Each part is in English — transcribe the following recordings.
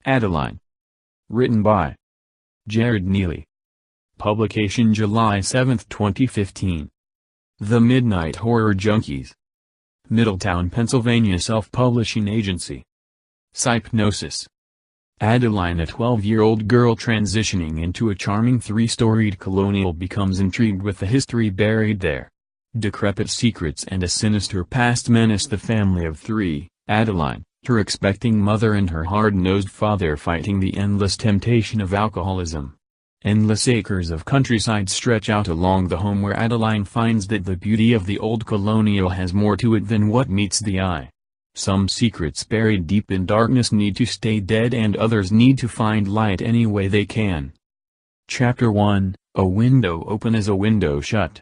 Adeline. Written by Jared Neely. Publication July 7, 2015. The Midnight Horror Junkies. Middletown, Pennsylvania Self-Publishing Agency. SYPNOSIS. Adeline, a 12-year-old girl transitioning into a charming three-storied colonial, becomes intrigued with the history buried there. Decrepit secrets and a sinister past menace the family of three: Adeline, her expecting mother, and her hard-nosed father, fighting the endless temptation of alcoholism. Endless acres of countryside stretch out along the home, where Adeline finds that the beauty of the old colonial has more to it than what meets the eye. Some secrets buried deep in darkness need to stay dead, and others need to find light any way they can. Chapter 1: A window open as a window shut.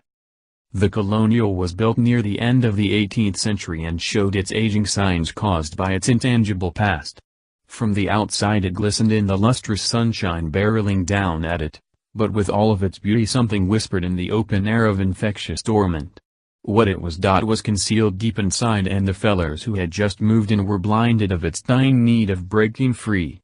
The colonial was built near the end of the 18th century and showed its aging signs caused by its intangible past. From the outside it glistened in the lustrous sunshine barreling down at it, but with all of its beauty something whispered in the open air of infectious torment. What it was concealed deep inside, and the fellers who had just moved in were blinded of its dying need of breaking free.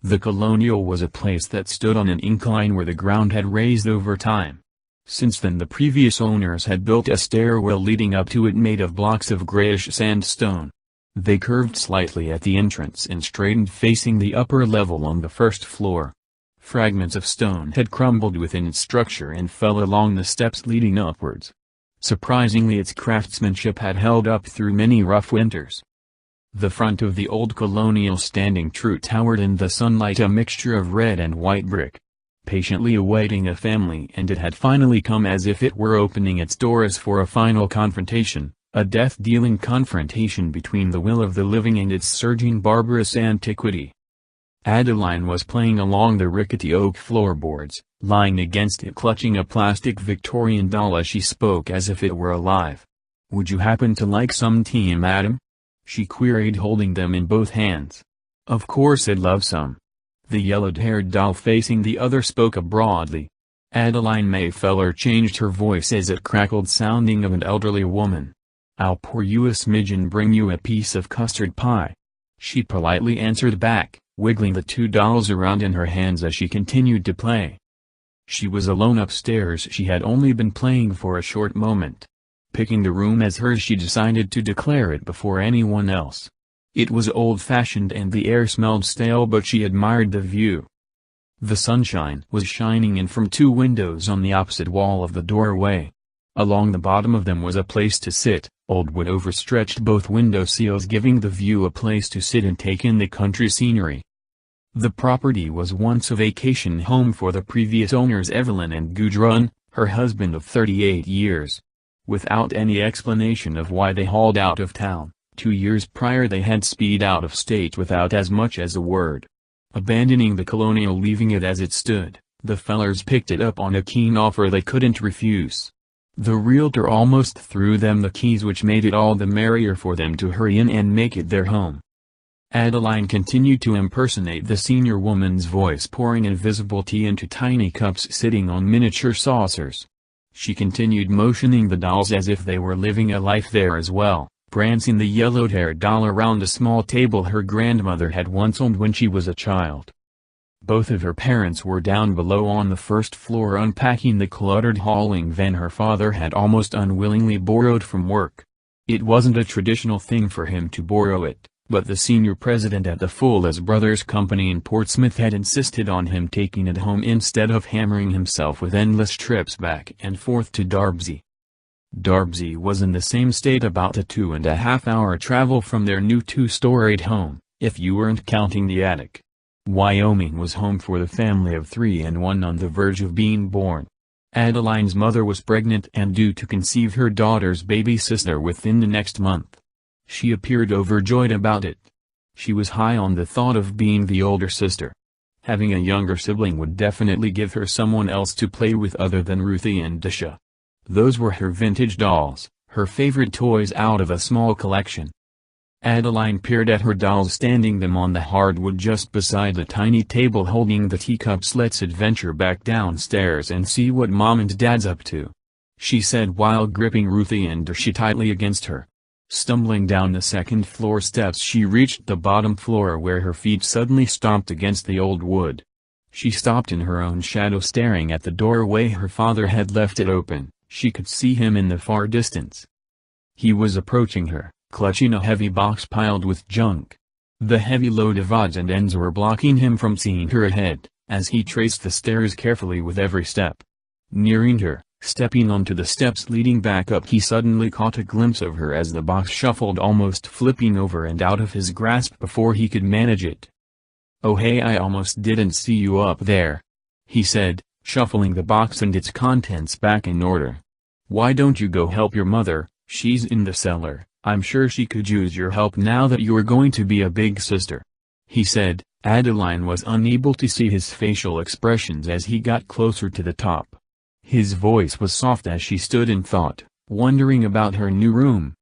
The colonial was a place that stood on an incline where the ground had raised over time. Since then the previous owners had built a stairwell leading up to it made of blocks of grayish sandstone. They curved slightly at the entrance and straightened facing the upper level on the first floor. Fragments of stone had crumbled within its structure and fell along the steps leading upwards. Surprisingly, its craftsmanship had held up through many rough winters. The front of the old colonial standing true towered in the sunlight, a mixture of red and white brick, patiently awaiting a family, and it had finally come, as if it were opening its doors for a final confrontation, a death-dealing confrontation between the will of the living and its surging barbarous antiquity. Adeline was playing along the rickety oak floorboards, lying against it clutching a plastic Victorian doll as she spoke as if it were alive. "Would you happen to like some tea, madam?" she queried, holding them in both hands. "Of course I'd love some." The yellowed-haired doll facing the other spoke broadly. Adeline Mayfeller changed her voice as it crackled, sounding of an elderly woman. "I'll pour you a smidge and bring you a piece of custard pie," she politely answered back, wiggling the two dolls around in her hands as she continued to play. She was alone upstairs. She had only been playing for a short moment. Picking the room as hers, she decided to declare it before anyone else. It was old-fashioned and the air smelled stale, but she admired the view. The sunshine was shining in from two windows on the opposite wall of the doorway. Along the bottom of them was a place to sit. Old wood overstretched both window sills, giving the view a place to sit and take in the country scenery. The property was once a vacation home for the previous owners, Evelyn and Gudrun, her husband of 38 years. Without any explanation of why they hauled out of town, 2 years prior they had sped out of state without as much as a word. Abandoning the colonial, leaving it as it stood, the fellers picked it up on a keen offer they couldn't refuse. The realtor almost threw them the keys, which made it all the merrier for them to hurry in and make it their home. Adeline continued to impersonate the senior woman's voice, pouring invisible tea into tiny cups sitting on miniature saucers. She continued motioning the dolls as if they were living a life there as well, prancing the yellowed-haired doll around a small table her grandmother had once owned when she was a child. Both of her parents were down below on the first floor unpacking the cluttered hauling van her father had almost unwillingly borrowed from work. It wasn't a traditional thing for him to borrow it, but the senior president at the Fuller's Brothers Company in Portsmouth had insisted on him taking it home instead of hammering himself with endless trips back and forth to Darbsey. Darbsey was in the same state, about a 2.5-hour travel from their new 2-storied home, if you weren't counting the attic. Wyoming was home for the family of 3 and one on the verge of being born. Adeline's mother was pregnant and due to conceive her daughter's baby sister within the next month. She appeared overjoyed about it. She was high on the thought of being the older sister. Having a younger sibling would definitely give her someone else to play with other than Ruthie and Disha. Those were her vintage dolls, her favorite toys out of a small collection. Adeline peered at her dolls, standing them on the hardwood just beside the tiny table holding the teacups. "Let's adventure back downstairs and see what Mom and Dad's up to," she said while gripping Ruthie and Disha tightly against her. Stumbling down the second-floor steps, she reached the bottom floor where her feet suddenly stomped against the old wood. She stopped in her own shadow, staring at the doorway. Her father had left it open. She could see him in the far distance. He was approaching her, clutching a heavy box piled with junk. The heavy load of odds and ends were blocking him from seeing her ahead, as he traced the stairs carefully with every step. Nearing her, stepping onto the steps leading back up, he suddenly caught a glimpse of her as the box shuffled, almost flipping over and out of his grasp before he could manage it. "Oh hey, I almost didn't see you up there," he said, shuffling the box and its contents back in order. "Why don't you go help your mother? She's in the cellar. I'm sure she could use your help now that you're going to be a big sister," he said. Adeline was unable to see his facial expressions as he got closer to the top. His voice was soft as she stood in thought, wondering about her new room.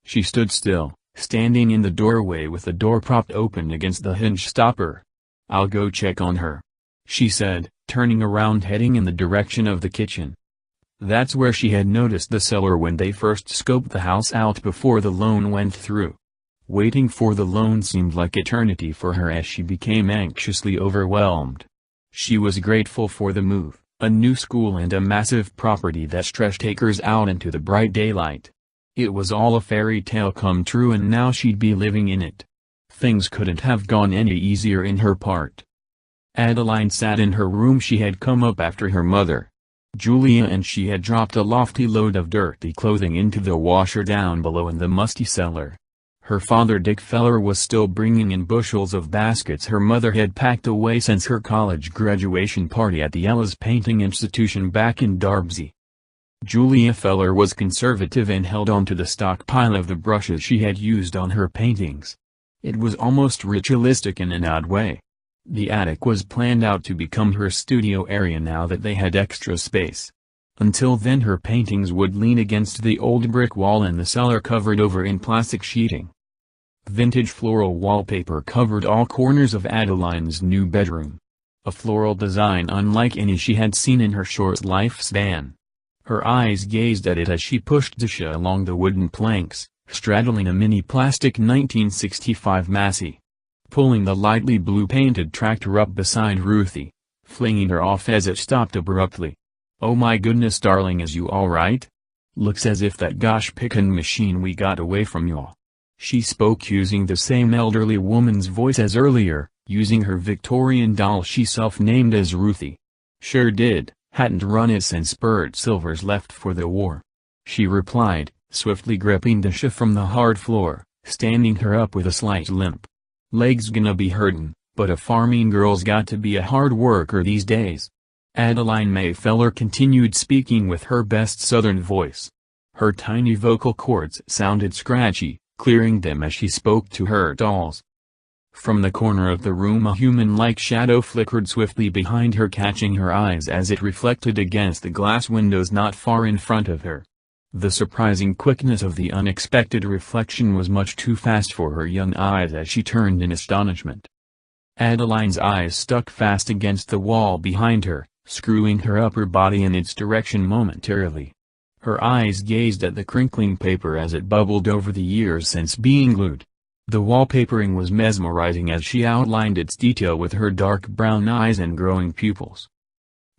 She stood still, standing in the doorway with the door propped open against the hinge stopper. "I'll go check on her," she said, turning around heading in the direction of the kitchen. That's where she had noticed the cellar when they first scoped the house out before the loan went through. Waiting for the loan seemed like eternity for her as she became anxiously overwhelmed. She was grateful for the move, a new school and a massive property that stretched acres out into the bright daylight. It was all a fairy tale come true, and now she'd be living in it. Things couldn't have gone any easier in her part. Adeline sat in her room. She had come up after her mother, Julia, and she had dropped a lofty load of dirty clothing into the washer down below in the musty cellar. Her father Dick Feller was still bringing in bushels of baskets her mother had packed away since her college graduation party at the Ella's Painting Institution back in Darbsey. Julia Feller was conservative and held on to the stockpile of the brushes she had used on her paintings. It was almost ritualistic in an odd way. The attic was planned out to become her studio area now that they had extra space. Until then her paintings would lean against the old brick wall in the cellar covered over in plastic sheeting. Vintage floral wallpaper covered all corners of Adeline's new bedroom. A floral design unlike any she had seen in her short lifespan. Her eyes gazed at it as she pushed Disha along the wooden planks, straddling a mini plastic 1965 Massey. Pulling the lightly blue painted tractor up beside Ruthie, flinging her off as it stopped abruptly. "Oh my goodness darling, is you alright? Looks as if that gosh pickin' machine we got away from y'all." She spoke using the same elderly woman's voice as earlier, using her Victorian doll she self-named as Ruthie. "Sure did, hadn't run it since Bert Silvers left for the war," she replied, swiftly gripping Disha from the hard floor, standing her up with a slight limp. "Legs gonna be hurtin', but a farming girl's got to be a hard worker these days." Adeline May Feller continued speaking with her best southern voice. Her tiny vocal cords sounded scratchy, clearing them as she spoke to her dolls. From the corner of the room a human-like shadow flickered swiftly behind her, catching her eyes as it reflected against the glass windows not far in front of her. The surprising quickness of the unexpected reflection was much too fast for her young eyes as she turned in astonishment. Adeline's eyes stuck fast against the wall behind her, screwing her upper body in its direction momentarily. Her eyes gazed at the crinkling paper as it bubbled over the years since being glued. The wallpapering was mesmerizing as she outlined its detail with her dark brown eyes and growing pupils.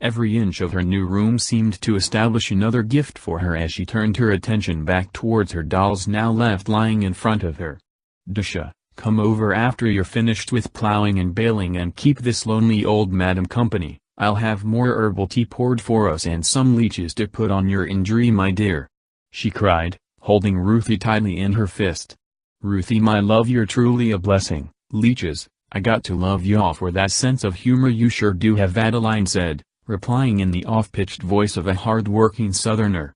Every inch of her new room seemed to establish another gift for her as she turned her attention back towards her dolls now left lying in front of her. "Disha, come over after you're finished with plowing and baling and keep this lonely old madam company. I'll have more herbal tea poured for us and some leeches to put on your injury, my dear," she cried, holding Ruthie tightly in her fist. "Ruthie my love, you're truly a blessing. Leeches, I got to love y'all for that sense of humor you sure do have," Adeline said, replying in the off-pitched voice of a hard-working southerner.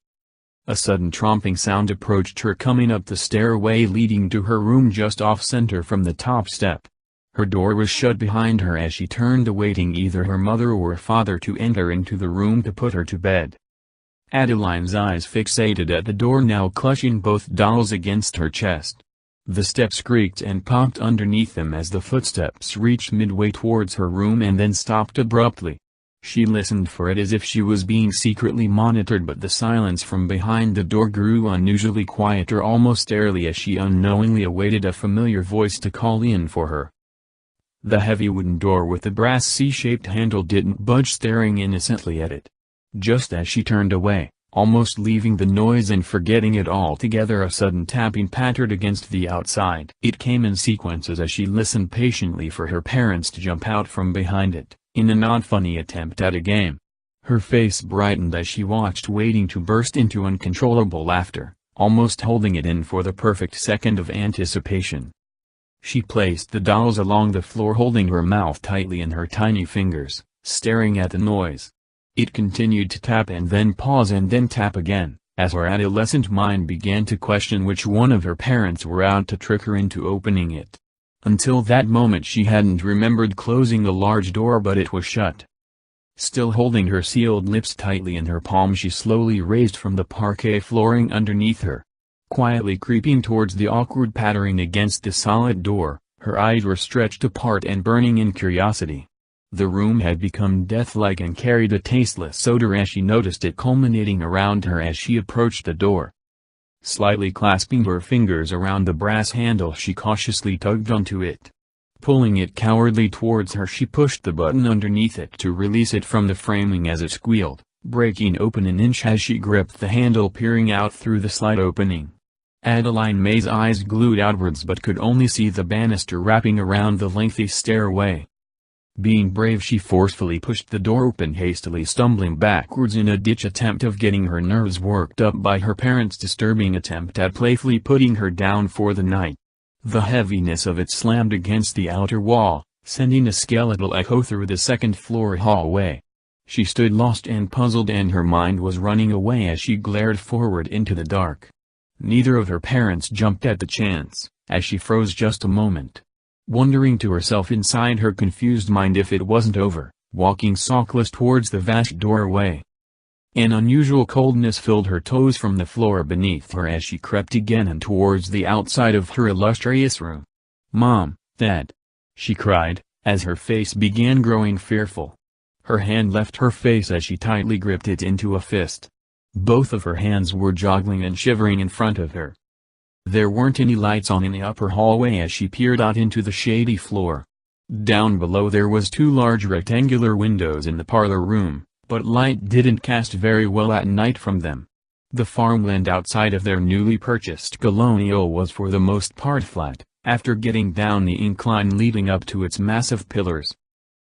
A sudden tromping sound approached her coming up the stairway leading to her room just off-center from the top step. Her door was shut behind her as she turned, awaiting either her mother or father to enter into the room to put her to bed. Adeline's eyes fixated at the door, now clutching both dolls against her chest. The steps creaked and popped underneath them as the footsteps reached midway towards her room and then stopped abruptly. She listened for it as if she was being secretly monitored, but the silence from behind the door grew unusually quieter, almost eerily, as she unknowingly awaited a familiar voice to call in for her. The heavy wooden door with the brass C-shaped handle didn't budge, staring innocently at it. Just as she turned away, almost leaving the noise and forgetting it altogether, a sudden tapping pattered against the outside. It came in sequences as she listened patiently for her parents to jump out from behind it, in an odd funny attempt at a game. Her face brightened as she watched, waiting to burst into uncontrollable laughter, almost holding it in for the perfect second of anticipation. She placed the dolls along the floor, holding her mouth tightly in her tiny fingers, staring at the noise. It continued to tap and then pause and then tap again, as her adolescent mind began to question which one of her parents were out to trick her into opening it. Until that moment she hadn't remembered closing the large door, but it was shut. Still holding her sealed lips tightly in her palm, she slowly raised from the parquet flooring underneath her. Quietly creeping towards the awkward pattering against the solid door, her eyes were stretched apart and burning in curiosity. The room had become death-like and carried a tasteless odor as she noticed it culminating around her as she approached the door. Slightly clasping her fingers around the brass handle, she cautiously tugged onto it. Pulling it cowardly towards her, she pushed the button underneath it to release it from the framing as it squealed, breaking open an inch as she gripped the handle, peering out through the slight opening. Adeline May's eyes glued outwards but could only see the banister wrapping around the lengthy stairway. Being brave, she forcefully pushed the door open, hastily stumbling backwards in a ditch attempt of getting her nerves worked up by her parents' disturbing attempt at playfully putting her down for the night. The heaviness of it slammed against the outer wall, sending a skeletal echo through the second-floor hallway. She stood lost and puzzled, and her mind was running away as she glared forward into the dark. Neither of her parents jumped at the chance, as she froze just a moment, wondering to herself inside her confused mind if it wasn't over, walking sockless towards the vast doorway. An unusual coldness filled her toes from the floor beneath her as she crept again and towards the outside of her illustrious room. "Mom, Dad!" she cried, as her face began growing fearful. Her hand left her face as she tightly gripped it into a fist. Both of her hands were joggling and shivering in front of her. There weren't any lights on in the upper hallway as she peered out into the shady floor. Down below there was 2 large rectangular windows in the parlor room, but light didn't cast very well at night from them. The farmland outside of their newly purchased colonial was for the most part flat, after getting down the incline leading up to its massive pillars.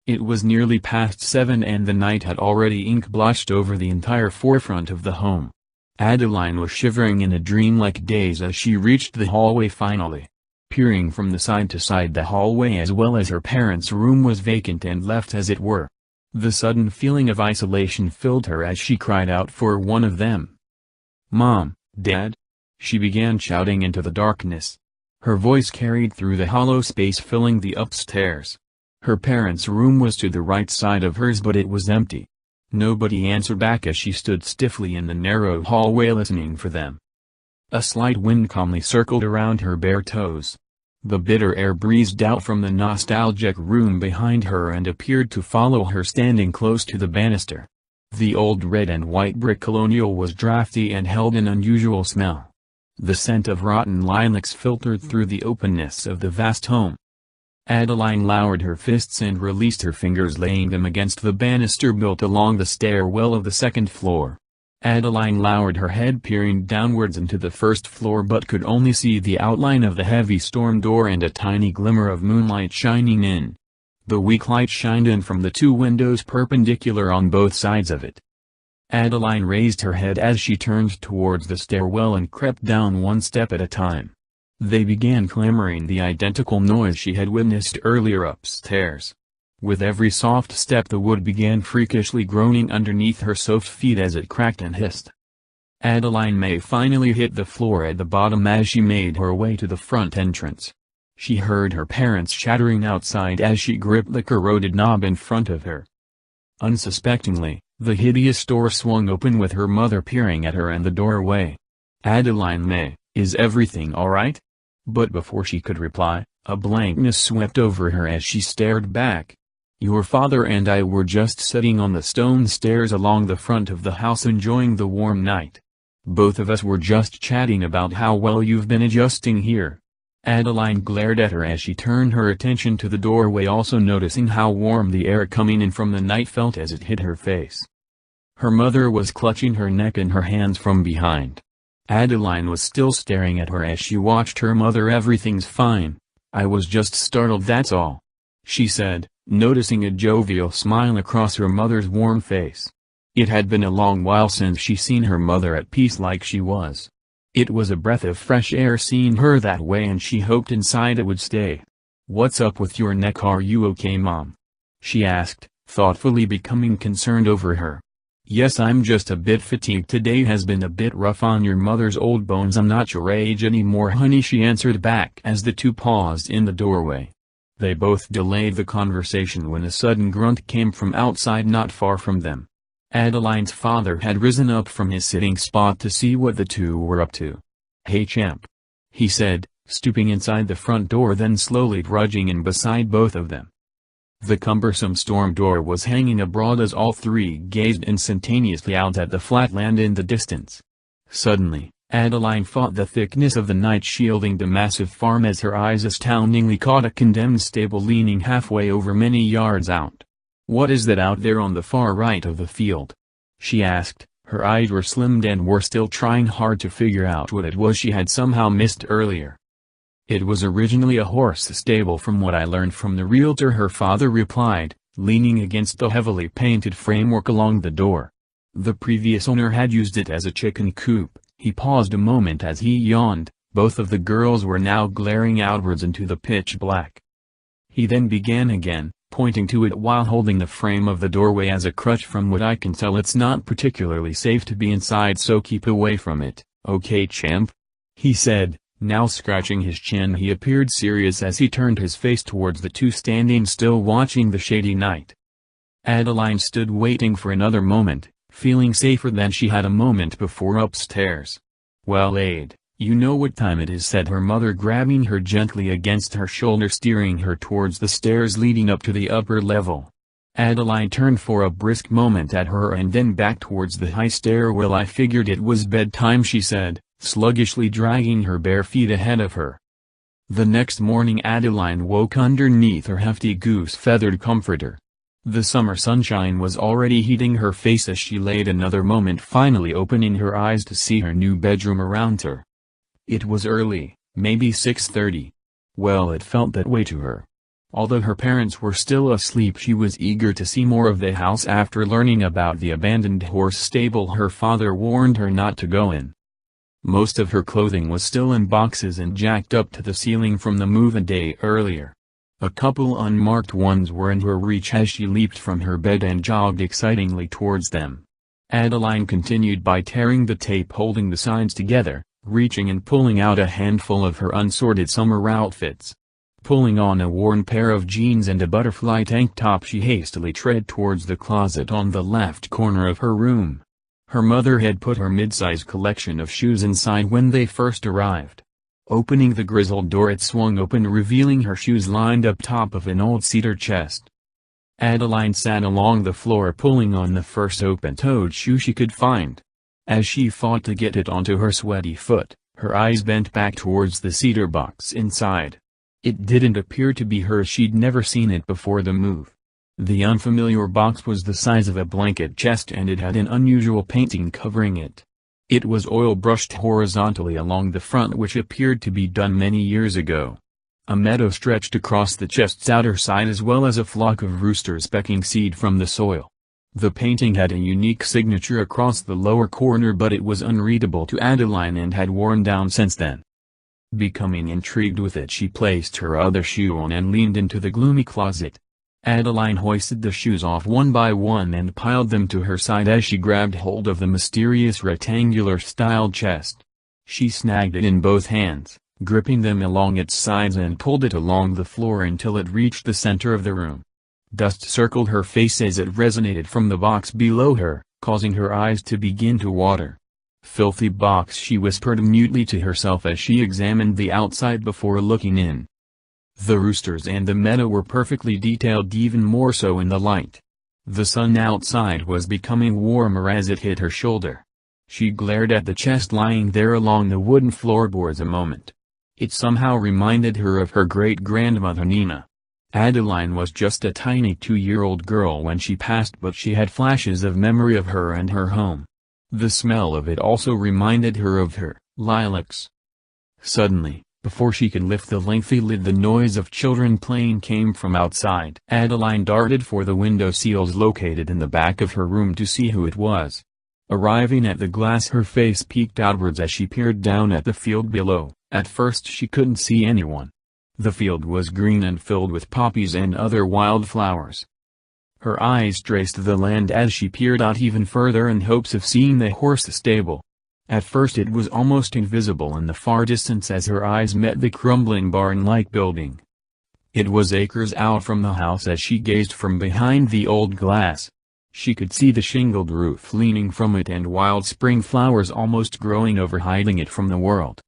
It was nearly past 7 and the night had already ink-blotched over the entire forefront of the home. Adeline was shivering in a dreamlike daze as she reached the hallway finally. Peering from the side to side, the hallway as well as her parents' room was vacant and left as it were. The sudden feeling of isolation filled her as she cried out for one of them. "Mom, Dad!" she began shouting into the darkness. Her voice carried through the hollow space filling the upstairs. Her parents' room was to the right side of hers, but it was empty. Nobody answered back as she stood stiffly in the narrow hallway listening for them. A slight wind calmly circled around her bare toes. The bitter air breezed out from the nostalgic room behind her and appeared to follow her, standing close to the banister. The old red and white brick colonial was drafty and held an unusual smell. The scent of rotten lilacs filtered through the openness of the vast home. Adeline lowered her fists and released her fingers, laying them against the banister built along the stairwell of the second floor. Adeline lowered her head, peering downwards into the first floor, but could only see the outline of the heavy storm door and a tiny glimmer of moonlight shining in. The weak light shined in from the 2 windows perpendicular on both sides of it. Adeline raised her head as she turned towards the stairwell and crept down 1 step at a time. They began clamoring, the identical noise she had witnessed earlier upstairs. With every soft step the wood began freakishly groaning underneath her soft feet as it cracked and hissed. Adeline May finally hit the floor at the bottom as she made her way to the front entrance. She heard her parents chattering outside as she gripped the corroded knob in front of her. Unsuspectingly, the hideous door swung open with her mother peering at her in the doorway. "Adeline May, is everything all right?" But before she could reply, a blankness swept over her as she stared back. Your father and I were just sitting on the stone stairs along the front of the house enjoying the warm night. Both of us were just chatting about how well you've been adjusting here." Adeline glared at her as she turned her attention to the doorway, also noticing how warm the air coming in from the night felt as it hit her face. Her mother was clutching her neck in her hands from behind. Adeline was still staring at her as she watched her mother. "Everything's fine. I was just startled, that's all," she said, noticing a jovial smile across her mother's warm face. It had been a long while since she seen her mother at peace like she was. It was a breath of fresh air seeing her that way, and she hoped inside it would stay. "What's up with your neck? Are you okay, Mom?" she asked, thoughtfully becoming concerned over her. "Yes, I'm just a bit fatigued. Today has been a bit rough on your mother's old bones. I'm not your age anymore, honey," she answered back as the two paused in the doorway. They both delayed the conversation when a sudden grunt came from outside not far from them. Adeline's father had risen up from his sitting spot to see what the two were up to. "Hey champ," he said, stooping inside the front door, then slowly trudging in beside both of them. The cumbersome storm door was hanging abroad as all three gazed instantaneously out at the flat land in the distance. Suddenly, Adeline fought the thickness of the night shielding the massive farm as her eyes astoundingly caught a condemned stable leaning halfway over many yards out. "What is that out there on the far right of the field?" she asked. Her eyes were slimmed and were still trying hard to figure out what it was she had somehow missed earlier. "It was originally a horse stable from what I learned from the realtor," her father replied, leaning against the heavily painted framework along the door. "The previous owner had used it as a chicken coop." He paused a moment as he yawned. Both of the girls were now glaring outwards into the pitch black. He then began again, pointing to it while holding the frame of the doorway as a crutch. "From what I can tell, it's not particularly safe to be inside, so keep away from it, okay champ?" he said, now scratching his chin. He appeared serious as he turned his face towards the two standing still watching the shady night. Adeline stood waiting for another moment, feeling safer than she had a moment before upstairs. "Well Ade, you know what time it is," said her mother, grabbing her gently against her shoulder, steering her towards the stairs leading up to the upper level. Adeline turned for a brisk moment at her and then back towards the high stair. "Well, I figured it was bedtime," she said, sluggishly dragging her bare feet ahead of her. The next morning Adeline woke underneath her hefty goose-feathered comforter. The summer sunshine was already heating her face as she laid another moment, finally opening her eyes to see her new bedroom around her. It was early, maybe 6:30. Well, it felt that way to her. Although her parents were still asleep, she was eager to see more of the house after learning about the abandoned horse stable her father warned her not to go in. Most of her clothing was still in boxes and jacked up to the ceiling from the move a day earlier. A couple unmarked ones were in her reach as she leaped from her bed and jogged excitingly towards them. Adeline continued by tearing the tape holding the signs together, reaching and pulling out a handful of her unsorted summer outfits. Pulling on a worn pair of jeans and a butterfly tank top, she hastily tread towards the closet on the left corner of her room. Her mother had put her mid-size collection of shoes inside when they first arrived. Opening the grizzled door, it swung open, revealing her shoes lined up top of an old cedar chest. Adeline sat along the floor pulling on the first open-toed shoe she could find. As she fought to get it onto her sweaty foot, her eyes bent back towards the cedar box inside. It didn't appear to be hers. She'd never seen it before the move. The unfamiliar box was the size of a blanket chest and it had an unusual painting covering it. It was oil-brushed horizontally along the front, which appeared to be done many years ago. A meadow stretched across the chest's outer side as well as a flock of roosters pecking seed from the soil. The painting had a unique signature across the lower corner, but it was unreadable to Adeline and had worn down since then. Becoming intrigued with it, she placed her other shoe on and leaned into the gloomy closet. Adeline hoisted the shoes off one by one and piled them to her side as she grabbed hold of the mysterious rectangular-styled chest. She snagged it in both hands, gripping them along its sides, and pulled it along the floor until it reached the center of the room. Dust circled her face as it resonated from the box below her, causing her eyes to begin to water. "Filthy box," she whispered mutely to herself as she examined the outside before looking in. The roosters and the meadow were perfectly detailed, even more so in the light. The sun outside was becoming warmer as it hit her shoulder. She glared at the chest lying there along the wooden floorboards a moment. It somehow reminded her of her great-grandmother Nina. Adeline was just a tiny 2-year-old girl when she passed, but she had flashes of memory of her and her home. The smell of it also reminded her of her lilacs. Suddenly, before she could lift the lengthy lid, the noise of children playing came from outside. Adeline darted for the window sills located in the back of her room to see who it was. Arriving at the glass, her face peeked outwards as she peered down at the field below. At first she couldn't see anyone. The field was green and filled with poppies and other wildflowers. Her eyes traced the land as she peered out even further in hopes of seeing the horse stable. At first it was almost invisible in the far distance as her eyes met the crumbling barn-like building. It was acres out from the house as she gazed from behind the old glass. She could see the shingled roof leaning from it and wild spring flowers almost growing over, hiding it from the world.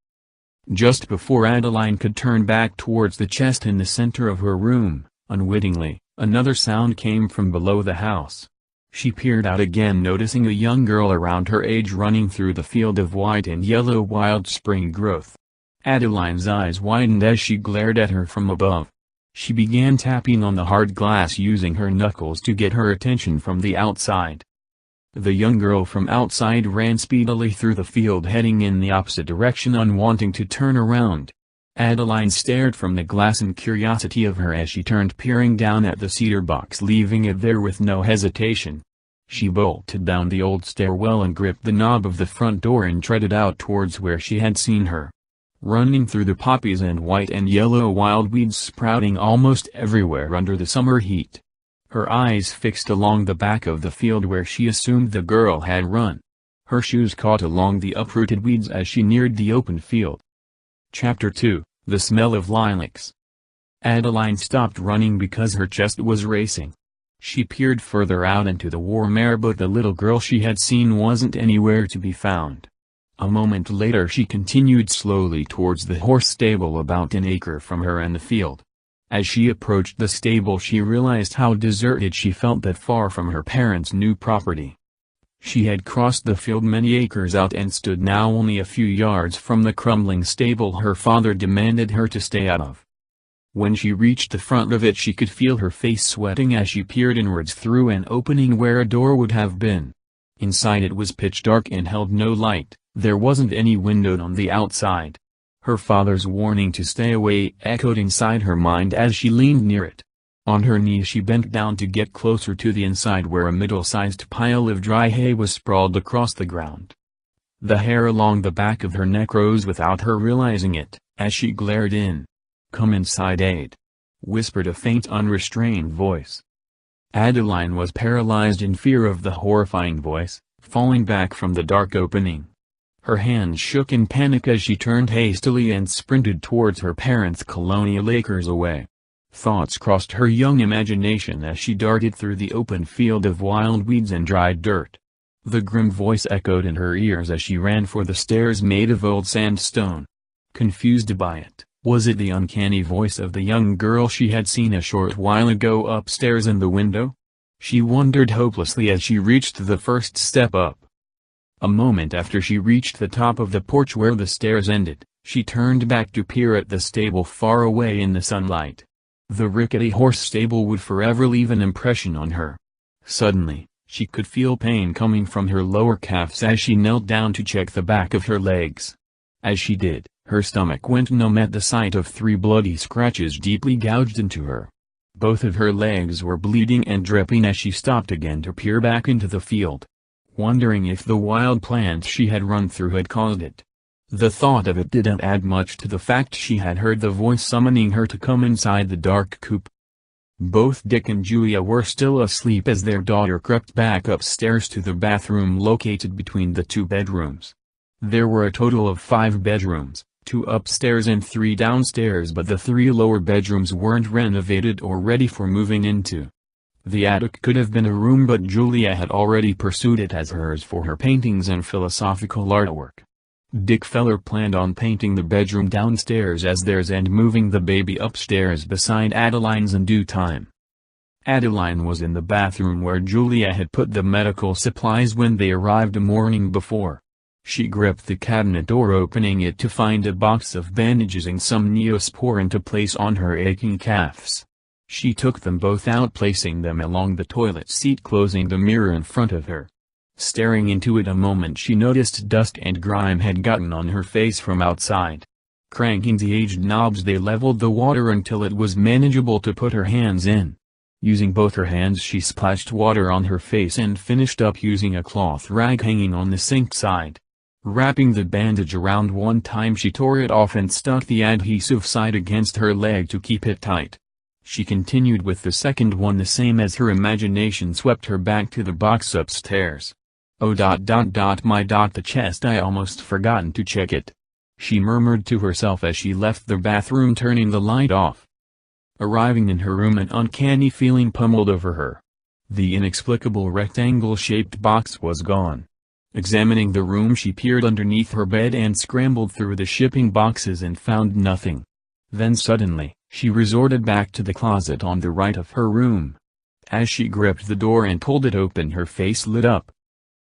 Just before Adeline could turn back towards the chest in the center of her room, unwittingly, another sound came from below the house. She peered out again, noticing a young girl around her age running through the field of white and yellow wild spring growth. Adeline's eyes widened as she glared at her from above. She began tapping on the hard glass, using her knuckles to get her attention from the outside. The young girl from outside ran speedily through the field, heading in the opposite direction, unwanting to turn around. Adeline stared from the glass in curiosity of her as she turned, peering down at the cedar box, leaving it there with no hesitation. She bolted down the old stairwell and gripped the knob of the front door and treaded out towards where she had seen her. Running through the poppies and white and yellow wild weeds sprouting almost everywhere under the summer heat. Her eyes fixed along the back of the field where she assumed the girl had run. Her shoes caught along the uprooted weeds as she neared the open field. Chapter 2, The Smell of Lilacs. Adeline stopped running because her chest was racing. She peered further out into the warm air, but the little girl she had seen wasn't anywhere to be found. A moment later she continued slowly towards the horse stable about an acre from her and the field. As she approached the stable she realized how deserted she felt that far from her parents' new property. She had crossed the field many acres out and stood now only a few yards from the crumbling stable her father demanded her to stay out of. When she reached the front of it she could feel her face sweating as she peered inwards through an opening where a door would have been. Inside it was pitch dark and held no light. There wasn't any window on the outside. Her father's warning to stay away echoed inside her mind as she leaned near it. On her knees she bent down to get closer to the inside, where a middle-sized pile of dry hay was sprawled across the ground. The hair along the back of her neck rose without her realizing it, as she glared in. "Come inside, Ade," whispered a faint, unrestrained voice. Adeline was paralyzed in fear of the horrifying voice, falling back from the dark opening. Her hands shook in panic as she turned hastily and sprinted towards her parents' colonial acres away. Thoughts crossed her young imagination as she darted through the open field of wild weeds and dried dirt. The grim voice echoed in her ears as she ran for the stairs made of old sandstone. Confused by it, was it the uncanny voice of the young girl she had seen a short while ago upstairs in the window? She wondered hopelessly as she reached the first step up. A moment after she reached the top of the porch where the stairs ended, she turned back to peer at the stable far away in the sunlight. The rickety horse stable would forever leave an impression on her. Suddenly, she could feel pain coming from her lower calves as she knelt down to check the back of her legs. As she did, her stomach went numb at the sight of 3 bloody scratches deeply gouged into her. Both of her legs were bleeding and dripping as she stopped again to peer back into the field, wondering if the wild plants she had run through had caused it. The thought of it didn't add much to the fact she had heard the voice summoning her to come inside the dark coop. Both Dick and Julia were still asleep as their daughter crept back upstairs to the bathroom located between the 2 bedrooms. There were a total of 5 bedrooms, 2 upstairs and 3 downstairs, but the 3 lower bedrooms weren't renovated or ready for moving into. The attic could have been a room, but Julia had already pursued it as hers for her paintings and philosophical artwork. Dick Feller planned on painting the bedroom downstairs as theirs and moving the baby upstairs beside Adeline's in due time. Adeline was in the bathroom where Julia had put the medical supplies when they arrived the morning before. She gripped the cabinet door, opening it to find a box of bandages and some Neosporin to place on her aching calves. She took them both out, placing them along the toilet seat, closing the mirror in front of her. Staring into it a moment, she noticed dust and grime had gotten on her face from outside. Cranking the aged knobs, they leveled the water until it was manageable to put her hands in. Using both her hands, she splashed water on her face and finished up using a cloth rag hanging on the sink side. Wrapping the bandage around one time, she tore it off and stuck the adhesive side against her leg to keep it tight. She continued with the second one the same as her imagination swept her back to the box upstairs. "Oh the chest, I almost forgotten to check it," she murmured to herself as she left the bathroom, turning the light off. Arriving in her room, an uncanny feeling pummeled over her. The inexplicable rectangle-shaped box was gone. Examining the room, she peered underneath her bed and scrambled through the shipping boxes and found nothing. Then suddenly, she resorted back to the closet on the right of her room. As she gripped the door and pulled it open, her face lit up.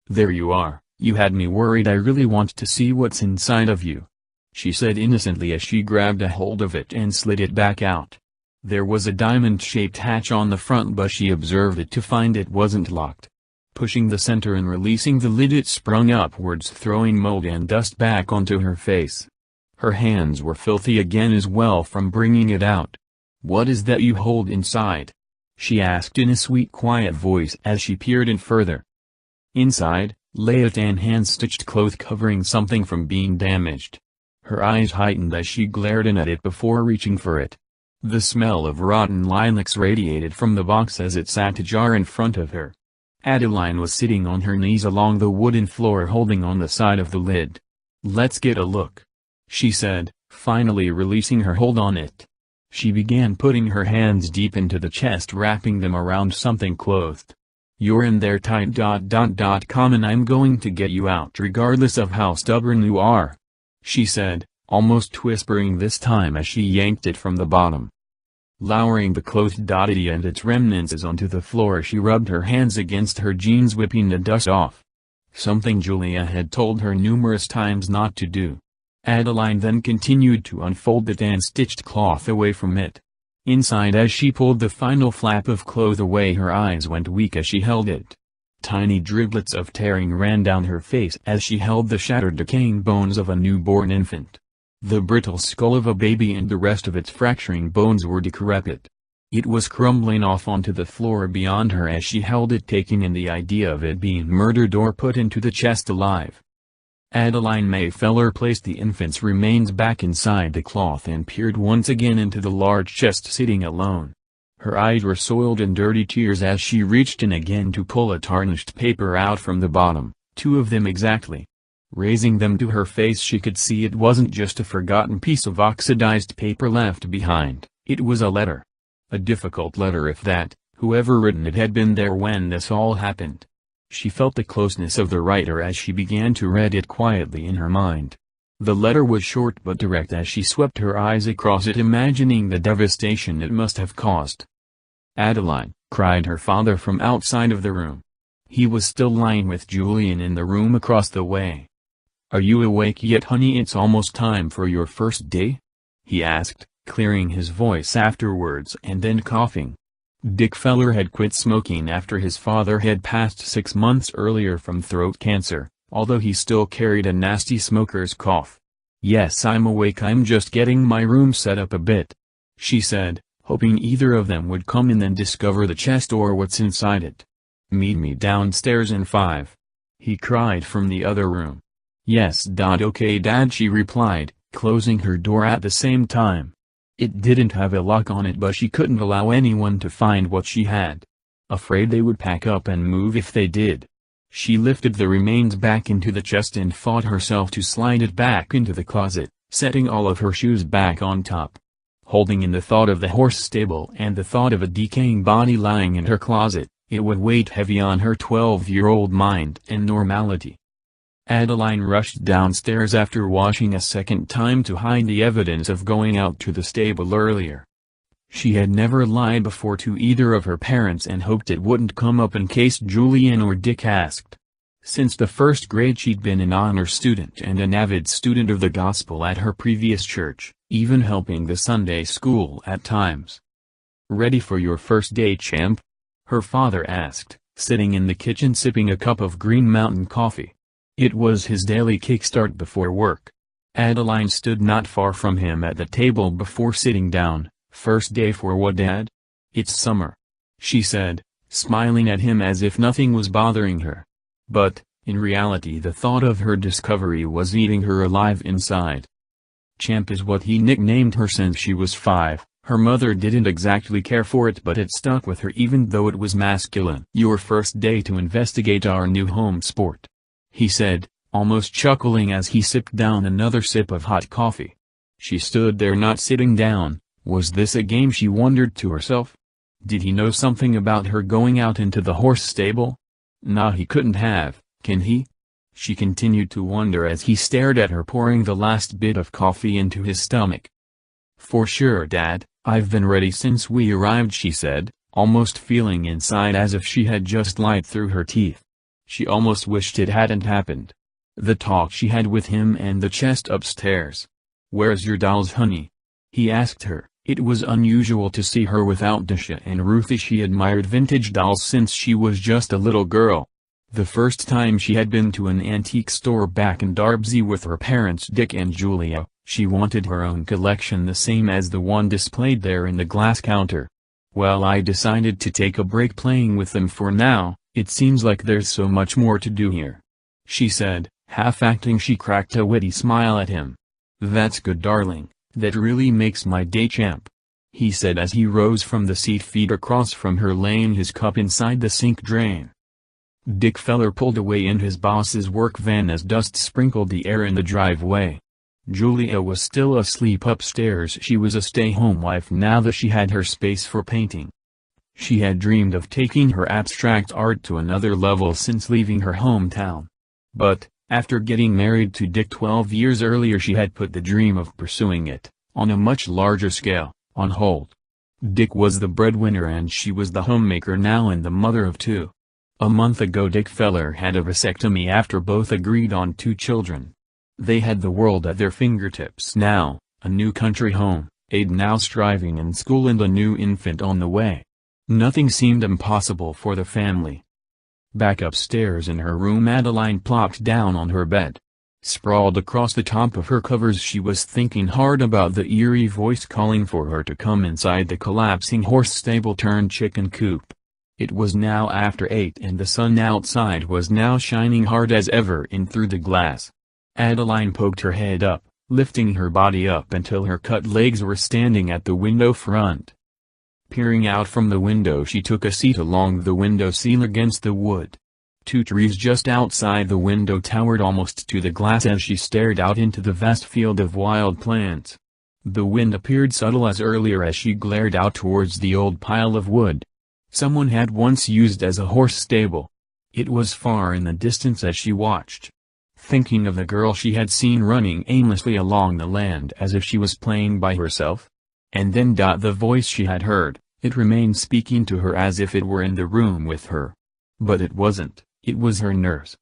"There you are, you had me worried. I really want to see what's inside of you," she said innocently as she grabbed a hold of it and slid it back out. There was a diamond-shaped hatch on the front, but she observed it to find it wasn't locked. Pushing the center and releasing the lid, it sprung upwards, throwing mold and dust back onto her face. Her hands were filthy again as well from bringing it out. "What is that you hold inside?" she asked in a sweet, quiet voice as she peered in further. Inside lay a tan hand-stitched cloth covering, something from being damaged. Her eyes heightened as she glared in at it before reaching for it. The smell of rotten lilacs radiated from the box as it sat ajar in front of her. Adeline was sitting on her knees along the wooden floor, holding on the side of the lid. "Let's get a look," she said, finally releasing her hold on it. She began putting her hands deep into the chest, wrapping them around something clothed. "You're in there tight. And I'm going to get you out regardless of how stubborn you are," she said, almost whispering this time as she yanked it from the bottom. Lowering the clothed oddity and its remnants onto the floor, she rubbed her hands against her jeans, whipping the dust off. Something Julia had told her numerous times not to do. Adeline then continued to unfold the tan-stitched cloth away from it. Inside, as she pulled the final flap of cloth away, her eyes went weak as she held it. Tiny driblets of tearing ran down her face as she held the shattered, decaying bones of a newborn infant. The brittle skull of a baby and the rest of its fracturing bones were decrepit. It was crumbling off onto the floor beyond her as she held it, taking in the idea of it being murdered or put into the chest alive. Adeline May Feller placed the infant's remains back inside the cloth and peered once again into the large chest, sitting alone. Her eyes were soiled in dirty tears as she reached in again to pull a tarnished paper out from the bottom, 2 of them exactly. Raising them to her face, she could see it wasn't just a forgotten piece of oxidized paper left behind, it was a letter. A difficult letter if that, whoever written it had been there when this all happened. She felt the closeness of the writer as she began to read it quietly in her mind. The letter was short but direct as she swept her eyes across it, imagining the devastation it must have caused. "Adeline," cried her father from outside of the room. He was still lying with Julian in the room across the way. "Are you awake yet, honey? It's almost time for your first day?" he asked, clearing his voice afterwards and then coughing. Dick Feller had quit smoking after his father had passed 6 months earlier from throat cancer, although he still carried a nasty smoker's cough. "Yes, I'm awake. I'm just getting my room set up a bit," she said, hoping either of them would come in and discover the chest or what's inside it. "Meet me downstairs in 5. He cried from the other room. "Yes, okay, Dad," she replied, closing her door at the same time. It didn't have a lock on it, but she couldn't allow anyone to find what she had. Afraid they would pack up and move if they did. She lifted the remains back into the chest and fought herself to slide it back into the closet, setting all of her shoes back on top. Holding in the thought of the horse stable and the thought of a decaying body lying in her closet, it would weigh heavy on her 12-year-old mind and normality. Adeline rushed downstairs after washing a second time to hide the evidence of going out to the stable earlier. She had never lied before to either of her parents and hoped it wouldn't come up in case Julian or Dick asked. Since the first grade she'd been an honor student and an avid student of the gospel at her previous church, even helping the Sunday school at times. "Ready for your first day, champ?" her father asked, sitting in the kitchen sipping a cup of Green Mountain coffee. It was his daily kickstart before work. Adeline stood not far from him at the table before sitting down. "First day for what, Dad?" "It's summer," she said, smiling at him as if nothing was bothering her. But, in reality, the thought of her discovery was eating her alive inside. Champ is what he nicknamed her since she was 5. Her mother didn't exactly care for it, but it stuck with her even though it was masculine. "Your first day to investigate our new home sport," he said, almost chuckling as he sipped down another sip of hot coffee. She stood there not sitting down. Was this a game, she wondered to herself? Did he know something about her going out into the horse stable? Nah, he couldn't have, can he? She continued to wonder as he stared at her pouring the last bit of coffee into his stomach. "For sure, Dad, I've been ready since we arrived," she said, almost feeling inside as if she had just lied through her teeth. She almost wished it hadn't happened. The talk she had with him and the chest upstairs. "Where's your dolls, honey?" he asked her. It was unusual to see her without Dasha and Ruthie. She admired vintage dolls since she was just a little girl. The first time she had been to an antique store back in Darbsey with her parents Dick and Julia, she wanted her own collection the same as the one displayed there in the glass counter. "Well, I decided to take a break playing with them for now, it seems like there's so much more to do here," she said, half-acting she cracked a witty smile at him. "That's good, darling. That really makes my day, champ," he said as he rose from the seat feet across from her, laying his cup inside the sink drain. Dick Feller pulled away in his boss's work van as dust sprinkled the air in the driveway. Julia was still asleep upstairs. She was a stay-home wife now that she had her space for painting. She had dreamed of taking her abstract art to another level since leaving her hometown. But, after getting married to Dick 12 years earlier, she had put the dream of pursuing it, on a much larger scale, on hold. Dick was the breadwinner and she was the homemaker now and the mother of 2. A month ago Dick Feller had a vasectomy after both agreed on 2 children. They had the world at their fingertips now, a new country home, Aid now striving in school and a new infant on the way. Nothing seemed impossible for the family. Back upstairs in her room, Adeline plopped down on her bed. Sprawled across the top of her covers, she was thinking hard about the eerie voice calling for her to come inside the collapsing horse stable turned chicken coop. It was now after 8 and the sun outside was now shining hard as ever in through the glass. Adeline poked her head up, lifting her body up until her cut legs were standing at the window front. Peering out from the window, she took a seat along the window sill against the wood. 2 trees just outside the window towered almost to the glass as she stared out into the vast field of wild plants. The wind appeared subtle as earlier as she glared out towards the old pile of wood someone had once used as a horse stable. It was far in the distance as she watched, thinking of the girl she had seen running aimlessly along the land as if she was playing by herself. And then the voice she had heard, it remained speaking to her as if it were in the room with her. But it wasn't, it was her nurse.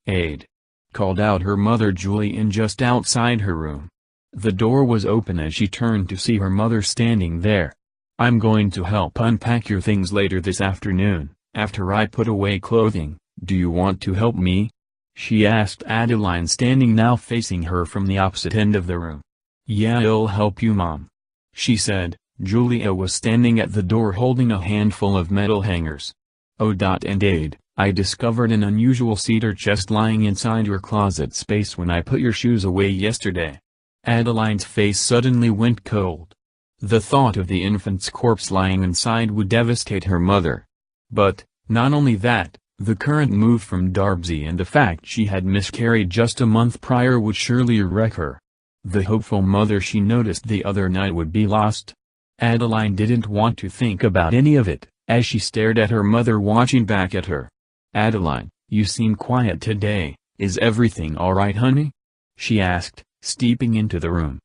"Aid!" called out her mother Julian just outside her room. The door was open as she turned to see her mother standing there. "I'm going to help unpack your things later this afternoon, after I put away clothing. Do you want to help me?" she asked Adeline, standing now facing her from the opposite end of the room. "Yeah, I'll help you, Mom," she said. Julia was standing at the door holding a handful of metal hangers. "Oh, and Aid, I discovered an unusual cedar chest lying inside your closet space when I put your shoes away yesterday." Adeline's face suddenly went cold. The thought of the infant's corpse lying inside would devastate her mother. But, not only that, the current move from Darbsey and the fact she had miscarried just a month prior would surely wreck her. The hopeful mother she noticed the other night would be lost. Adeline didn't want to think about any of it, as she stared at her mother watching back at her. "Adeline, you seem quiet today," "Is everything all right, honey?" she asked, stepping into the room.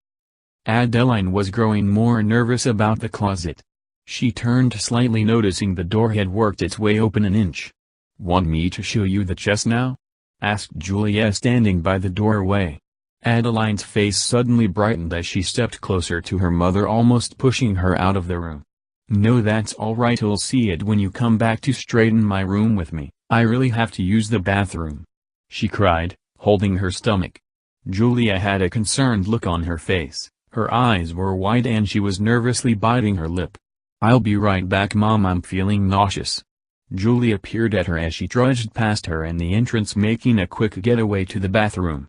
Adeline was growing more nervous about the closet. She turned slightly, noticing the door had worked its way open an inch. "Want me to show you the chest now?" asked Julia, standing by the doorway. Adeline's face suddenly brightened as she stepped closer to her mother, almost pushing her out of the room. "No, that's all right, you'll see it when you come back to straighten my room with me. I really have to use the bathroom," she cried, holding her stomach. Julia had a concerned look on her face, her eyes were wide and she was nervously biting her lip. "I'll be right back, Mom, I'm feeling nauseous." Julia peered at her as she trudged past her in the entrance, making a quick getaway to the bathroom.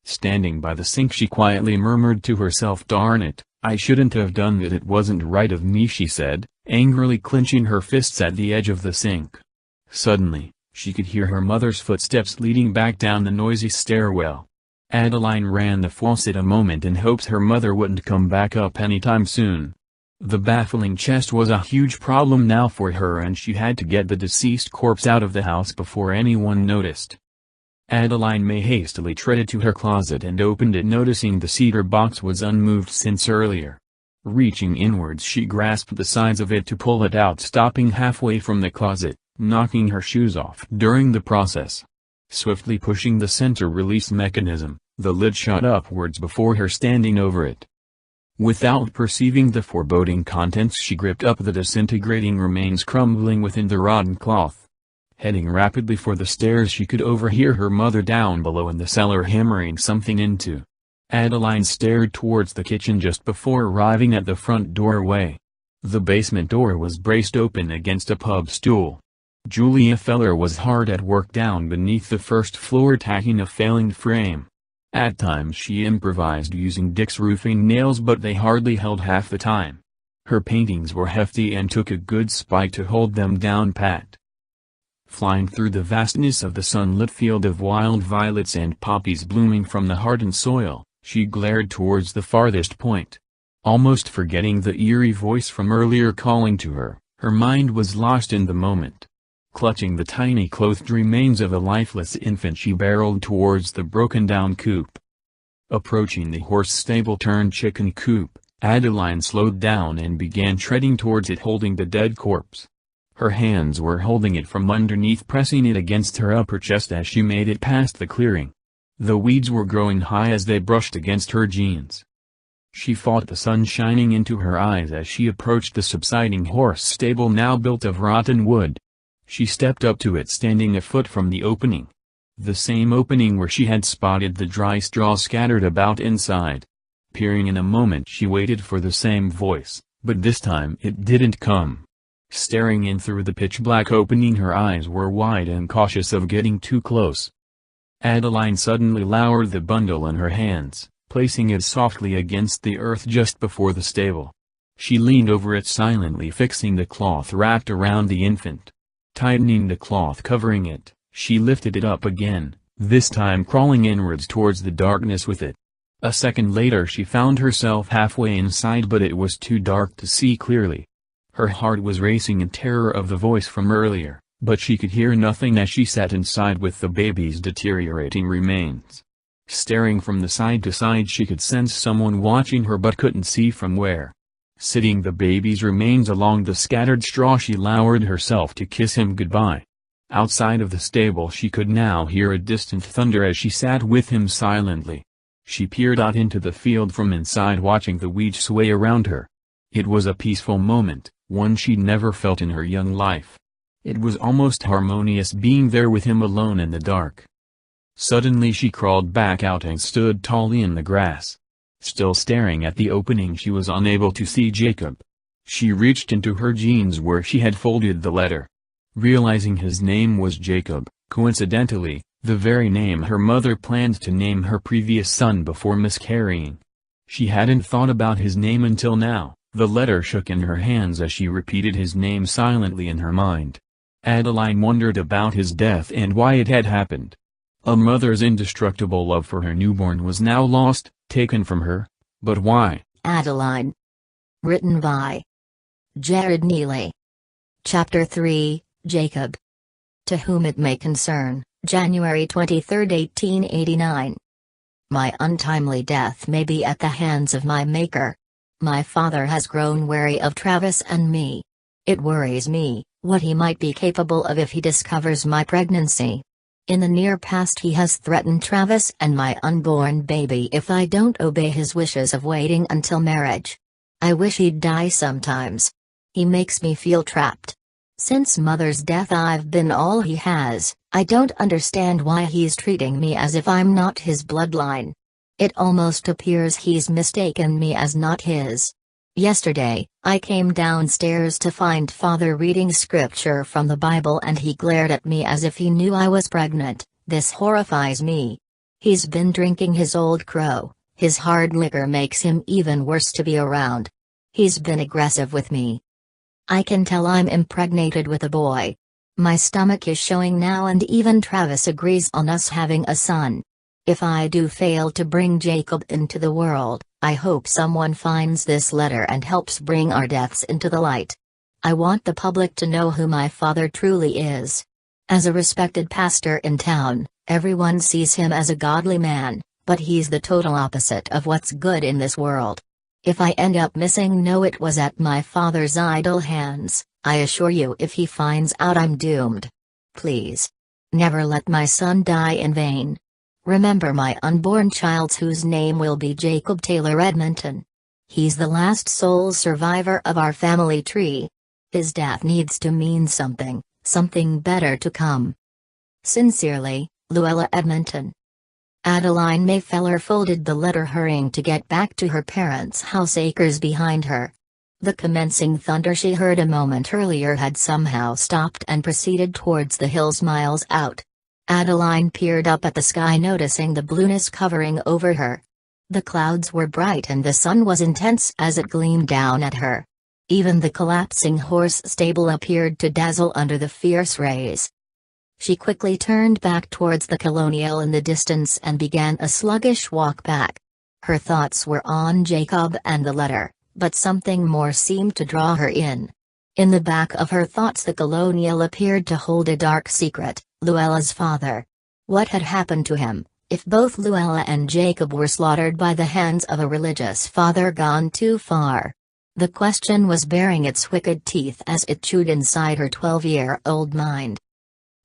Standing by the sink, she quietly murmured to herself, "Darn it, I shouldn't have done that, it wasn't right of me," she said, angrily clenching her fists at the edge of the sink. Suddenly, she could hear her mother's footsteps leading back down the noisy stairwell. Adeline ran the faucet a moment in hopes her mother wouldn't come back up anytime soon. The baffling chest was a huge problem now for her, and she had to get the deceased corpse out of the house before anyone noticed. Adeline May hastily treaded to her closet and opened it, noticing the cedar box was unmoved since earlier. Reaching inwards, she grasped the sides of it to pull it out, stopping halfway from the closet, knocking her shoes off during the process. Swiftly pushing the center release mechanism, the lid shot upwards before her, standing over it. Without perceiving the foreboding contents, she gripped up the disintegrating remains crumbling within the rotten cloth. Heading rapidly for the stairs, she could overhear her mother down below in the cellar hammering something into. Adeline stared towards the kitchen just before arriving at the front doorway. The basement door was braced open against a pub stool. Julia Feller was hard at work down beneath the first floor, tacking a failing frame. At times she improvised using Dick's roofing nails, but they hardly held half the time. Her paintings were hefty and took a good spike to hold them down pat. Flying through the vastness of the sunlit field of wild violets and poppies blooming from the hardened soil, she glared towards the farthest point. Almost forgetting the eerie voice from earlier calling to her, her mind was lost in the moment. Clutching the tiny clothed remains of a lifeless infant, she barreled towards the broken-down coop. Approaching the horse stable-turned-chicken coop, Adeline slowed down and began treading towards it, holding the dead corpse. Her hands were holding it from underneath, pressing it against her upper chest as she made it past the clearing. The weeds were growing high as they brushed against her jeans. She fought the sun shining into her eyes as she approached the subsiding horse stable, now built of rotten wood. She stepped up to it, standing a foot from the opening. The same opening where she had spotted the dry straw scattered about inside. Peering in a moment, she waited for the same voice, but this time it didn't come. Staring in through the pitch-black opening, her eyes were wide and cautious of getting too close. Adeline suddenly lowered the bundle in her hands, placing it softly against the earth just before the stable. She leaned over it silently, fixing the cloth wrapped around the infant. Tightening the cloth covering it, she lifted it up again, this time crawling inwards towards the darkness with it. A second later she found herself halfway inside, but it was too dark to see clearly. Her heart was racing in terror of the voice from earlier, but she could hear nothing as she sat inside with the baby's deteriorating remains. Staring from the side to side, she could sense someone watching her but couldn't see from where. Sitting the baby's remains along the scattered straw, she lowered herself to kiss him goodbye. Outside of the stable she could now hear a distant thunder as she sat with him silently. She peered out into the field from inside, watching the weeds sway around her. It was a peaceful moment, one she'd never felt in her young life. It was almost harmonious being there with him alone in the dark. Suddenly she crawled back out and stood tall in the grass. Still staring at the opening, she was unable to see Jacob. She reached into her jeans where she had folded the letter. Realizing his name was Jacob, coincidentally, the very name her mother planned to name her previous son before miscarrying. She hadn't thought about his name until now. The letter shook in her hands as she repeated his name silently in her mind. Adeline wondered about his death and why it had happened. A mother's indestructible love for her newborn was now lost, taken from her, but why? Adeline. Written by Jared Neely. Chapter 3, Jacob. To whom it may concern, January 23, 1889. My untimely death may be at the hands of my Maker. My father has grown wary of Travis and me. It worries me, what he might be capable of if he discovers my pregnancy. In the near past he has threatened Travis and my unborn baby if I don't obey his wishes of waiting until marriage. I wish he'd die sometimes. He makes me feel trapped. Since mother's death I've been all he has. I don't understand why he's treating me as if I'm not his bloodline. It almost appears he's mistaken me as not his. Yesterday, I came downstairs to find father reading scripture from the Bible and he glared at me as if he knew I was pregnant. This horrifies me. He's been drinking his old crow. His hard liquor makes him even worse to be around. He's been aggressive with me. I can tell I'm impregnated with a boy. My stomach is showing now and even Travis agrees on us having a son. If I do fail to bring Jacob into the world, I hope someone finds this letter and helps bring our deaths into the light. I want the public to know who my father truly is. As a respected pastor in town, everyone sees him as a godly man, but he's the total opposite of what's good in this world. If I end up missing, know it was at my father's idle hands. I assure you if he finds out I'm doomed. Please. Never let my son die in vain. Remember my unborn child whose name will be Jacob Taylor Edmonton. He's the last sole survivor of our family tree. His death needs to mean something better to come. Sincerely, Luella Edmonton. Adeline Mayfeller folded the letter, hurrying to get back to her parents' house acres behind her. The commencing thunder she heard a moment earlier had somehow stopped and proceeded towards the hills miles out. Adeline peered up at the sky, noticing the blueness covering over her. The clouds were bright and the sun was intense as it gleamed down at her. Even the collapsing horse stable appeared to dazzle under the fierce rays. She quickly turned back towards the colonial in the distance and began a sluggish walk back. Her thoughts were on Jacob and the letter, but something more seemed to draw her in. In the back of her thoughts the colonial appeared to hold a dark secret, Luella's father. What had happened to him, if both Luella and Jacob were slaughtered by the hands of a religious father gone too far? The question was baring its wicked teeth as it chewed inside her 12-year-old mind.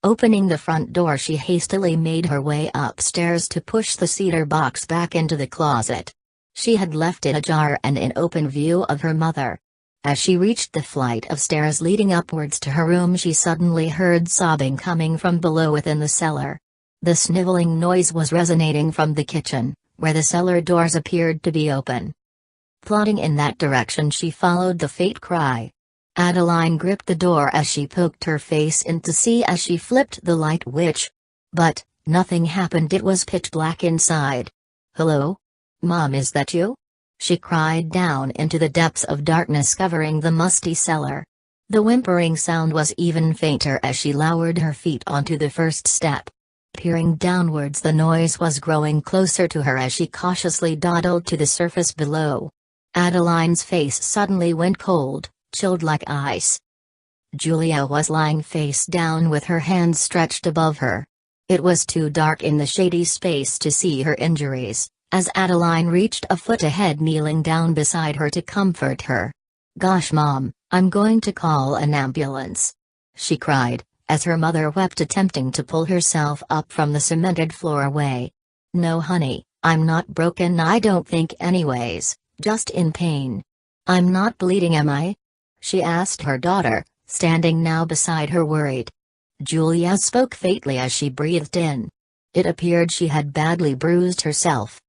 Opening the front door, she hastily made her way upstairs to push the cedar box back into the closet. She had left it ajar and in open view of her mother. As she reached the flight of stairs leading upwards to her room, she suddenly heard sobbing coming from below within the cellar. The sniveling noise was resonating from the kitchen, where the cellar doors appeared to be open. Plodding in that direction, she followed the faint cry. Adeline gripped the door as she poked her face in to see as she flipped the light but, nothing happened. It was pitch black inside. "Hello? Mom, is that you?" she cried down into the depths of darkness covering the musty cellar. The whimpering sound was even fainter as she lowered her feet onto the first step. Peering downwards, the noise was growing closer to her as she cautiously dawdled to the surface below. Adeline's face suddenly went cold, chilled like ice. Julia was lying face down with her hands stretched above her. It was too dark in the shady space to see her injuries, as Adeline reached a foot ahead, kneeling down beside her to comfort her. "Gosh, Mom, I'm going to call an ambulance," she cried, as her mother wept, attempting to pull herself up from the cemented floorway. "No honey, I'm not broken, I don't think anyways, just in pain. I'm not bleeding, am I?" she asked her daughter, standing now beside her, worried. Julia spoke faintly as she breathed in. It appeared she had badly bruised herself.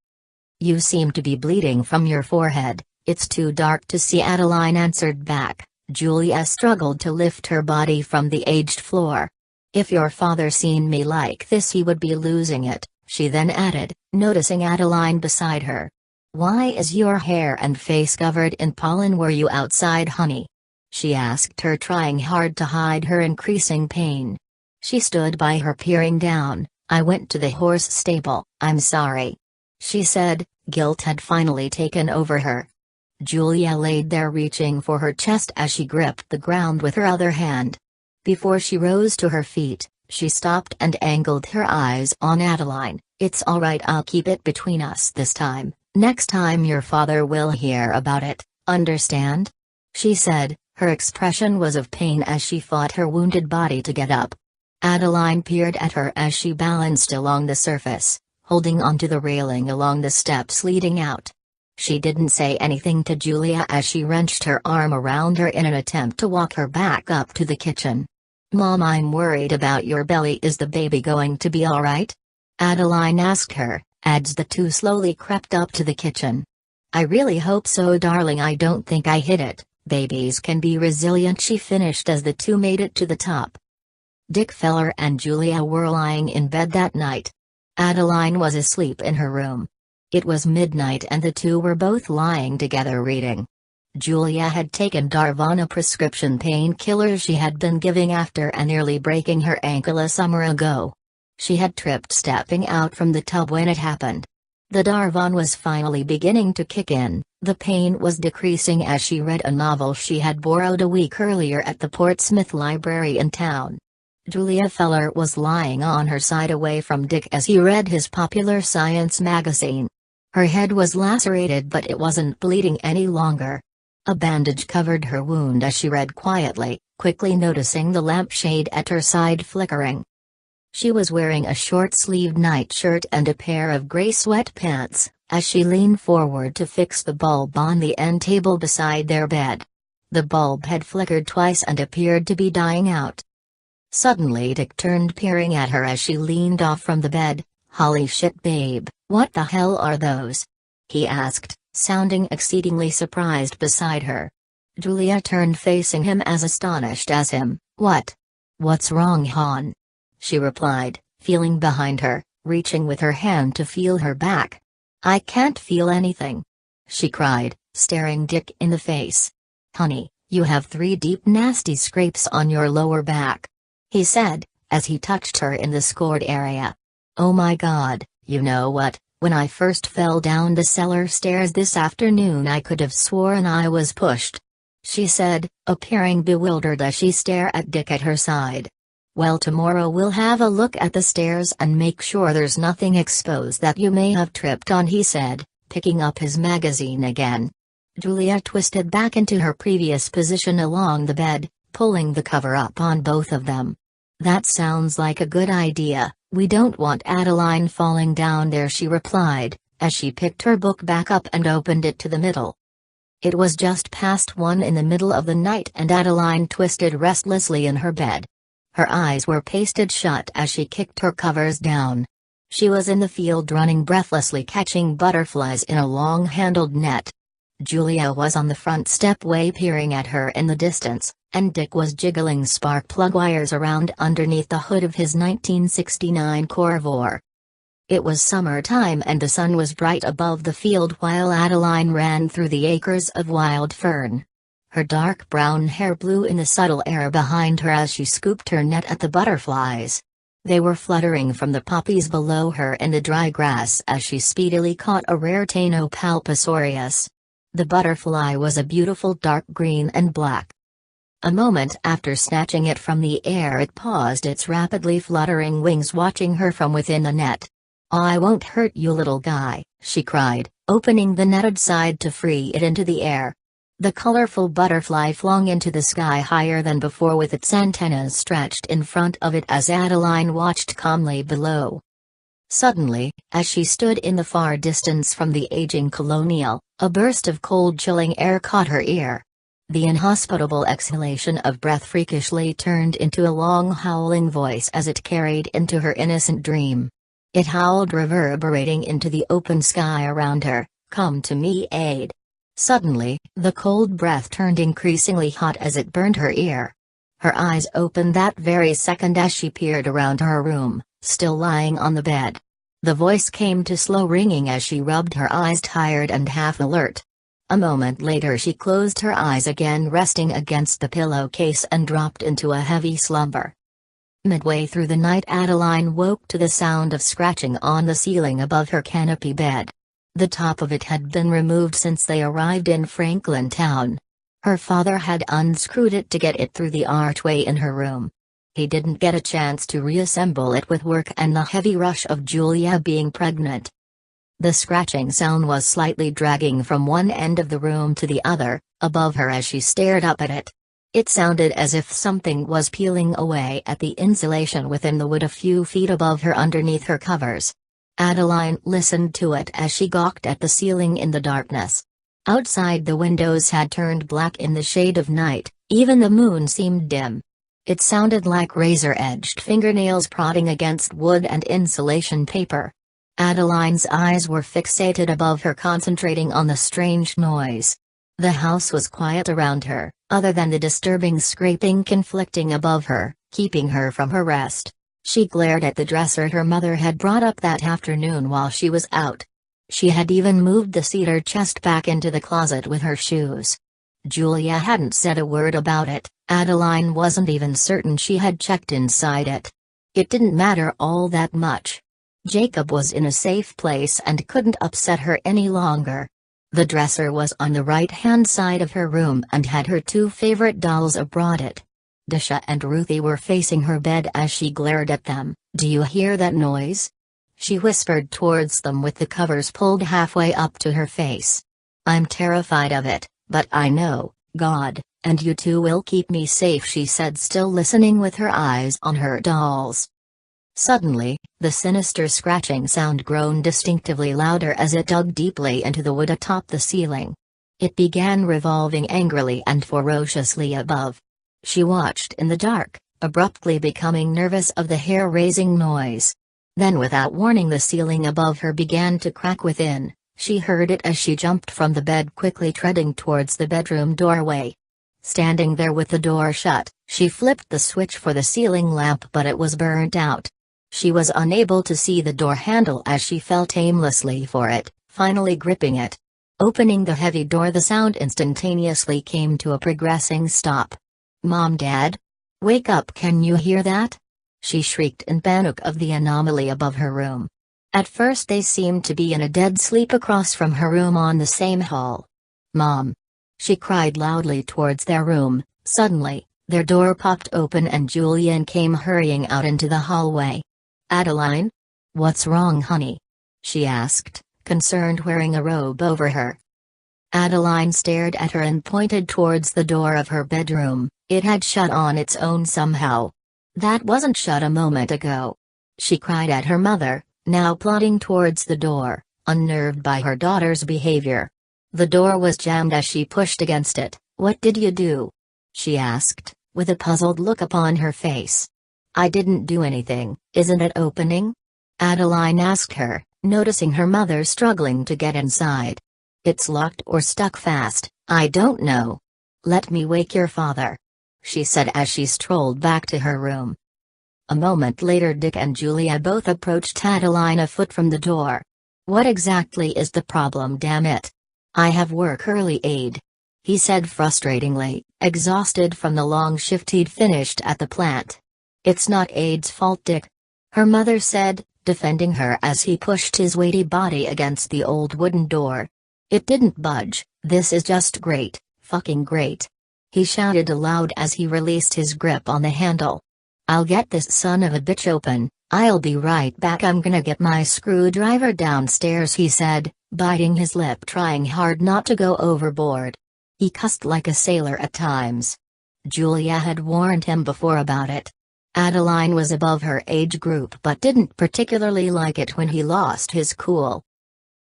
"You seem to be bleeding from your forehead, it's too dark to see," Adeline answered back. Julia struggled to lift her body from the aged floor. "If your father seen me like this he would be losing it," she then added, noticing Adeline beside her. "Why is your hair and face covered in pollen? Were you outside, honey?" she asked her, trying hard to hide her increasing pain. She stood by her, peering down. "I went to the horse stable, I'm sorry," she said. Guilt had finally taken over her. Julia laid there reaching for her chest as she gripped the ground with her other hand. Before she rose to her feet, She stopped and angled her eyes on Adeline. "It's all right, I'll keep it between us this time. Next time your father will hear about it, understand?" she said. Her expression was of pain as she fought her wounded body to get up. Adeline peered at her as she balanced along the surface, holding onto the railing along the steps leading out. She didn't say anything to Julia as she wrenched her arm around her in an attempt to walk her back up to the kitchen. "Mom, I'm worried about your belly. Is the baby going to be all right?" Adeline asked her, as the two slowly crept up to the kitchen. "I really hope so, darling. I don't think I hit it. Babies can be resilient," she finished as the two made it to the top. Dick Feller and Julia were lying in bed that night. Adeline was asleep in her room. It was midnight and the two were both lying together reading. Julia had taken Darvon, a prescription painkiller she had been giving after nearly breaking her ankle a summer ago. She had tripped stepping out from the tub when it happened. The Darvon was finally beginning to kick in, the pain was decreasing as she read a novel she had borrowed a week earlier at the Portsmouth Library in town. Julia Feller was lying on her side away from Dick as he read his popular science magazine. Her head was lacerated but it wasn't bleeding any longer. A bandage covered her wound as she read quietly, quickly noticing the lampshade at her side flickering. She was wearing a short-sleeved nightshirt and a pair of gray sweatpants, as she leaned forward to fix the bulb on the end table beside their bed. The bulb had flickered twice and appeared to be dying out. Suddenly Dick turned, peering at her as she leaned off from the bed. "Holy shit, babe, what the hell are those?" he asked, sounding exceedingly surprised beside her. Julia turned facing him as astonished as him. What's wrong, hon?" she replied, feeling behind her, reaching with her hand to feel her back. "I can't feel anything," she cried, staring Dick in the face. "Honey, you have 3 deep nasty scrapes on your lower back," he said, as he touched her in the scored area. "Oh my God, you know what, when I first fell down the cellar stairs this afternoon I could have sworn I was pushed," she said, appearing bewildered as she stared at Dick at her side. "Well, tomorrow we'll have a look at the stairs and make sure there's nothing exposed that you may have tripped on," he said, picking up his magazine again. Julia twisted back into her previous position along the bed, pulling the cover up on both of them. "That sounds like a good idea. We don't want Adeline falling down there," she replied, as she picked her book back up and opened it to the middle. It was just past 1 in the middle of the night and Adeline twisted restlessly in her bed. Her eyes were pasted shut as she kicked her covers down. She was in the field running breathlessly, catching butterflies in a long-handled net. Julia was on the front stepway peering at her in the distance, and Dick was jiggling spark plug wires around underneath the hood of his 1969 Corvair. It was summertime and the sun was bright above the field while Adeline ran through the acres of wild fern. Her dark brown hair blew in the subtle air behind her as she scooped her net at the butterflies. They were fluttering from the poppies below her in the dry grass as she speedily caught a rare Taenopalpasaurus. The butterfly was a beautiful dark green and black. A moment after snatching it from the air, it paused its rapidly fluttering wings, watching her from within the net. "I won't hurt you, little guy," she cried, opening the netted side to free it into the air. The colorful butterfly flung into the sky higher than before with its antennas stretched in front of it as Adeline watched calmly below. Suddenly, as she stood in the far distance from the aging colonial, a burst of cold chilling air caught her ear. The inhospitable exhalation of breath freakishly turned into a long howling voice as it carried into her innocent dream. It howled, reverberating into the open sky around her, "Come to me, Ade." Suddenly, the cold breath turned increasingly hot as it burned her ear. Her eyes opened that very second as she peered around her room, still lying on the bed. The voice came to slow ringing as she rubbed her eyes, tired and half alert. A moment later she closed her eyes again, resting against the pillowcase, and dropped into a heavy slumber. Midway through the night Adeline woke to the sound of scratching on the ceiling above her canopy bed. The top of it had been removed since they arrived in Franklin Town. Her father had unscrewed it to get it through the archway in her room. He didn't get a chance to reassemble it with work and the heavy rush of Julia being pregnant. The scratching sound was slightly dragging from one end of the room to the other, above her as she stared up at it. It sounded as if something was peeling away at the insulation within the wood a few feet above her underneath her covers. Adeline listened to it as she gawked at the ceiling in the darkness. Outside the windows had turned black in the shade of night, even the moon seemed dim. It sounded like razor-edged fingernails prodding against wood and insulation paper. Adeline's eyes were fixated above her, concentrating on the strange noise. The house was quiet around her, other than the disturbing scraping conflicting above her, keeping her from her rest. She glared at the dresser her mother had brought up that afternoon while she was out. She had even moved the cedar chest back into the closet with her shoes. Julia hadn't said a word about it. Adeline wasn't even certain she had checked inside it. It didn't matter all that much. Jacob was in a safe place and couldn't upset her any longer. The dresser was on the right-hand side of her room and had her two favorite dolls abroad it. Disha and Ruthie were facing her bed as she glared at them. "Do you hear that noise?" She whispered towards them with the covers pulled halfway up to her face. "I'm terrified of it, but I know, God, and you two will keep me safe," she said, still listening with her eyes on her dolls. Suddenly, the sinister scratching sound groaned distinctively louder as it dug deeply into the wood atop the ceiling. It began revolving angrily and ferociously above. She watched in the dark, abruptly becoming nervous of the hair-raising noise. Then, without warning, the ceiling above her began to crack within. She heard it as she jumped from the bed, quickly treading towards the bedroom doorway. Standing there with the door shut, she flipped the switch for the ceiling lamp, but it was burnt out. She was unable to see the door handle as she felt aimlessly for it, finally gripping it. Opening the heavy door, the sound instantaneously came to a progressing stop. "Mom, Dad? Wake up, can you hear that?" She shrieked in panic of the anomaly above her room. At first they seemed to be in a dead sleep across from her room on the same hall. "Mom!" She cried loudly towards their room. Suddenly, their door popped open and Julian came hurrying out into the hallway. "Adeline? What's wrong, honey?" she asked, concerned, wearing a robe over her. Adeline stared at her and pointed towards the door of her bedroom. It had shut on its own somehow. "That wasn't shut a moment ago." She cried at her mother, now plodding towards the door, unnerved by her daughter's behavior. The door was jammed as she pushed against it. "What did you do?" she asked, with a puzzled look upon her face. "I didn't do anything. Isn't it opening?" Adeline asked her, noticing her mother struggling to get inside. "It's locked or stuck fast, I don't know. Let me wake your father," she said as she strolled back to her room. A moment later, Dick and Julia both approached Adeline a foot from the door. "What exactly is the problem, damn it? I have work early, Aid," he said frustratingly, exhausted from the long shift he'd finished at the plant. "It's not Aid's fault, Dick," her mother said, defending her as he pushed his weighty body against the old wooden door. "It didn't budge. This is just great, fucking great," he shouted aloud as he released his grip on the handle. "I'll get this son of a bitch open. I'll be right back. I'm gonna get my screwdriver downstairs," he said, biting his lip, trying hard not to go overboard. He cussed like a sailor at times. Julia had warned him before about it. Adeline was above her age group but didn't particularly like it when he lost his cool.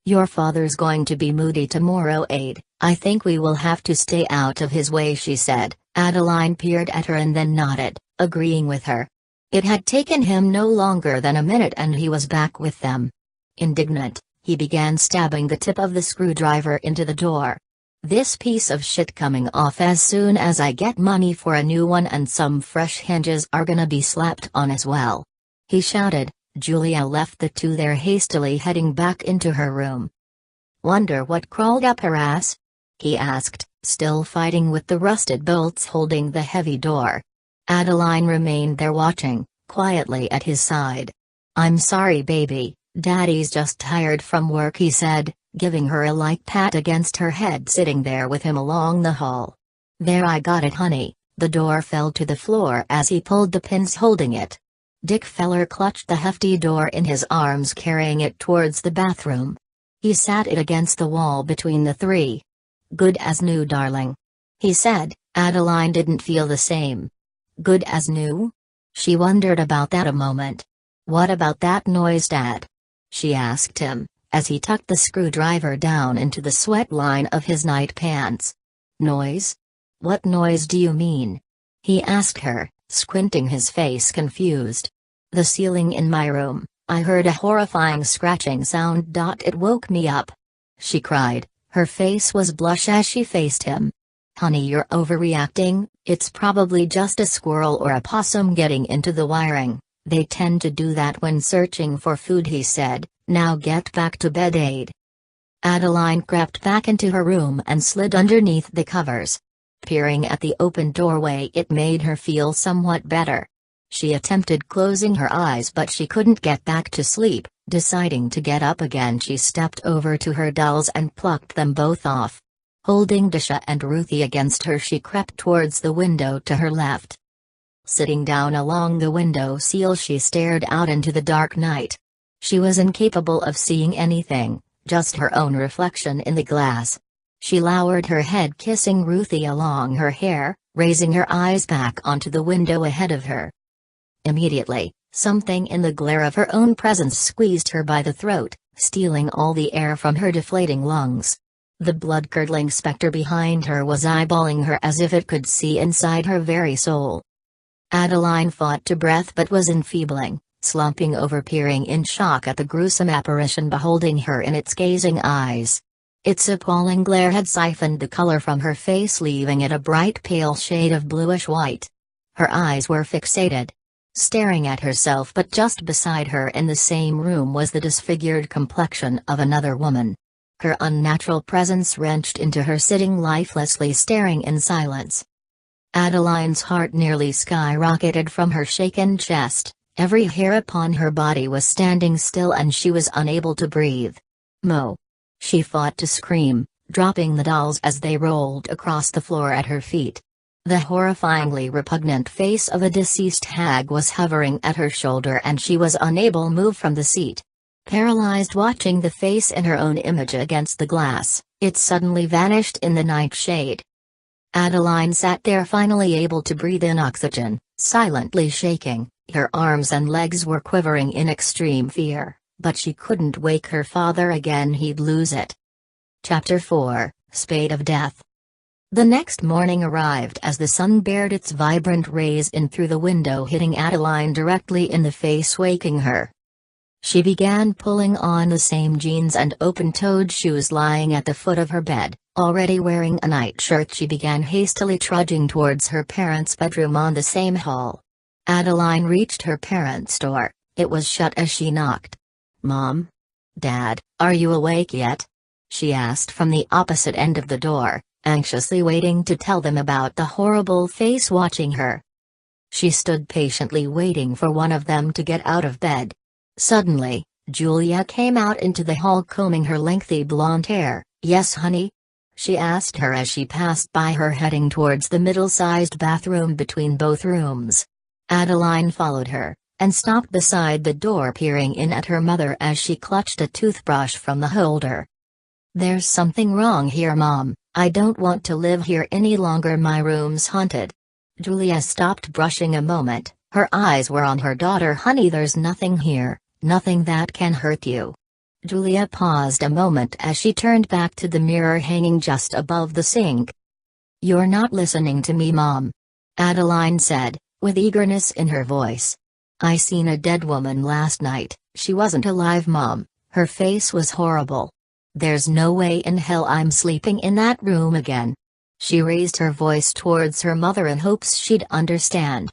"Your father's going to be moody tomorrow, Aid. I think we will have to stay out of his way," she said. Adeline peered at her and then nodded, agreeing with her. It had taken him no longer than a minute and he was back with them. Indignant, he began stabbing the tip of the screwdriver into the door. "This piece of shit coming off as soon as I get money for a new one, and some fresh hinges are gonna be slapped on as well," he shouted. Julia left the two there hastily, heading back into her room. "Wonder what crawled up her ass?" he asked, still fighting with the rusted bolts holding the heavy door. Adeline remained there watching, quietly at his side. "I'm sorry, baby, Daddy's just tired from work," he said, giving her a light pat against her head, sitting there with him along the hall. "There, I got it, honey. The door fell to the floor as he pulled the pins holding it. Dick Feller clutched the hefty door in his arms, carrying it towards the bathroom. He sat it against the wall between the three. "Good as new, darling," he said. Adeline didn't feel the same. Good as new? She wondered about that a moment. "What about that noise, Dad?" she asked him, as he tucked the screwdriver down into the sweat line of his night pants. "Noise? What noise do you mean?" he asked her, squinting his face confused. "The ceiling in my room. I heard a horrifying scratching sound. It woke me up," she cried. Her face was blush as she faced him. "Honey, you're overreacting. It's probably just a squirrel or a possum getting into the wiring. They tend to do that when searching for food," he said. "Now get back to bed, Aid." Adeline crept back into her room and slid underneath the covers. Peering at the open doorway, it made her feel somewhat better. She attempted closing her eyes, but she couldn't get back to sleep. Deciding to get up again, she stepped over to her dolls and plucked them both off. Holding Disha and Ruthie against her, she crept towards the window to her left. Sitting down along the window sill, she stared out into the dark night. She was incapable of seeing anything, just her own reflection in the glass. She lowered her head, kissing Ruthie along her hair, raising her eyes back onto the window ahead of her. Immediately, something in the glare of her own presence squeezed her by the throat, stealing all the air from her deflating lungs. The blood-curdling specter behind her was eyeballing her as if it could see inside her very soul. Adeline fought to breath but was enfeebling, slumping over, peering in shock at the gruesome apparition beholding her in its gazing eyes. Its appalling glare had siphoned the color from her face, leaving it a bright pale shade of bluish-white. Her eyes were fixated, staring at herself, but just beside her in the same room was the disfigured complexion of another woman. Her unnatural presence wrenched into her, sitting lifelessly staring in silence. Adeline's heart nearly skyrocketed from her shaken chest. Every hair upon her body was standing still and she was unable to breathe. "Mo!" She fought to scream, dropping the dolls as they rolled across the floor at her feet. The horrifyingly repugnant face of a deceased hag was hovering at her shoulder and she was unable to move from the seat. Paralyzed, watching the face in her own image against the glass, it suddenly vanished in the nightshade. Adeline sat there, finally able to breathe in oxygen, silently shaking. Her arms and legs were quivering in extreme fear, but she couldn't wake her father again, he'd lose it. Chapter 4, Spade of Death. The next morning arrived as the sun bared its vibrant rays in through the window, hitting Adeline directly in the face, waking her. She began pulling on the same jeans and open-toed shoes lying at the foot of her bed. Already wearing a nightshirt, she began hastily trudging towards her parents' bedroom on the same hall. Adeline reached her parents' door. It was shut as she knocked. "Mom? Dad, are you awake yet?" she asked from the opposite end of the door, anxiously waiting to tell them about the horrible face watching her. She stood patiently waiting for one of them to get out of bed. Suddenly, Julia came out into the hall, combing her lengthy blonde hair. "Yes, honey?" she asked her as she passed by her, heading towards the middle-sized bathroom between both rooms. Adeline followed her, and stopped beside the door, peering in at her mother as she clutched a toothbrush from the holder. "There's something wrong here, Mom. I don't want to live here any longer. My room's haunted." Julia stopped brushing a moment. Her eyes were on her daughter. "Honey, there's nothing here, nothing that can hurt you." Julia paused a moment as she turned back to the mirror hanging just above the sink. "You're not listening to me, Mom," Adeline said, with eagerness in her voice. "I seen a dead woman last night. She wasn't alive, Mom. Her face was horrible. There's no way in hell I'm sleeping in that room again." She raised her voice towards her mother in hopes she'd understand.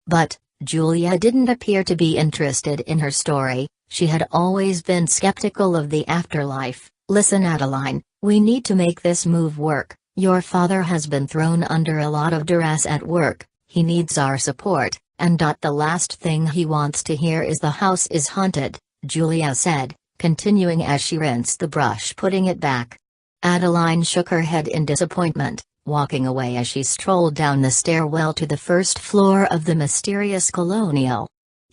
But Julia didn't appear to be interested in her story. She had always been skeptical of the afterlife. "Listen, Adeline, we need to make this move work. Your father has been thrown under a lot of duress at work. He needs our support, and the last thing he wants to hear is the house is haunted," Julia said, continuing as she rinsed the brush, putting it back. Adeline shook her head in disappointment. walking away as she strolled down the stairwell to the first floor of the mysterious colonial.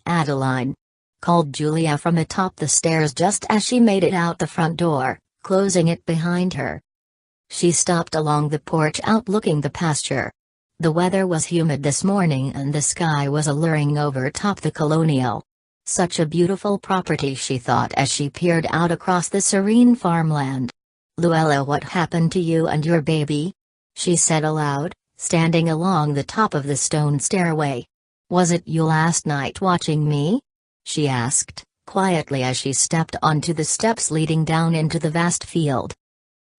"Adeline," called Julia from atop the stairs just as she made it out the front door, closing it behind her. She stopped along the porch outlooking the pasture. The weather was humid this morning and the sky was alluring over top the colonial. Such a beautiful property, she thought as she peered out across the serene farmland. "Luella, what happened to you and your baby?" she said aloud, standing along the top of the stone stairway. "Was it you last night watching me?" she asked, quietly as she stepped onto the steps leading down into the vast field.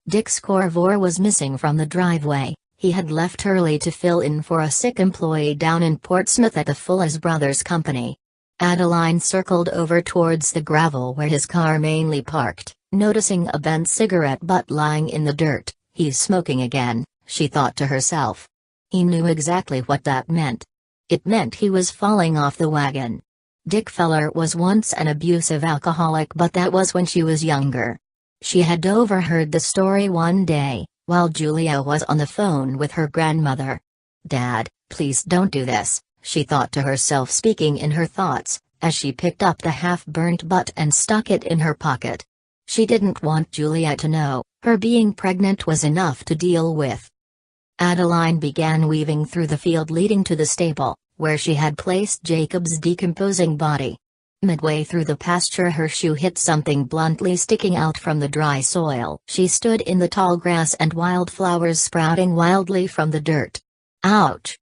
Dick Scorvor was missing from the driveway. He had left early to fill in for a sick employee down in Portsmouth at the Fuller's Brothers Company. Adeline circled over towards the gravel where his car mainly parked, noticing a bent cigarette butt lying in the dirt. "He's smoking again," she thought to herself. He knew exactly what that meant. It meant he was falling off the wagon. Dick Fuller was once an abusive alcoholic, but that was when she was younger. She had overheard the story one day, while Julia was on the phone with her grandmother. "Dad, please don't do this," she thought to herself, speaking in her thoughts, as she picked up the half-burnt butt and stuck it in her pocket. She didn't want Julia to know. Her being pregnant was enough to deal with. Adeline began weaving through the field leading to the stable, where she had placed Jacob's decomposing body. Midway through the pasture, her shoe hit something bluntly sticking out from the dry soil. She stood in the tall grass and wildflowers sprouting wildly from the dirt. Ouch!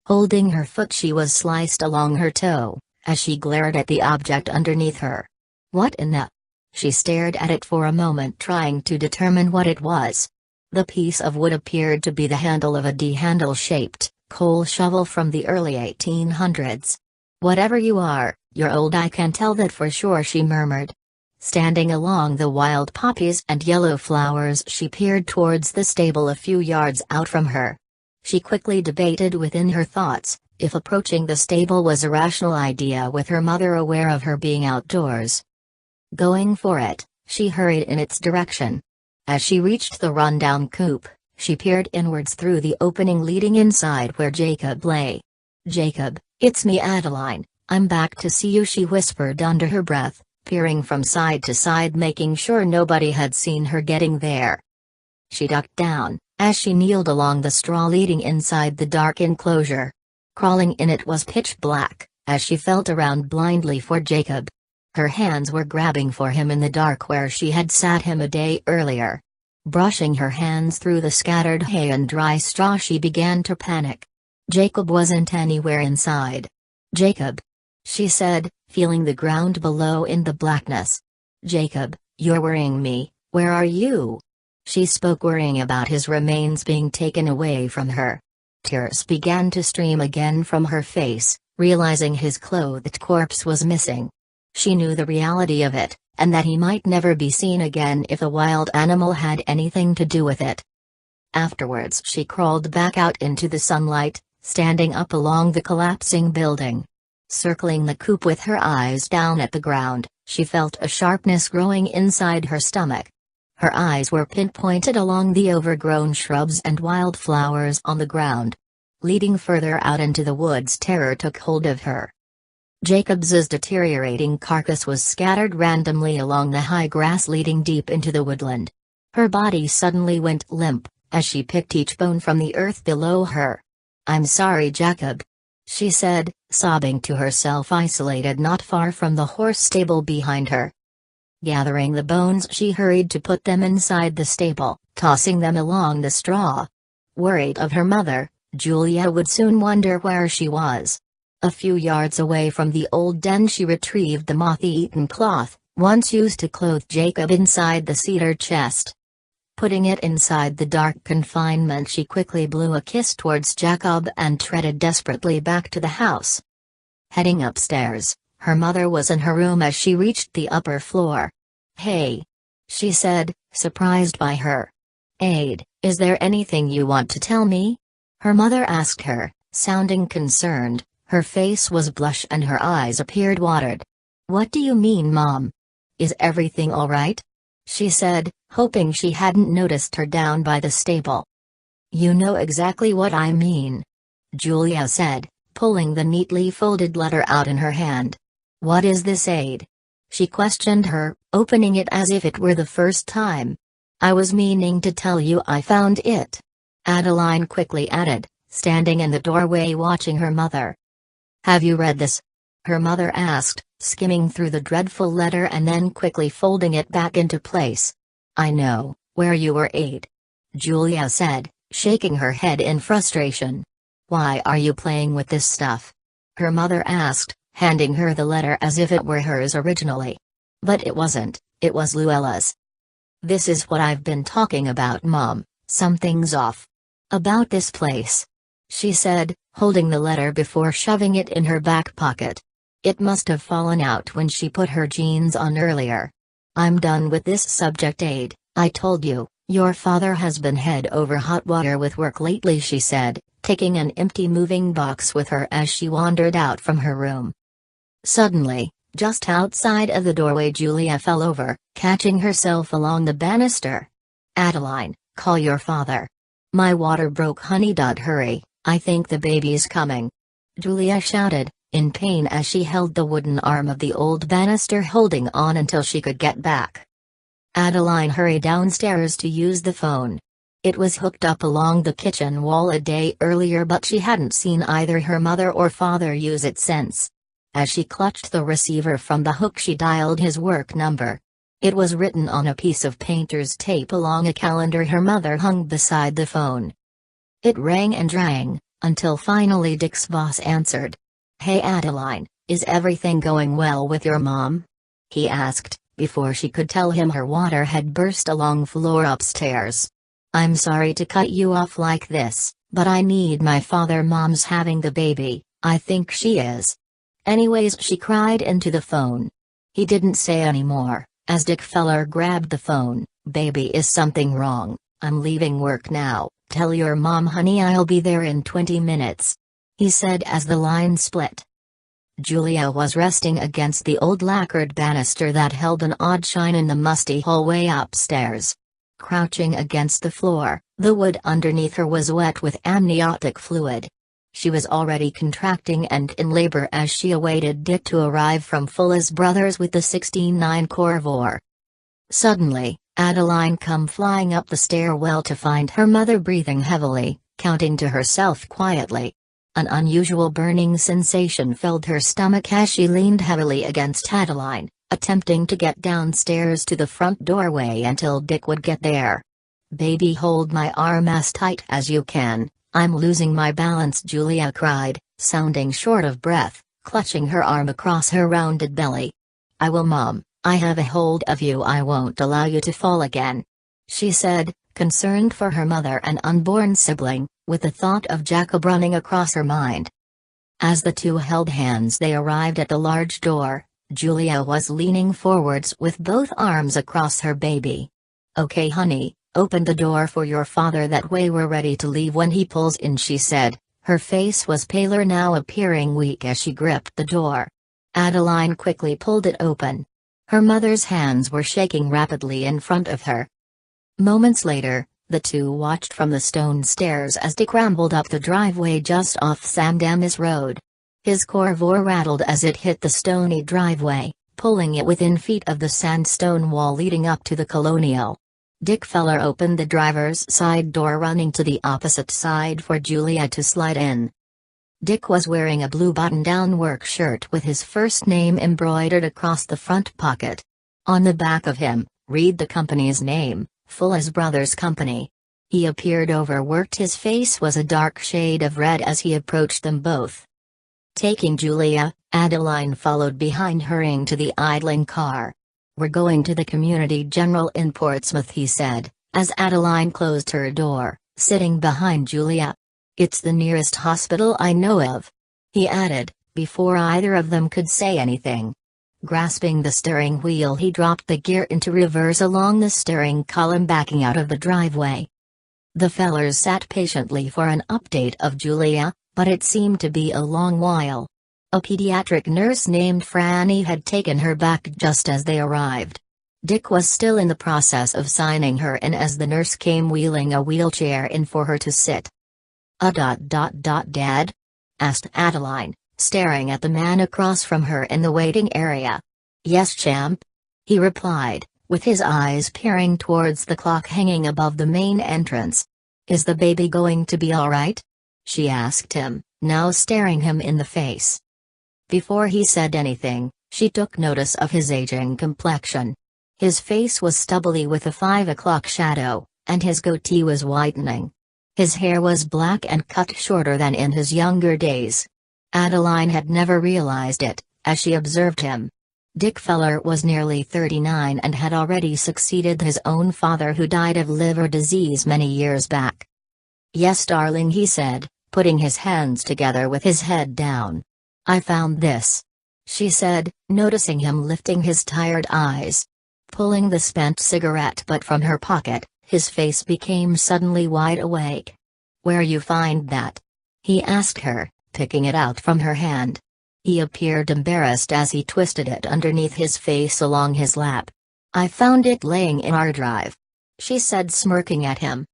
Holding her foot, she was sliced along her toe, as she glared at the object underneath her. "What in the—" She stared at it for a moment, trying to determine what it was. The piece of wood appeared to be the handle of a D-handle-shaped coal shovel from the early 1800s. "Whatever you are, you're old, I can tell that for sure," she murmured. Standing along the wild poppies and yellow flowers, she peered towards the stable a few yards out from her. She quickly debated within her thoughts, if approaching the stable was a rational idea with her mother aware of her being outdoors. Going for it, she hurried in its direction. As she reached the rundown coop, she peered inwards through the opening leading inside where Jacob lay. "Jacob, it's me, Adeline, I'm back to see you," she whispered under her breath, peering from side to side, making sure nobody had seen her getting there. She ducked down, as she kneeled along the straw leading inside the dark enclosure. Crawling in it was pitch black, as she felt around blindly for Jacob. Her hands were grabbing for him in the dark where she had sat him a day earlier. Brushing her hands through the scattered hay and dry straw, she began to panic. Jacob wasn't anywhere inside. "Jacob," she said, feeling the ground below in the blackness. "Jacob, you're worrying me, where are you?" She spoke, worrying about his remains being taken away from her. Tears began to stream again from her face, realizing his clothed corpse was missing. She knew the reality of it, and that he might never be seen again if a wild animal had anything to do with it. Afterwards, she crawled back out into the sunlight, standing up along the collapsing building. Circling the coop with her eyes down at the ground, she felt a sharpness growing inside her stomach. Her eyes were pinpointed along the overgrown shrubs and wildflowers on the ground. Leading further out into the woods, terror took hold of her. Jacob's deteriorating carcass was scattered randomly along the high grass leading deep into the woodland. Her body suddenly went limp, as she picked each bone from the earth below her. "I'm sorry, Jacob," she said, sobbing to herself, isolated not far from the horse stable behind her. Gathering the bones, she hurried to put them inside the stable, tossing them along the straw. Worried of her mother, Julia would soon wonder where she was. A few yards away from the old den, she retrieved the moth-eaten cloth, once used to clothe Jacob, inside the cedar chest. Putting it inside the dark confinement, she quickly blew a kiss towards Jacob and treaded desperately back to the house. Heading upstairs, her mother was in her room as she reached the upper floor. "Hey," she said, surprised by her. "Ade, is there anything you want to tell me?" her mother asked her, sounding concerned. Her face was blush and her eyes appeared watered. "What do you mean, Mom? Is everything all right?" she said, hoping she hadn't noticed her down by the stable. You know exactly what I mean, Julia said, pulling the neatly folded letter out in her hand. What is this, Aid? She questioned her, opening it as if it were the first time. I was meaning to tell you I found it, Adeline quickly added, standing in the doorway watching her mother. Have you read this? Her mother asked, skimming through the dreadful letter and then quickly folding it back into place. I know where you were, Aid, Julia said, shaking her head in frustration. Why are you playing with this stuff? Her mother asked, handing her the letter as if it were hers originally. But it wasn't, it was Luella's. This is what I've been talking about, Mom, something's off. About this place, she said, holding the letter before shoving it in her back pocket. It must have fallen out when she put her jeans on earlier. I'm done with this subject, Aid, I told you, your father has been head over hot water with work lately, she said, taking an empty moving box with her as she wandered out from her room. Suddenly, just outside of the doorway, Julia fell over, catching herself along the banister. Adeline, call your father. My water broke, honey. Hurry, I think the baby's coming. Julia shouted, in pain as she held the wooden arm of the old banister, holding on until she could get back. Adeline hurried downstairs to use the phone. It was hooked up along the kitchen wall a day earlier, but she hadn't seen either her mother or father use it since. As she clutched the receiver from the hook, she dialed his work number. It was written on a piece of painter's tape along a calendar her mother hung beside the phone. It rang and rang, until finally Dick's boss answered. Hey Adeline, is everything going well with your mom? He asked, before she could tell him her water had burst along floor upstairs. I'm sorry to cut you off like this, but I need my father. Mom's having the baby, I think she is. Anyways, she cried into the phone. He didn't say any more, as Dick Feller grabbed the phone. Baby, is something wrong? I'm leaving work now, tell your mom, honey, I'll be there in 20 minutes. He said as the line split. Julia was resting against the old lacquered banister that held an odd shine in the musty hallway upstairs. Crouching against the floor, the wood underneath her was wet with amniotic fluid. She was already contracting and in labor as she awaited Dick to arrive from Fulla's Brothers with the 16-9 Corvor. Suddenly, Adeline come flying up the stairwell to find her mother breathing heavily, counting to herself quietly. An unusual burning sensation filled her stomach as she leaned heavily against Adeline, attempting to get downstairs to the front doorway until Dick would get there. Baby, hold my arm as tight as you can, I'm losing my balance, Julia cried, sounding short of breath, clutching her arm across her rounded belly. I will, Mom, I have a hold of you, I won't allow you to fall again, she said, concerned for her mother and unborn sibling, with the thought of Jacob running across her mind. As the two held hands, they arrived at the large door. Julia was leaning forwards with both arms across her baby. Okay, honey, open the door for your father, that way we're ready to leave when he pulls in, she said. Her face was paler now, appearing weak as she gripped the door. Adeline quickly pulled it open. Her mother's hands were shaking rapidly in front of her. Moments later, the two watched from the stone stairs as Dick rambled up the driveway just off Sandamis Road. His Corvor rattled as it hit the stony driveway, pulling it within feet of the sandstone wall leading up to the Colonial. Dick Feller opened the driver's side door, running to the opposite side for Julia to slide in. Dick was wearing a blue button-down work shirt with his first name embroidered across the front pocket. On the back of him, read the company's name, Fulla's Brothers Company. He appeared overworked, his face was a dark shade of red as he approached them both. Taking Julia, Adeline followed behind, hurrying to the idling car. We're going to the Community General in Portsmouth, he said, as Adeline closed her door, sitting behind Julia. It's the nearest hospital I know of, he added, before either of them could say anything. Grasping the steering wheel, he dropped the gear into reverse along the steering column, backing out of the driveway. The Fellers sat patiently for an update of Julia, but it seemed to be a long while. A pediatric nurse named Franny had taken her back just as they arrived. Dick was still in the process of signing her in as the nurse came wheeling a wheelchair in for her to sit. Dad?" asked Adeline, staring at the man across from her in the waiting area. "Yes, champ," he replied, with his eyes peering towards the clock hanging above the main entrance. "Is the baby going to be all right?" she asked him, now staring him in the face. Before he said anything, she took notice of his aging complexion. His face was stubbly with a 5 o'clock shadow, and his goatee was whitening. His hair was black and cut shorter than in his younger days. Adeline had never realized it, as she observed him. Dick Feller was nearly 39 and had already succeeded his own father, who died of liver disease many years back. "Yes, darling," he said, putting his hands together with his head down. "I found this," she said, noticing him lifting his tired eyes. Pulling the spent cigarette butt from her pocket, his face became suddenly wide awake. "Where you find that?" he asked her, picking it out from her hand. He appeared embarrassed as he twisted it underneath his face along his lap. "I found it laying in our drive," she said, smirking at him.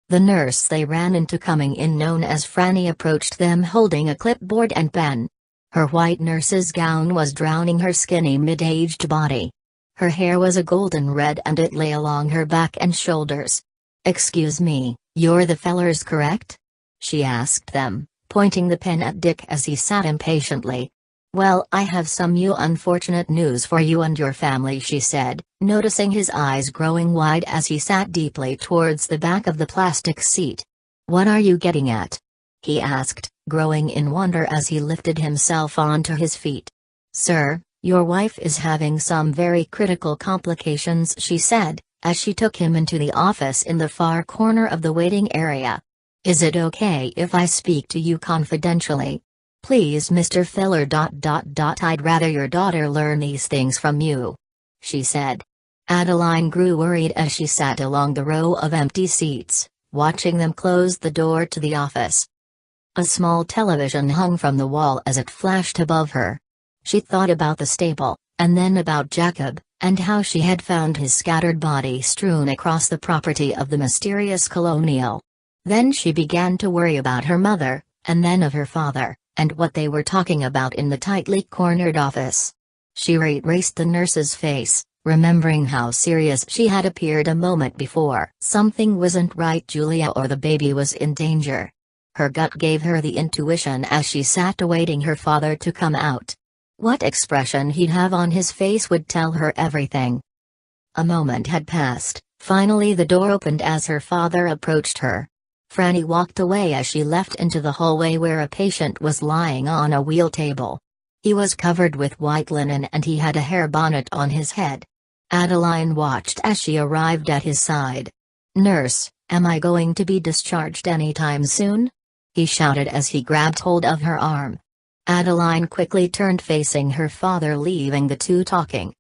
The nurse they ran into coming in, known as Franny, approached them holding a clipboard and pen. Her white nurse's gown was drowning her skinny mid-aged body. Her hair was a golden red and it lay along her back and shoulders. "Excuse me, you're the Fellers, correct?" she asked them, pointing the pen at Dick as he sat impatiently. "Well, I have some unfortunate news for you and your family," she said, noticing his eyes growing wide as he sat deeply towards the back of the plastic seat. "What are you getting at?" he asked, growing in wonder as he lifted himself onto his feet. "Sir, your wife is having some very critical complications," she said, as she took him into the office in the far corner of the waiting area. "Is it okay if I speak to you confidentially? Please, Mr. Feller. I'd rather your daughter learn these things from you," she said. Adeline grew worried as she sat along the row of empty seats, watching them close the door to the office. A small television hung from the wall as it flashed above her. She thought about the stable, and then about Jacob, and how she had found his scattered body strewn across the property of the mysterious colonial. Then she began to worry about her mother, and then of her father, and what they were talking about in the tightly cornered office. She retraced the nurse's face, remembering how serious she had appeared a moment before. Something wasn't right, Julia, or the baby was in danger. Her gut gave her the intuition as she sat awaiting her father to come out. What expression he'd have on his face would tell her everything. A moment had passed. Finally the door opened as her father approached her. Franny walked away as she left into the hallway where a patient was lying on a wheel table. He was covered with white linen and he had a hair bonnet on his head. Adeline watched as she arrived at his side. "Nurse, am I going to be discharged anytime soon?" he shouted as he grabbed hold of her arm. Adeline quickly turned facing her father, leaving the two talking.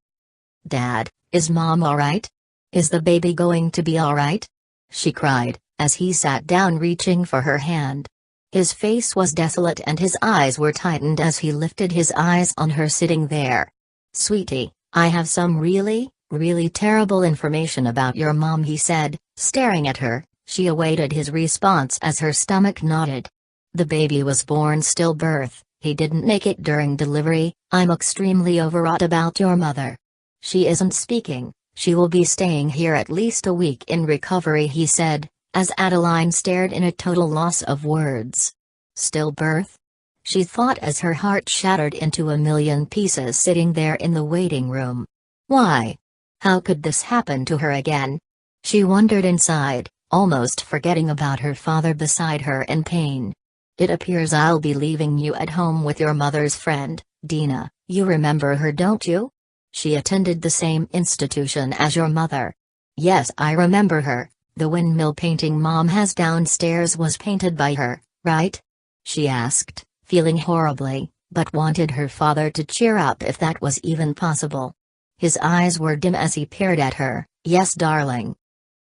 "Dad, is Mom all right? Is the baby going to be all right?" she cried, as he sat down reaching for her hand. His face was desolate and his eyes were tightened as he lifted his eyes on her sitting there. "Sweetie, I have some really terrible information about your mom," he said, staring at her. She awaited his response as her stomach knotted. "The baby was born stillbirth. He didn't make it during delivery. I'm extremely overwrought about your mother. She isn't speaking. She will be staying here at least a week in recovery," he said, as Adeline stared in a total loss of words. Stillbirth? She thought as her heart shattered into a million pieces sitting there in the waiting room. Why? How could this happen to her again? She wondered inside, almost forgetting about her father beside her in pain. "It appears I'll be leaving you at home with your mother's friend, Dina. You remember her, don't you? She attended the same institution as your mother." "Yes, I remember her. The windmill painting Mom has downstairs was painted by her, right?" she asked, feeling horribly, but wanted her father to cheer up if that was even possible. His eyes were dim as he peered at her. "Yes, darling."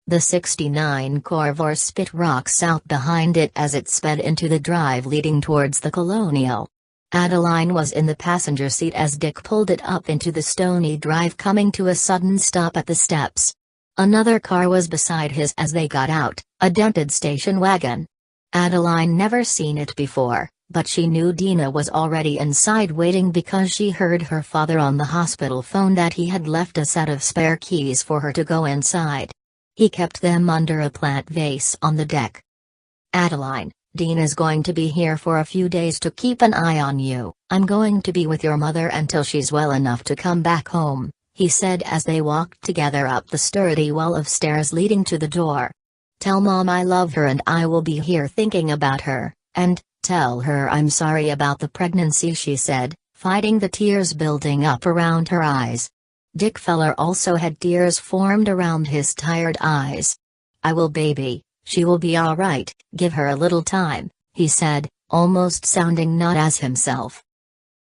The 69 Corvor spit rocks out behind it as it sped into the drive leading towards the colonial. Adeline was in the passenger seat as Dick pulled it up into the stony drive, coming to a sudden stop at the steps. Another car was beside his as they got out, a dented station wagon. Adeline never seen it before, but she knew Dina was already inside waiting because she heard her father on the hospital phone that he had left a set of spare keys for her to go inside. He kept them under a plant vase on the deck. "Adeline, Dina's going to be here for a few days to keep an eye on you. I'm going to be with your mother until she's well enough to come back home," he said as they walked together up the sturdy wall of stairs leading to the door. "Tell Mom I love her and I will be here thinking about her, and tell her I'm sorry about the pregnancy," she said, fighting the tears building up around her eyes. Dick Feller also had tears formed around his tired eyes. "I will, baby, she will be all right, give her a little time," he said, almost sounding not as himself.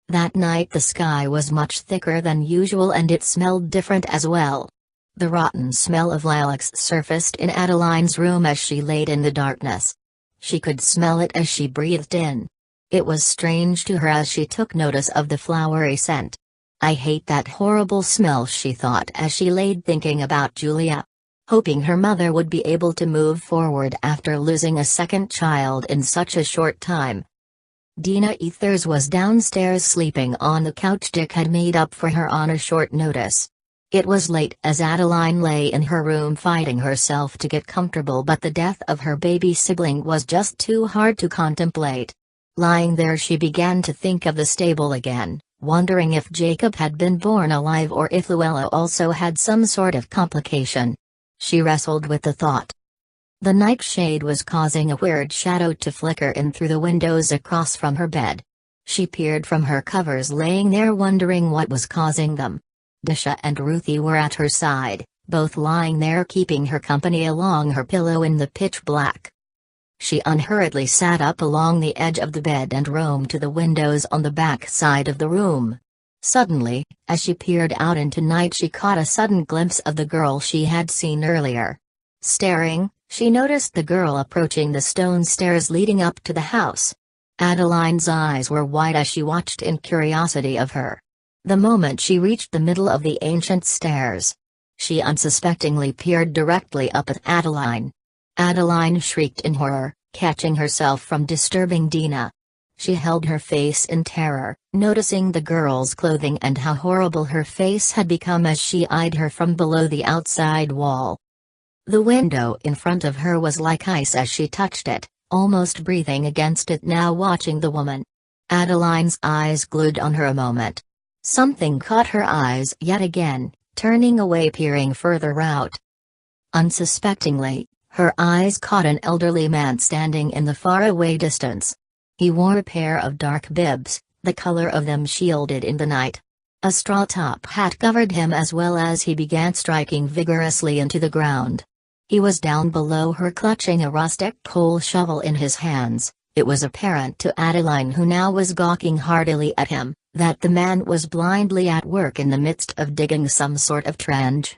That night the sky was much thicker than usual and it smelled different as well. The rotten smell of lilacs surfaced in Adeline's room as she laid in the darkness. She could smell it as she breathed in. It was strange to her as she took notice of the flowery scent. "I hate that horrible smell," she thought as she laid thinking about Julia. Hoping her mother would be able to move forward after losing a second child in such a short time. Dina Ethers was downstairs sleeping on the couch Dick had made up for her on a short notice. It was late as Adeline lay in her room fighting herself to get comfortable, but the death of her baby sibling was just too hard to contemplate. Lying there she began to think of the stable again, wondering if Jacob had been born alive or if Luella also had some sort of complication. She wrestled with the thought. The nightshade was causing a weird shadow to flicker in through the windows across from her bed. She peered from her covers, laying there wondering what was causing them. Disha and Ruthie were at her side, both lying there keeping her company along her pillow in the pitch black. She unhurriedly sat up along the edge of the bed and roamed to the windows on the back side of the room. Suddenly, as she peered out into night, she caught a sudden glimpse of the girl she had seen earlier. Staring, she noticed the girl approaching the stone stairs leading up to the house. Adeline's eyes were wide as she watched in curiosity of her. The moment she reached the middle of the ancient stairs, she unsuspectingly peered directly up at Adeline. Adeline shrieked in horror, catching herself from disturbing Dina. She held her face in terror, noticing the girl's clothing and how horrible her face had become as she eyed her from below the outside wall. The window in front of her was like ice as she touched it, almost breathing against it now, watching the woman. Adeline's eyes glued on her a moment. Something caught her eyes yet again, turning away, peering further out. Unsuspectingly, her eyes caught an elderly man standing in the faraway distance. He wore a pair of dark bibs, the color of them shielded in the night. A straw top hat covered him as well as he began striking vigorously into the ground. He was down below her, clutching a rustic coal shovel in his hands. It was apparent to Adeline, who now was gawking heartily at him, that the man was blindly at work in the midst of digging some sort of trench.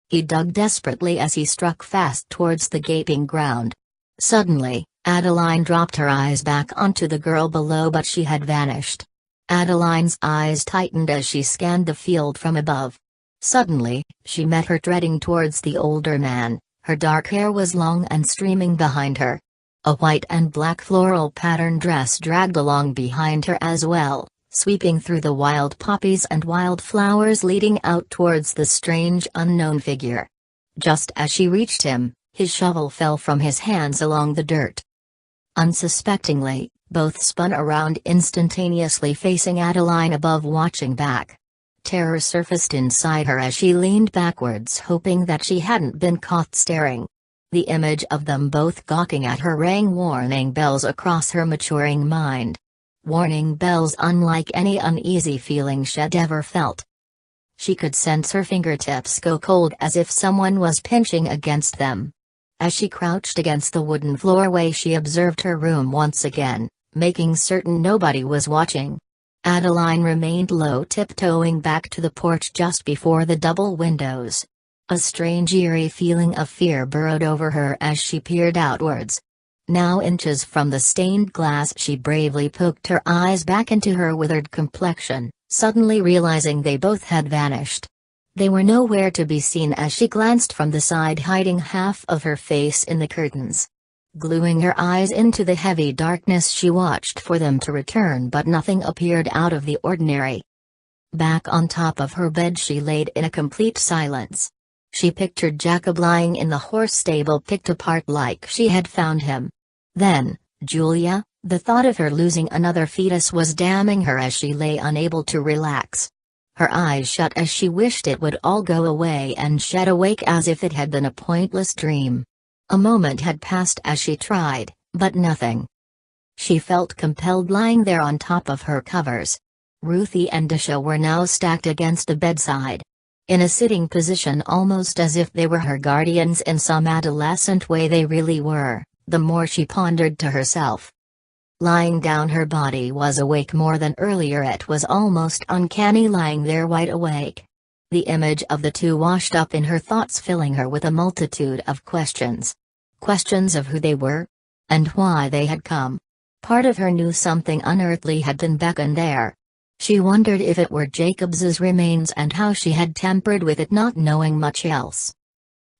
He dug desperately as he struck fast towards the gaping ground. Suddenly, Adeline dropped her eyes back onto the girl below, but she had vanished. Adeline's eyes tightened as she scanned the field from above. Suddenly, she met her treading towards the older man. Her dark hair was long and streaming behind her. A white and black floral pattern dress dragged along behind her as well, sweeping through the wild poppies and wild flowers leading out towards the strange unknown figure. Just as she reached him, his shovel fell from his hands along the dirt. Unsuspectingly, both spun around instantaneously, facing Adeline above, watching back. Terror surfaced inside her as she leaned backwards, hoping that she hadn't been caught staring. The image of them both gawking at her rang warning bells across her maturing mind. Warning bells unlike any uneasy feeling she'd ever felt. She could sense her fingertips go cold as if someone was pinching against them. As she crouched against the wooden floorway, she observed her room once again, making certain nobody was watching. Adeline remained low, tiptoeing back to the porch just before the double windows. A strange eerie feeling of fear burrowed over her as she peered outwards. Now inches from the stained glass, she bravely poked her eyes back into her withered complexion, suddenly realizing they both had vanished. They were nowhere to be seen as she glanced from the side, hiding half of her face in the curtains. Gluing her eyes into the heavy darkness, she watched for them to return, but nothing appeared out of the ordinary. Back on top of her bed she laid in a complete silence. She pictured Jacob lying in the horse stable, picked apart like she had found him. Then, Julia, the thought of her losing another fetus was damning her as she lay unable to relax. Her eyes shut as she wished it would all go away and shed awake as if it had been a pointless dream. A moment had passed as she tried, but nothing. She felt compelled lying there on top of her covers. Ruthie and Disha were now stacked against the bedside. In a sitting position, almost as if they were her guardians in some adolescent way they really were, the more she pondered to herself. Lying down, her body was awake more than earlier. It was almost uncanny lying there wide awake. The image of the two washed up in her thoughts, filling her with a multitude of questions. Questions of who they were, and why they had come. Part of her knew something unearthly had been beckoned there. She wondered if it were Jacob's remains and how she had tampered with it, not knowing much else.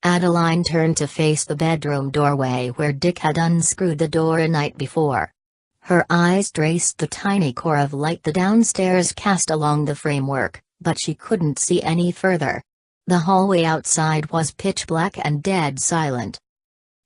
Adeline turned to face the bedroom doorway where Dick had unscrewed the door a night before. Her eyes traced the tiny core of light the downstairs cast along the framework, but she couldn't see any further. The hallway outside was pitch black and dead silent.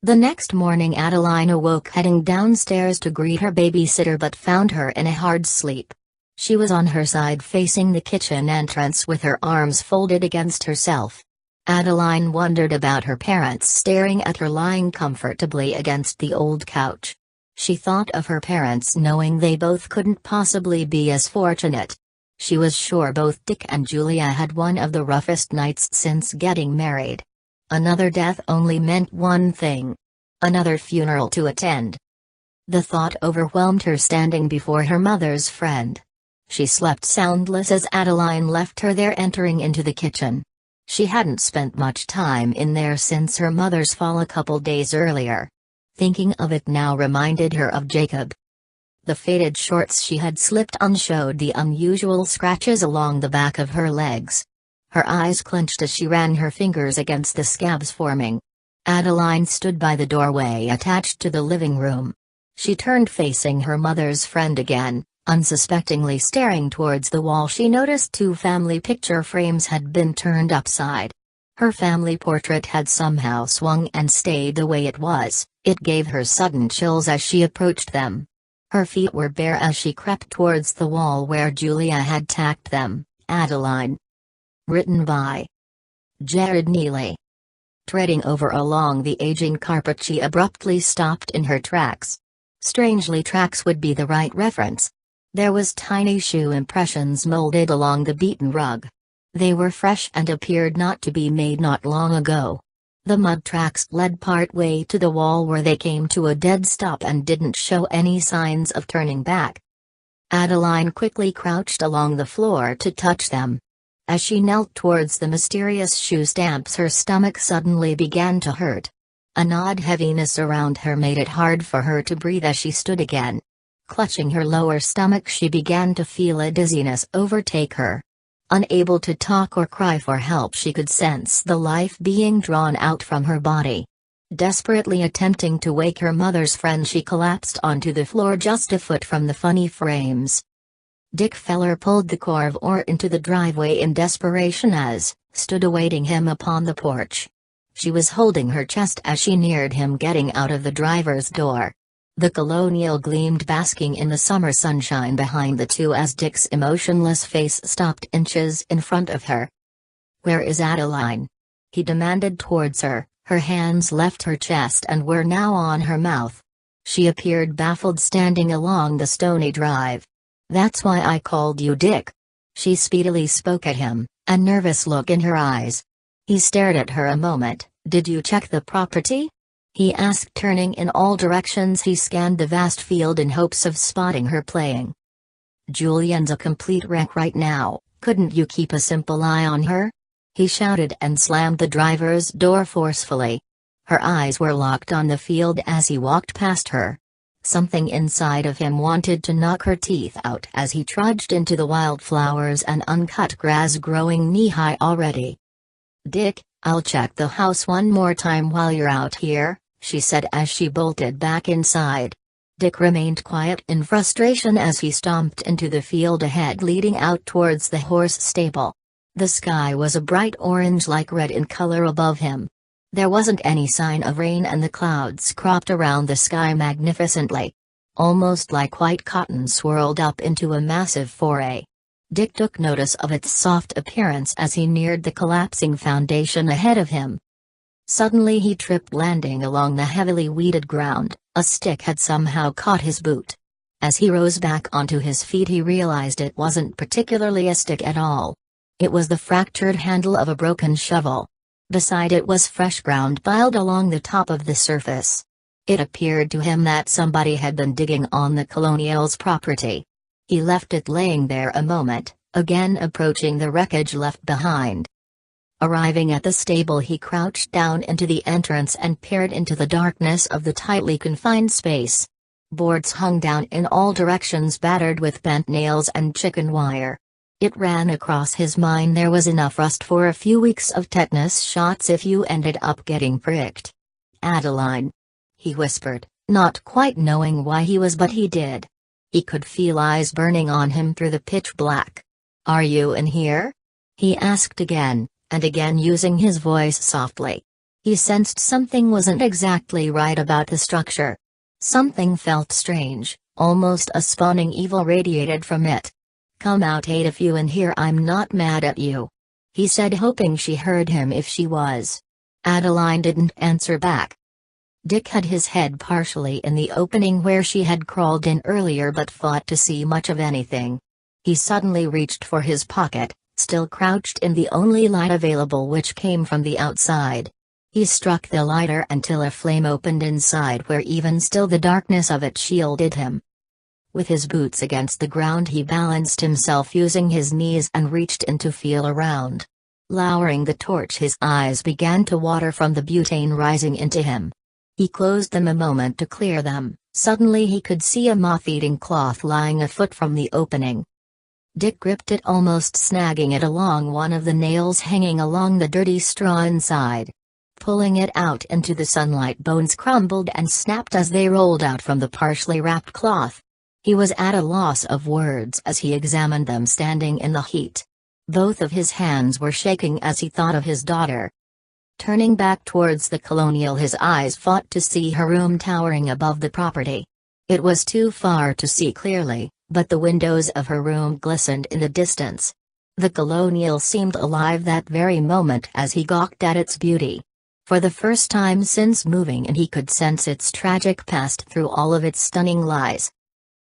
The next morning Adeline awoke heading downstairs to greet her babysitter, but found her in a hard sleep. She was on her side facing the kitchen entrance with her arms folded against herself. Adeline wondered about her parents staring at her lying comfortably against the old couch. She thought of her parents, knowing they both couldn't possibly be as fortunate. She was sure both Dick and Julia had one of the roughest nights since getting married. Another death only meant one thing: another funeral to attend. The thought overwhelmed her standing before her mother's friend. She slept soundless as Adeline left her there, entering into the kitchen. She hadn't spent much time in there since her mother's fall a couple days earlier. Thinking of it now reminded her of Jacob. The faded shorts she had slipped on showed the unusual scratches along the back of her legs. Her eyes clenched as she ran her fingers against the scabs forming. Adeline stood by the doorway attached to the living room. She turned facing her mother's friend again, unsuspectingly staring towards the wall. She noticed two family picture frames had been turned upside. Her family portrait had somehow swung and stayed the way it was. It gave her sudden chills as she approached them. Her feet were bare as she crept towards the wall where Julia had tacked them. Adeline. Written by Jared Neely. Treading over along the aging carpet, she abruptly stopped in her tracks. Strangely, tracks would be the right reference. There was tiny shoe impressions molded along the beaten rug. They were fresh and appeared not to be made not long ago. The mud tracks led part way to the wall where they came to a dead stop and didn't show any signs of turning back. Adeline quickly crouched along the floor to touch them. As she knelt towards the mysterious shoe stamps, her stomach suddenly began to hurt. An odd heaviness around her made it hard for her to breathe as she stood again. Clutching her lower stomach, she began to feel a dizziness overtake her. Unable to talk or cry for help, she could sense the life being drawn out from her body. Desperately attempting to wake her mother's friend, she collapsed onto the floor just a foot from the funny frames. Dick Feller pulled the core of ore into the driveway in desperation as stood awaiting him upon the porch. She was holding her chest as she neared him, getting out of the driver's door. The colonial gleamed, basking in the summer sunshine behind the two as Dick's emotionless face stopped inches in front of her. "Where is Adeline?" he demanded towards her. Her hands left her chest and were now on her mouth. She appeared baffled, standing along the stony drive. "That's why I called you, Dick." She speedily spoke at him, a nervous look in her eyes. He stared at her a moment. "Did you check the property?" he asked, turning in all directions. He scanned the vast field in hopes of spotting her playing. "Julian's a complete wreck right now, couldn't you keep a simple eye on her?" he shouted and slammed the driver's door forcefully. Her eyes were locked on the field as he walked past her. Something inside of him wanted to knock her teeth out as he trudged into the wildflowers and uncut grass growing knee-high already. "Dick, I'll check the house one more time while you're out here," she said as she bolted back inside. Dick remained quiet in frustration as he stomped into the field ahead leading out towards the horse stable. The sky was a bright orange like red in color above him. There wasn't any sign of rain and the clouds cropped around the sky magnificently. Almost like white cotton swirled up into a massive foray. Dick took notice of its soft appearance as he neared the collapsing foundation ahead of him. Suddenly he tripped, landing along the heavily weeded ground. A stick had somehow caught his boot. As he rose back onto his feet he realized it wasn't particularly a stick at all. It was the fractured handle of a broken shovel. Beside it was fresh ground piled along the top of the surface. It appeared to him that somebody had been digging on the colonial's property. He left it laying there a moment, again approaching the wreckage left behind. Arriving at the stable he crouched down into the entrance and peered into the darkness of the tightly confined space. Boards hung down in all directions battered with bent nails and chicken wire. It ran across his mind there was enough rust for a few weeks of tetanus shots if you ended up getting pricked. "Adeline," he whispered, not quite knowing why he was, but he did. He could feel eyes burning on him through the pitch black. "Are you in here?" he asked again, and again using his voice softly. He sensed something wasn't exactly right about the structure. Something felt strange, almost a spawning evil radiated from it. "Come out, Aid, if you in here, I'm not mad at you," he said, hoping she heard him if she was. Adeline didn't answer back. Dick had his head partially in the opening where she had crawled in earlier but fought to see much of anything. He suddenly reached for his pocket, still crouched in the only light available, which came from the outside. He struck the lighter until a flame opened inside where even still the darkness of it shielded him. With his boots against the ground he balanced himself using his knees and reached in to feel around. Lowering the torch, his eyes began to water from the butane rising into him. He closed them a moment to clear them. Suddenly he could see a moth-eating cloth lying a foot from the opening. Dick gripped it, almost snagging it along one of the nails hanging along the dirty straw inside. Pulling it out into the sunlight, bones crumbled and snapped as they rolled out from the partially wrapped cloth. He was at a loss of words as he examined them standing in the heat. Both of his hands were shaking as he thought of his daughter. Turning back towards the colonial, his eyes fought to see her room towering above the property. It was too far to see clearly, but the windows of her room glistened in the distance. The colonial seemed alive that very moment as he gawked at its beauty. For the first time since moving in he could sense its tragic past through all of its stunning lies.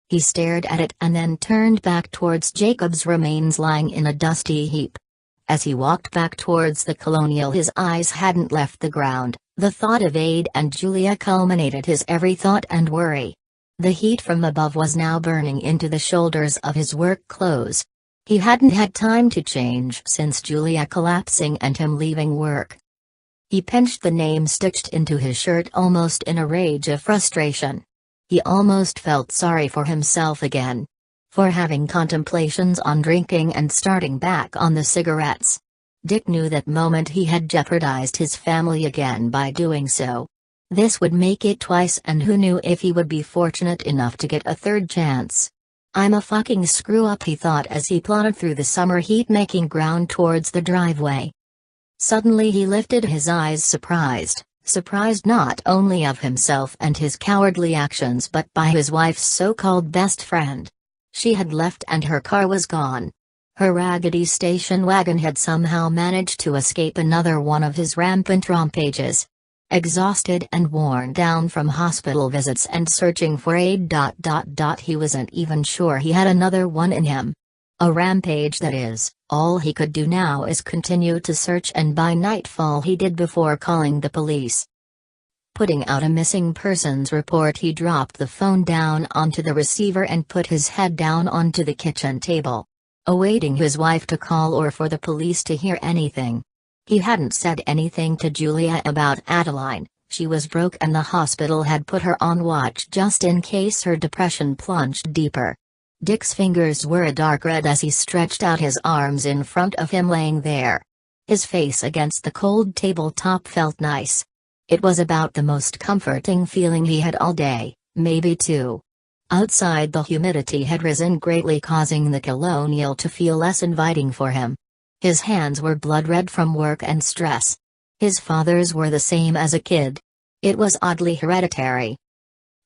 He stared at it and then turned back towards Jacob's remains lying in a dusty heap. As he walked back towards the colonial, his eyes hadn't left the ground. The thought of Aid and Julia culminated his every thought and worry. The heat from above was now burning into the shoulders of his work clothes. He hadn't had time to change since Julia collapsing and him leaving work. He pinched the name stitched into his shirt almost in a rage of frustration. He almost felt sorry for himself again. For having contemplations on drinking and starting back on the cigarettes. Dick knew that moment he had jeopardized his family again by doing so. This would make it twice, and who knew if he would be fortunate enough to get a third chance. "I'm a fucking screw-up," he thought as he plodded through the summer heat-making ground towards the driveway. Suddenly he lifted his eyes, surprised not only of himself and his cowardly actions but by his wife's so-called best friend. She had left and her car was gone. Her raggedy station wagon had somehow managed to escape another one of his rampant rampages. Exhausted and worn down from hospital visits and searching for Aid. He wasn't even sure he had another one in him. A rampage, that is. All he could do now is continue to search, and by nightfall he did before calling the police. Putting out a missing persons report, he dropped the phone down onto the receiver and put his head down onto the kitchen table, awaiting his wife to call or for the police to hear anything. He hadn't said anything to Julia about Adeline, She was broke and the hospital had put her on watch just in case her depression plunged deeper. Dick's fingers were a dark red as he stretched out his arms in front of him laying there. His face against the cold tabletop felt nice. It was about the most comforting feeling he had all day, maybe two. Outside the humidity had risen greatly, causing the colonial to feel less inviting for him. His hands were blood red from work and stress. His father's were the same as a kid. It was oddly hereditary.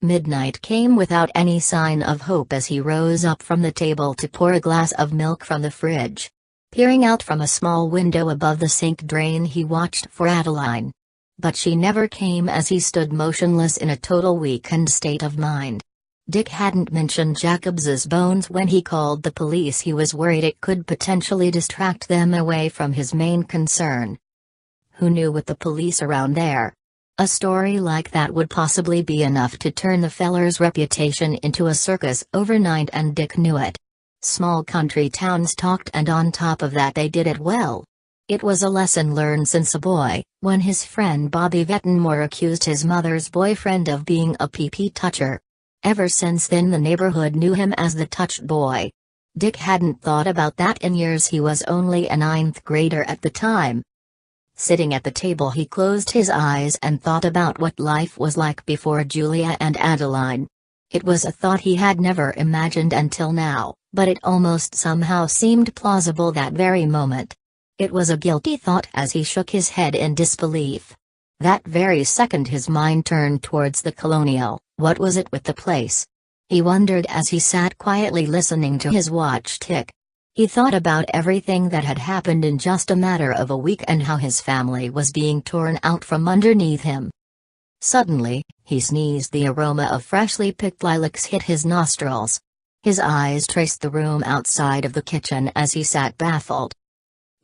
Midnight came without any sign of hope as he rose up from the table to pour a glass of milk from the fridge. Peering out from a small window above the sink drain, he watched for Adeline. But she never came as he stood motionless in a total weakened state of mind. Dick hadn't mentioned Jacobs's bones when he called the police. He was worried it could potentially distract them away from his main concern. Who knew with the police around there? A story like that would possibly be enough to turn the feller's reputation into a circus overnight, and Dick knew it. Small country towns talked, and on top of that they did it well. It was a lesson learned since a boy, when his friend Bobby Vettenmore accused his mother's boyfriend of being a pee-pee toucher. Ever since then the neighborhood knew him as the touched boy. Dick hadn't thought about that in years. He was only a ninth grader at the time. Sitting at the table, he closed his eyes and thought about what life was like before Julia and Adeline. It was a thought he had never imagined until now, but it almost somehow seemed plausible that very moment. It was a guilty thought as he shook his head in disbelief. That very second his mind turned towards the colonial. What was it with the place? He wondered as he sat quietly listening to his watch tick. He thought about everything that had happened in just a matter of a week and how his family was being torn out from underneath him. Suddenly, he sneezed. The aroma of freshly picked lilacs hit his nostrils. His eyes traced the room outside of the kitchen as he sat baffled.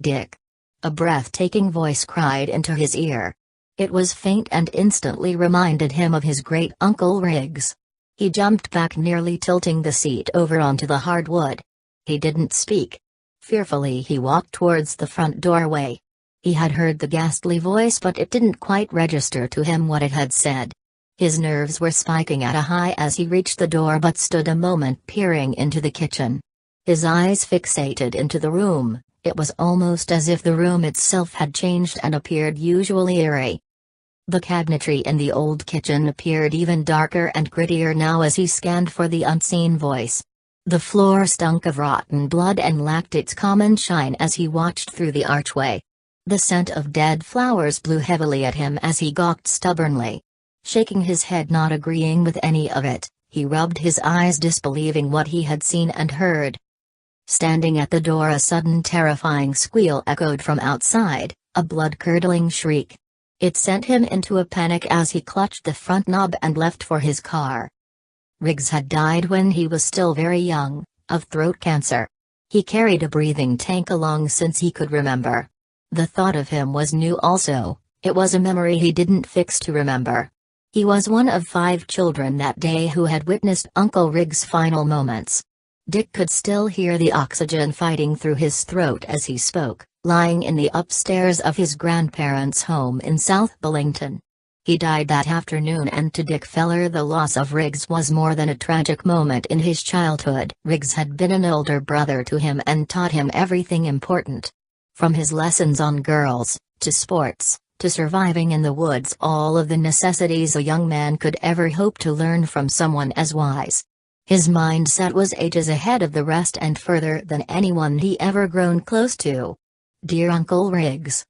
"Dick!" A breathtaking voice cried into his ear. It was faint and instantly reminded him of his great-uncle Riggs. He jumped back, nearly tilting the seat over onto the hardwood. He didn't speak. Fearfully he walked towards the front doorway. He had heard the ghastly voice, but it didn't quite register to him what it had said. His nerves were spiking at a high as he reached the door but stood a moment peering into the kitchen. His eyes fixated into the room. It was almost as if the room itself had changed and appeared usually eerie. The cabinetry in the old kitchen appeared even darker and grittier now as he scanned for the unseen voice. The floor stunk of rotten blood and lacked its common shine as he watched through the archway. The scent of dead flowers blew heavily at him as he gawked stubbornly. Shaking his head, not agreeing with any of it, he rubbed his eyes, disbelieving what he had seen and heard. Standing at the door, a sudden terrifying squeal echoed from outside, a blood-curdling shriek. It sent him into a panic as he clutched the front knob and left for his car. Riggs had died when he was still very young, of throat cancer. He carried a breathing tank along since he could remember. The thought of him was new also. It was a memory he didn't fix to remember. He was one of 5 children that day who had witnessed Uncle Riggs' final moments. Dick could still hear the oxygen fighting through his throat as he spoke, lying in the upstairs of his grandparents' home in South Billington. He died that afternoon, and to Dick Feller the loss of Riggs was more than a tragic moment in his childhood. Riggs had been an older brother to him and taught him everything important. From his lessons on girls, to sports, to surviving in the woods, all of the necessities a young man could ever hope to learn from someone as wise. His mindset was ages ahead of the rest and further than anyone he ever grown close to. Dear Uncle Riggs.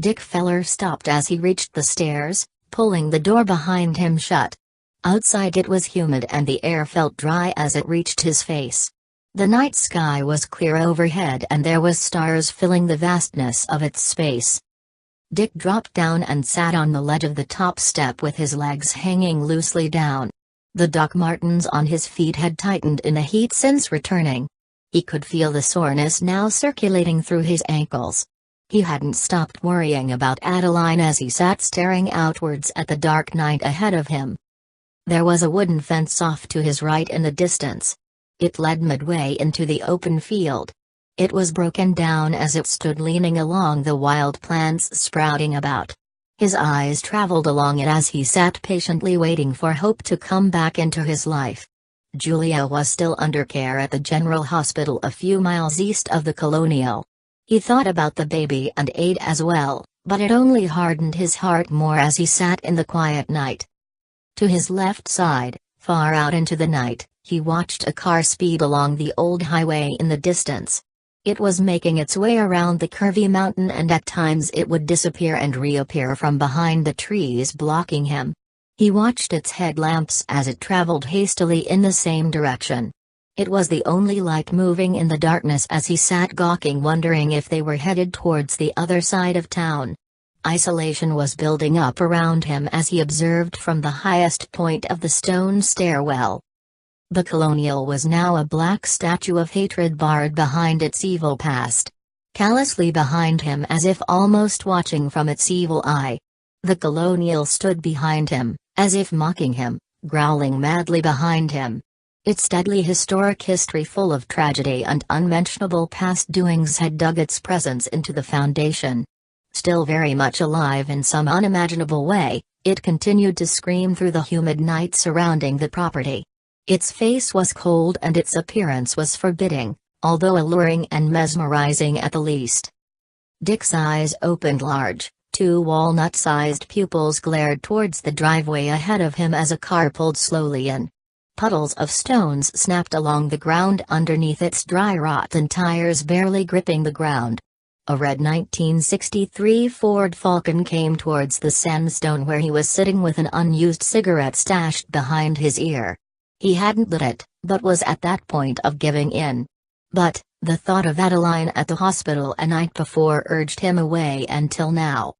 Dick Feller stopped as he reached the stairs, pulling the door behind him shut. Outside it was humid and the air felt dry as it reached his face. The night sky was clear overhead and there was stars filling the vastness of its space. Dick dropped down and sat on the ledge of the top step with his legs hanging loosely down. The Doc Martens on his feet had tightened in the heat since returning. He could feel the soreness now circulating through his ankles. He hadn't stopped worrying about Adeline as he sat staring outwards at the dark night ahead of him. There was a wooden fence off to his right in the distance. It led midway into the open field. It was broken down as it stood leaning along the wild plants sprouting about. His eyes traveled along it as he sat patiently waiting for hope to come back into his life. Julia was still under care at the General Hospital a few miles east of the Colonial. He thought about the baby and Aid as well, but it only hardened his heart more as he sat in the quiet night. To his left side, far out into the night, he watched a car speed along the old highway in the distance. It was making its way around the curvy mountain, and at times it would disappear and reappear from behind the trees blocking him. He watched its headlamps as it traveled hastily in the same direction. It was the only light moving in the darkness as he sat gawking, wondering if they were headed towards the other side of town. Isolation was building up around him as he observed from the highest point of the stone stairwell. The Colonial was now a black statue of hatred barred behind its evil past. Callously behind him, as if almost watching from its evil eye. The Colonial stood behind him, as if mocking him, growling madly behind him. Its deadly historic history full of tragedy and unmentionable past doings had dug its presence into the foundation. Still very much alive in some unimaginable way, it continued to scream through the humid night surrounding the property. Its face was cold and its appearance was forbidding, although alluring and mesmerizing at the least. Dick's eyes opened large, two walnut-sized pupils glared towards the driveway ahead of him as a car pulled slowly in. Puddles of stones snapped along the ground underneath its dry rotten tires barely gripping the ground. A red 1963 Ford Falcon came towards the sandstone where he was sitting with an unused cigarette stashed behind his ear. He hadn't lit it, but was at that point of giving in. But, the thought of Adeline at the hospital a night before urged him away until now.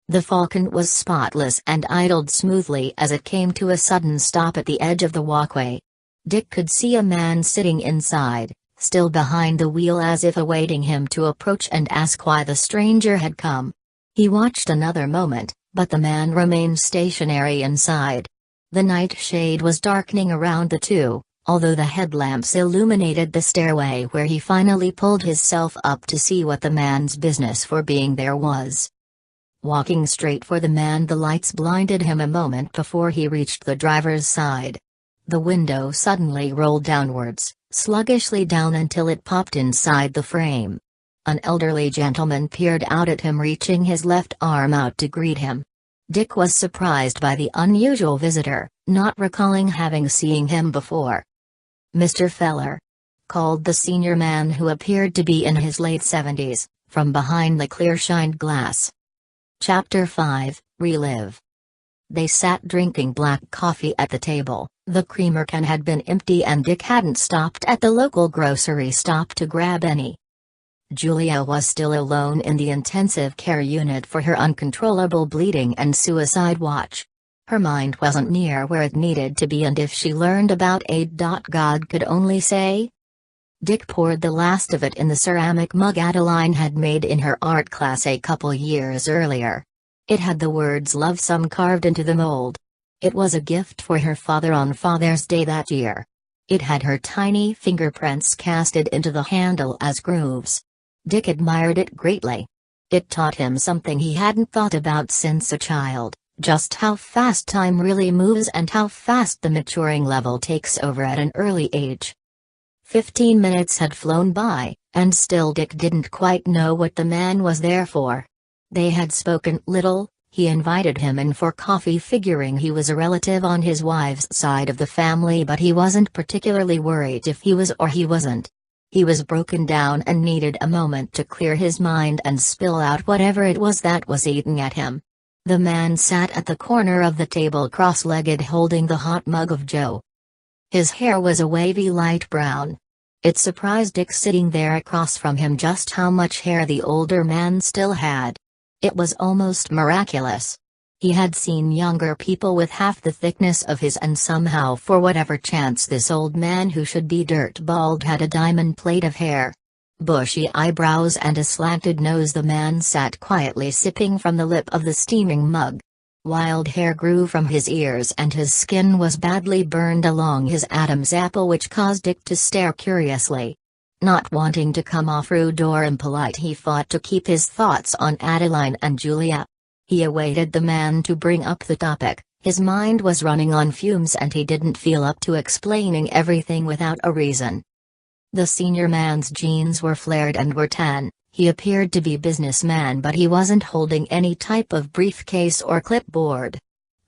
The Falcon was spotless and idled smoothly as it came to a sudden stop at the edge of the walkway. Dick could see a man sitting inside, still behind the wheel, as if awaiting him to approach and ask why the stranger had come. He watched another moment, but the man remained stationary inside. The night shade was darkening around the two, although the headlamps illuminated the stairway where he finally pulled himself up to see what the man's business for being there was. Walking straight for the man, the lights blinded him a moment before he reached the driver's side. The window suddenly rolled downwards, sluggishly down until it popped inside the frame. An elderly gentleman peered out at him, reaching his left arm out to greet him. Dick was surprised by the unusual visitor, not recalling having seen him before. "Mr. Feller," called the senior man, who appeared to be in his late 70s, from behind the clear-shined glass. Chapter 5, Relive. They sat drinking black coffee at the table. The creamer can had been empty and Dick hadn't stopped at the local grocery stop to grab any. Julia was still alone in the intensive care unit for her uncontrollable bleeding and suicide watch. Her mind wasn't near where it needed to be, and if she learned about aid, God could only say. Dick poured the last of it in the ceramic mug Adeline had made in her art class a couple years earlier. It had the words "Love Some" carved into the mold. It was a gift for her father on Father's Day that year. It had her tiny fingerprints casted into the handle as grooves. Dick admired it greatly. It taught him something he hadn't thought about since a child, just how fast time really moves and how fast the maturing level takes over at an early age. 15 minutes had flown by, and still Dick didn't quite know what the man was there for. They had spoken little. He invited him in for coffee, figuring he was a relative on his wife's side of the family, but he wasn't particularly worried if he was or he wasn't. He was broken down and needed a moment to clear his mind and spill out whatever it was that was eating at him. The man sat at the corner of the table, cross-legged, holding the hot mug of Joe. His hair was a wavy light brown. It surprised Dick sitting there across from him just how much hair the older man still had. It was almost miraculous. He had seen younger people with half the thickness of his, and somehow, for whatever chance, this old man who should be dirt bald had a diamond plate of hair. Bushy eyebrows and a slanted nose. The man sat quietly sipping from the lip of the steaming mug. Wild hair grew from his ears and his skin was badly burned along his Adam's apple, which caused Dick to stare curiously. Not wanting to come off rude or impolite, he fought to keep his thoughts on Adeline and Julia. He awaited the man to bring up the topic. His mind was running on fumes and he didn't feel up to explaining everything without a reason. The senior man's jeans were flared and were tan. He appeared to be a businessman, but he wasn't holding any type of briefcase or clipboard.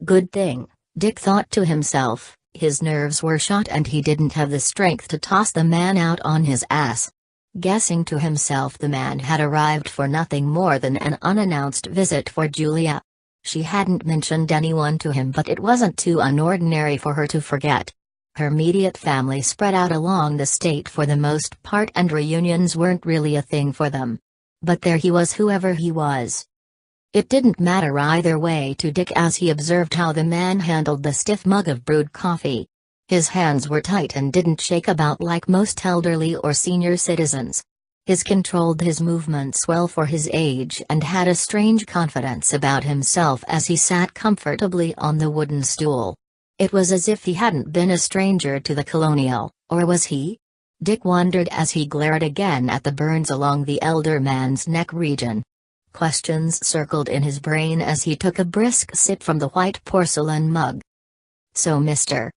Good thing, Dick thought to himself, his nerves were shot and he didn't have the strength to toss the man out on his ass. Guessing to himself the man had arrived for nothing more than an unannounced visit for Julia. She hadn't mentioned anyone to him, but it wasn't too unordinary for her to forget. Her immediate family spread out along the state for the most part and reunions weren't really a thing for them. But there he was, whoever he was. It didn't matter either way to Dick as he observed how the man handled the stiff mug of brewed coffee. His hands were tight and didn't shake about like most elderly or senior citizens. He controlled his movements well for his age and had a strange confidence about himself as he sat comfortably on the wooden stool. It was as if he hadn't been a stranger to the colonial, or was he? Dick wondered as he glared again at the burns along the elder man's neck region. Questions circled in his brain as he took a brisk sip from the white porcelain mug. "So Mr.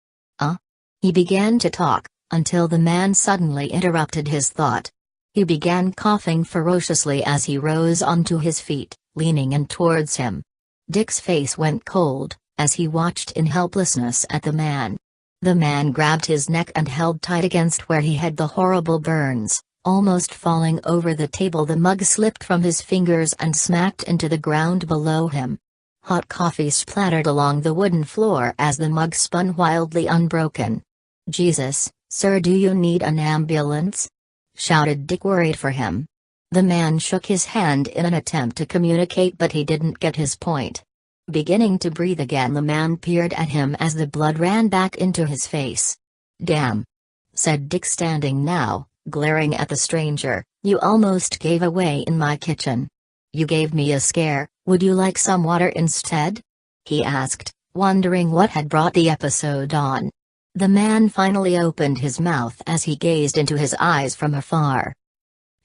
He began to talk, until the man suddenly interrupted his thought. He began coughing ferociously as he rose onto his feet, leaning in towards him. Dick's face went cold, as he watched in helplessness at the man. The man grabbed his neck and held tight against where he had the horrible burns, almost falling over the table. The mug slipped from his fingers and smacked into the ground below him. Hot coffee splattered along the wooden floor as the mug spun wildly unbroken. "Jesus, sir, do you need an ambulance?" shouted Dick, worried for him. The man shook his hand in an attempt to communicate, but he didn't get his point. Beginning to breathe again, the man peered at him as the blood ran back into his face. "Damn," said Dick, standing now, glaring at the stranger, "you almost gave away in my kitchen. You gave me a scare. Would you like some water instead?" he asked, wondering what had brought the episode on. The man finally opened his mouth as he gazed into his eyes from afar.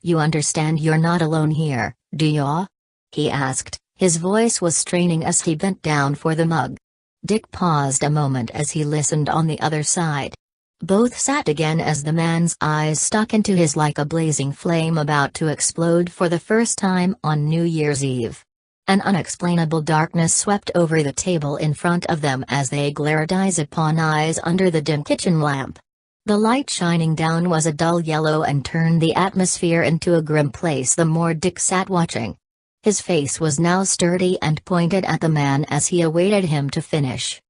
"You understand you're not alone here, do ya?" he asked. His voice was straining as he bent down for the mug. Dick paused a moment as he listened on the other side. Both sat again as the man's eyes stuck into his like a blazing flame about to explode for the first time on New Year's Eve. An unexplainable darkness swept over the table in front of them as they glared eyes upon eyes under the dim kitchen lamp. The light shining down was a dull yellow and turned the atmosphere into a grim place the more Dick sat watching. His face was now sturdy and pointed at the man as he awaited him to finish.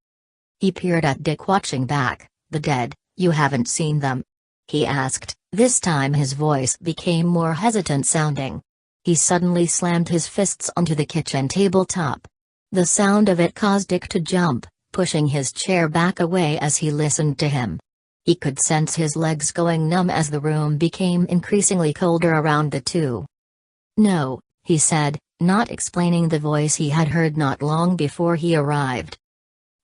He peered at Dick, watching back. "The dead, you haven't seen them?" he asked. This time his voice became more hesitant sounding. He suddenly slammed his fists onto the kitchen tabletop. The sound of it caused Dick to jump, pushing his chair back away as he listened to him. He could sense his legs going numb as the room became increasingly colder around the two. "No," he said, not explaining the voice he had heard not long before he arrived.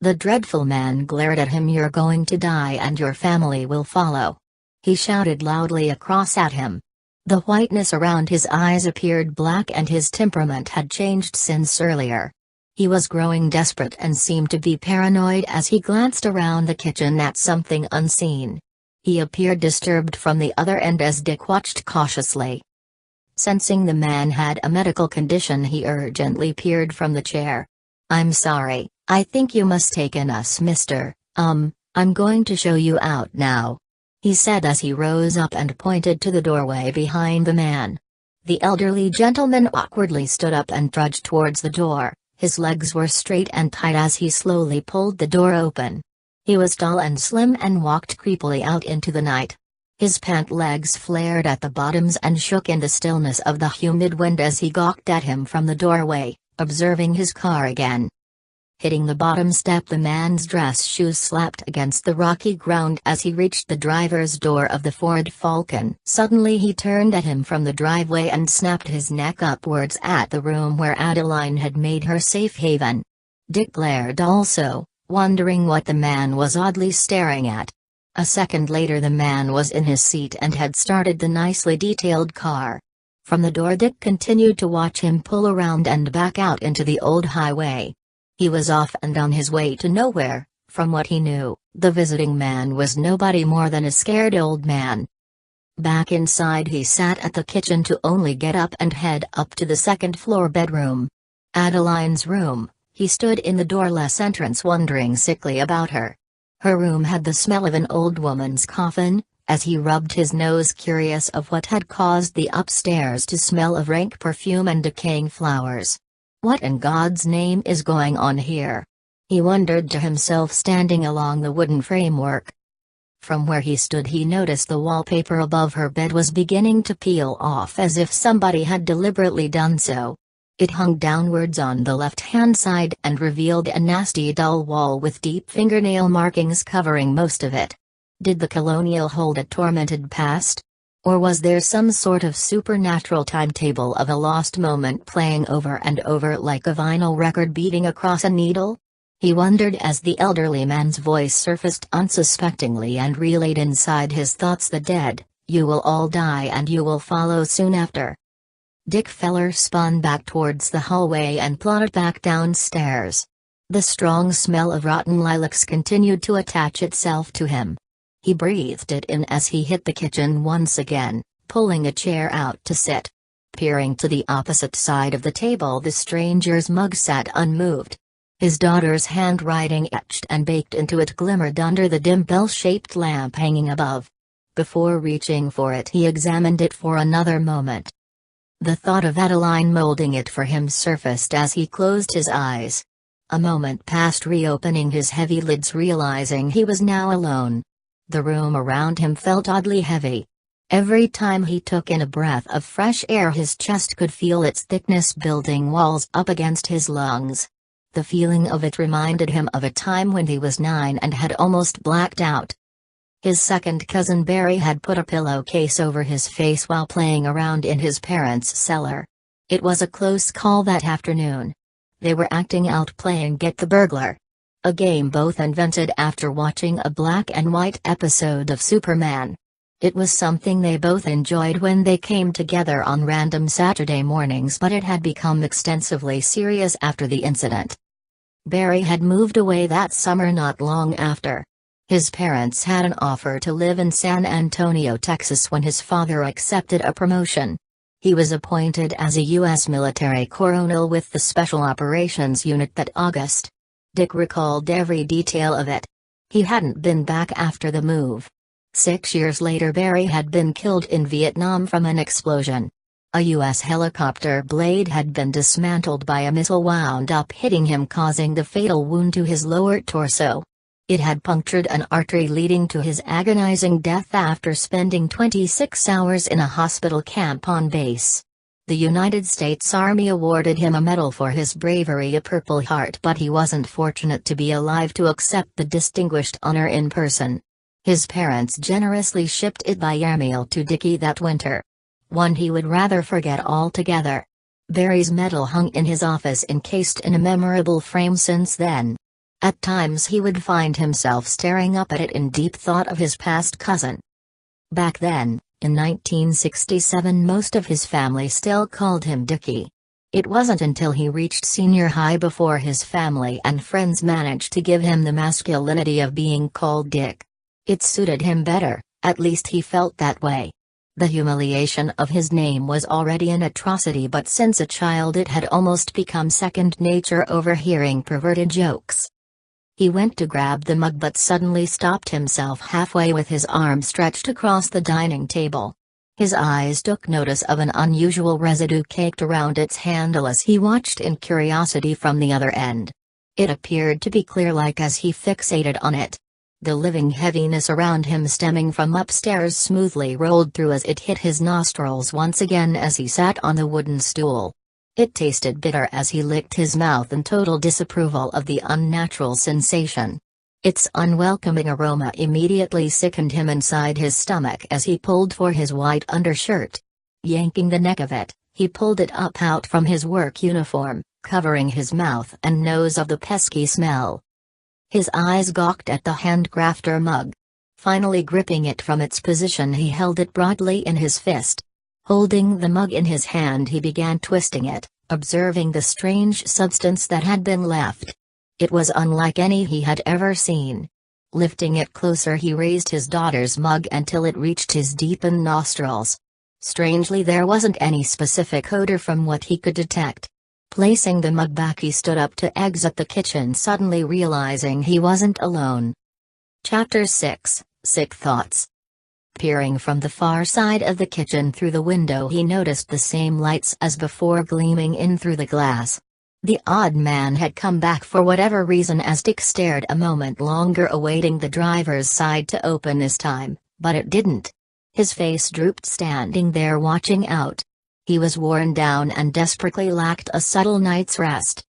The dreadful man glared at him. "You're going to die and your family will follow," he shouted loudly across at him. The whiteness around his eyes appeared black and his temperament had changed since earlier. He was growing desperate and seemed to be paranoid as he glanced around the kitchen at something unseen. He appeared disturbed from the other end as Dick watched cautiously. Sensing the man had a medical condition, he urgently peered from the chair. "I'm sorry, I think you must take us, mister. I'm going to show you out now," he said as he rose up and pointed to the doorway behind the man. The elderly gentleman awkwardly stood up and trudged towards the door. His legs were straight and tight as he slowly pulled the door open. He was tall and slim and walked creepily out into the night. His pant legs flared at the bottoms and shook in the stillness of the humid wind as he gawked at him from the doorway, observing his car again. Hitting the bottom step, the man's dress shoes slapped against the rocky ground as he reached the driver's door of the Ford Falcon. Suddenly he turned at him from the driveway and snapped his neck upwards at the room where Adeline had made her safe haven. Dick glared also, wondering what the man was oddly staring at. A second later the man was in his seat and had started the nicely detailed car. From the door Dick continued to watch him pull around and back out into the old highway. He was off and on his way to nowhere. From what he knew, the visiting man was nobody more than a scared old man. Back inside he sat at the kitchen to only get up and head up to the second-floor bedroom. Adeline's room. He stood in the doorless entrance wondering sickly about her. Her room had the smell of an old woman's coffin, as he rubbed his nose curious of what had caused the upstairs to smell of rank perfume and decaying flowers. What in God's name is going on here? He wondered to himself standing along the wooden framework. From where he stood he noticed the wallpaper above her bed was beginning to peel off as if somebody had deliberately done so. It hung downwards on the left-hand side and revealed a nasty dull wall with deep fingernail markings covering most of it. Did the colonial hold a tormented past? Or was there some sort of supernatural timetable of a lost moment playing over and over like a vinyl record beating across a needle? He wondered as the elderly man's voice surfaced unsuspectingly and relayed inside his thoughts the dead, "You will all die and you will follow soon after." Dick Feller spun back towards the hallway and plodded back downstairs. The strong smell of rotten lilacs continued to attach itself to him. He breathed it in as he hit the kitchen once again, pulling a chair out to sit. Peering to the opposite side of the table, the stranger's mug sat unmoved. His daughter's handwriting etched and baked into it glimmered under the dim bell-shaped lamp hanging above. Before reaching for it he examined it for another moment. The thought of Adeline molding it for him surfaced as he closed his eyes. A moment passed reopening his heavy lids realizing he was now alone. The room around him felt oddly heavy. Every time he took in a breath of fresh air his chest could feel its thickness building walls up against his lungs. The feeling of it reminded him of a time when he was 9 and had almost blacked out. His second cousin Barry had put a pillowcase over his face while playing around in his parents' cellar. It was a close call that afternoon. They were acting out playing Get the Burglar. A game both invented after watching a black and white episode of Superman. It was something they both enjoyed when they came together on random Saturday mornings, but it had become extensively serious after the incident. Barry had moved away that summer not long after. His parents had an offer to live in San Antonio, Texas when his father accepted a promotion. He was appointed as a U.S. military colonel with the Special Operations Unit that August. Dick recalled every detail of it. He hadn't been back after the move. 6 years later Barry had been killed in Vietnam from an explosion. A U.S. helicopter blade had been dismantled by a missile wound up hitting him, causing the fatal wound to his lower torso. It had punctured an artery leading to his agonizing death after spending 26 hours in a hospital camp on base. The United States Army awarded him a medal for his bravery, a Purple Heart, but he wasn't fortunate to be alive to accept the distinguished honor in person. His parents generously shipped it by airmail to Dickie that winter. One he would rather forget altogether. Barry's medal hung in his office encased in a memorable frame since then. At times he would find himself staring up at it in deep thought of his past cousin. Back then, in 1967, most of his family still called him Dickie. It wasn't until he reached senior high before his family and friends managed to give him the masculinity of being called Dick. It suited him better, at least he felt that way. The humiliation of his name was already an atrocity, but since a child it had almost become second nature, overhearing perverted jokes. He went to grab the mug but suddenly stopped himself halfway with his arm stretched across the dining table. His eyes took notice of an unusual residue caked around its handle as he watched in curiosity from the other end. It appeared to be clear-like as he fixated on it. The living heaviness around him stemming from upstairs smoothly rolled through as it hit his nostrils once again as he sat on the wooden stool. It tasted bitter as he licked his mouth in total disapproval of the unnatural sensation. Its unwelcoming aroma immediately sickened him inside his stomach as he pulled for his white undershirt. Yanking the neck of it, he pulled it up out from his work uniform, covering his mouth and nose of the pesky smell. His eyes gawked at the handcrafter mug. Finally gripping it from its position, he held it broadly in his fist. Holding the mug in his hand, he began twisting it, observing the strange substance that had been left. It was unlike any he had ever seen. Lifting it closer, he raised his daughter's mug until it reached his deepened nostrils. Strangely, there wasn't any specific odor from what he could detect. Placing the mug back, he stood up to exit the kitchen, suddenly realizing he wasn't alone. Chapter 6: Sick Thoughts. Peering from the far side of the kitchen through the window, he noticed the same lights as before gleaming in through the glass. The odd man had come back for whatever reason, as Dick stared a moment longer, awaiting the driver's side to open this time, but it didn't. His face drooped, standing there watching out. He was worn down and desperately lacked a subtle night's rest.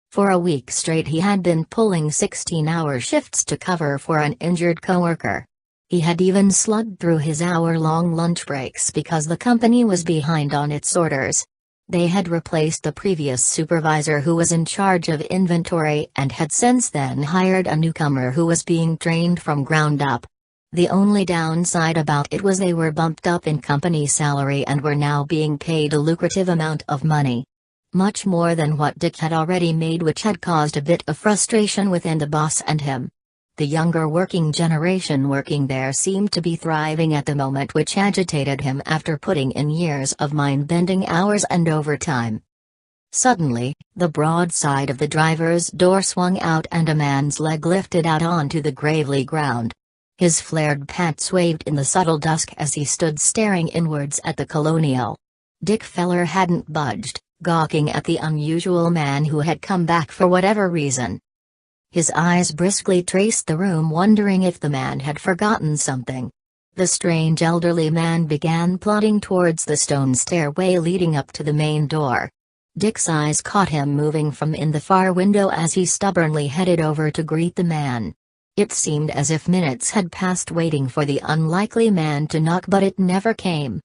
For a week straight he had been pulling 16-hour shifts to cover for an injured coworker. He had even slugged through his hour-long lunch breaks because the company was behind on its orders. They had replaced the previous supervisor who was in charge of inventory and had since then hired a newcomer who was being trained from ground up. The only downside about it was they were bumped up in company salary and were now being paid a lucrative amount of money. Much more than what Dick had already made, which had caused a bit of frustration within the boss and him. The younger working generation working there seemed to be thriving at the moment, which agitated him after putting in years of mind-bending hours and overtime. Suddenly, the broad side of the driver's door swung out and a man's leg lifted out onto the gravelly ground. His flared pants waved in the subtle dusk as he stood staring inwards at the colonial. Dick Feller hadn't budged, gawking at the unusual man who had come back for whatever reason. His eyes briskly traced the room, wondering if the man had forgotten something. The strange elderly man began plodding towards the stone stairway leading up to the main door. Dick's eyes caught him moving from in the far window as he stubbornly headed over to greet the man. It seemed as if minutes had passed waiting for the unlikely man to knock, but it never came.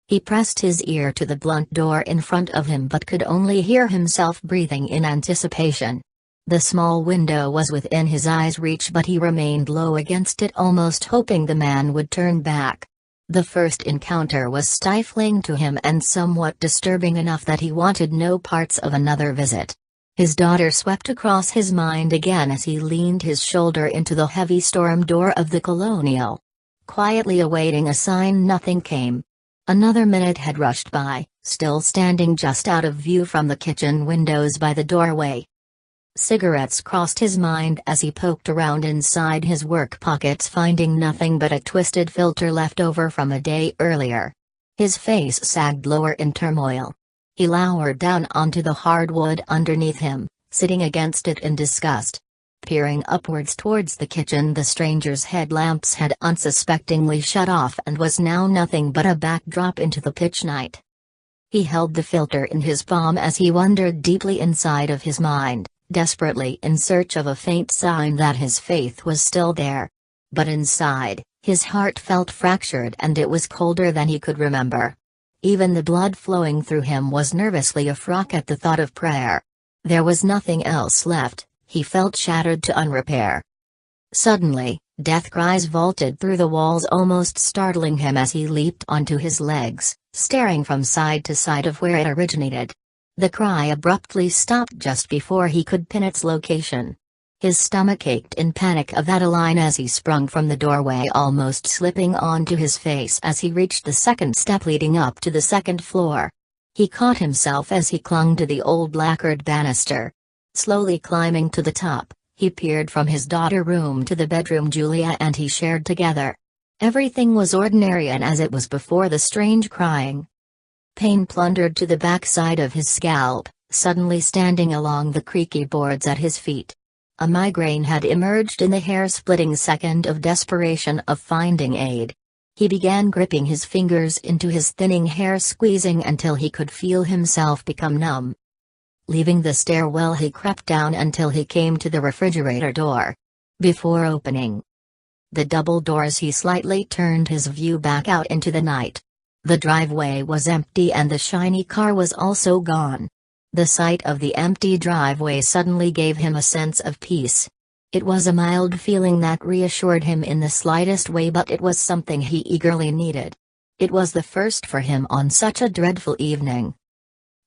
He pressed his ear to the blunt door in front of him but could only hear himself breathing in anticipation. The small window was within his eyes' reach, but he remained low against it, almost hoping the man would turn back. The first encounter was stifling to him and somewhat disturbing enough that he wanted no parts of another visit. His daughter swept across his mind again as he leaned his shoulder into the heavy storm door of the colonial. Quietly awaiting a sign, nothing came. Another minute had rushed by, still standing just out of view from the kitchen windows by the doorway. Cigarettes crossed his mind as he poked around inside his work pockets, finding nothing but a twisted filter left over from a day earlier. His face sagged lower in turmoil. He lowered down onto the hardwood underneath him, sitting against it in disgust. Peering upwards towards the kitchen, the stranger's headlamps had unsuspectingly shut off and was now nothing but a backdrop into the pitch night. He held the filter in his palm as he wondered deeply inside of his mind, desperately in search of a faint sign that his faith was still there. But inside, his heart felt fractured and it was colder than he could remember. Even the blood flowing through him was nervously afrock at the thought of prayer. There was nothing else left, he felt shattered to unrepair. Suddenly, death cries vaulted through the walls, almost startling him as he leaped onto his legs, staring from side to side of where it originated. The cry abruptly stopped just before he could pin its location. His stomach ached in panic of Adeline as he sprung from the doorway, almost slipping onto his face as he reached the second step leading up to the second floor. He caught himself as he clung to the old lacquered banister. Slowly climbing to the top, he peered from his daughter's room to the bedroom Julia and he shared together. Everything was ordinary and as it was before the strange crying. Pain plundered to the backside of his scalp, suddenly standing along the creaky boards at his feet. A migraine had emerged in the hair-splitting second of desperation of finding aid. He began gripping his fingers into his thinning hair, squeezing until he could feel himself become numb. Leaving the stairwell, he crept down until he came to the refrigerator door. Before opening the double doors, he slightly turned his view back out into the night. The driveway was empty and the shiny car was also gone. The sight of the empty driveway suddenly gave him a sense of peace. It was a mild feeling that reassured him in the slightest way, but it was something he eagerly needed. It was the first for him on such a dreadful evening.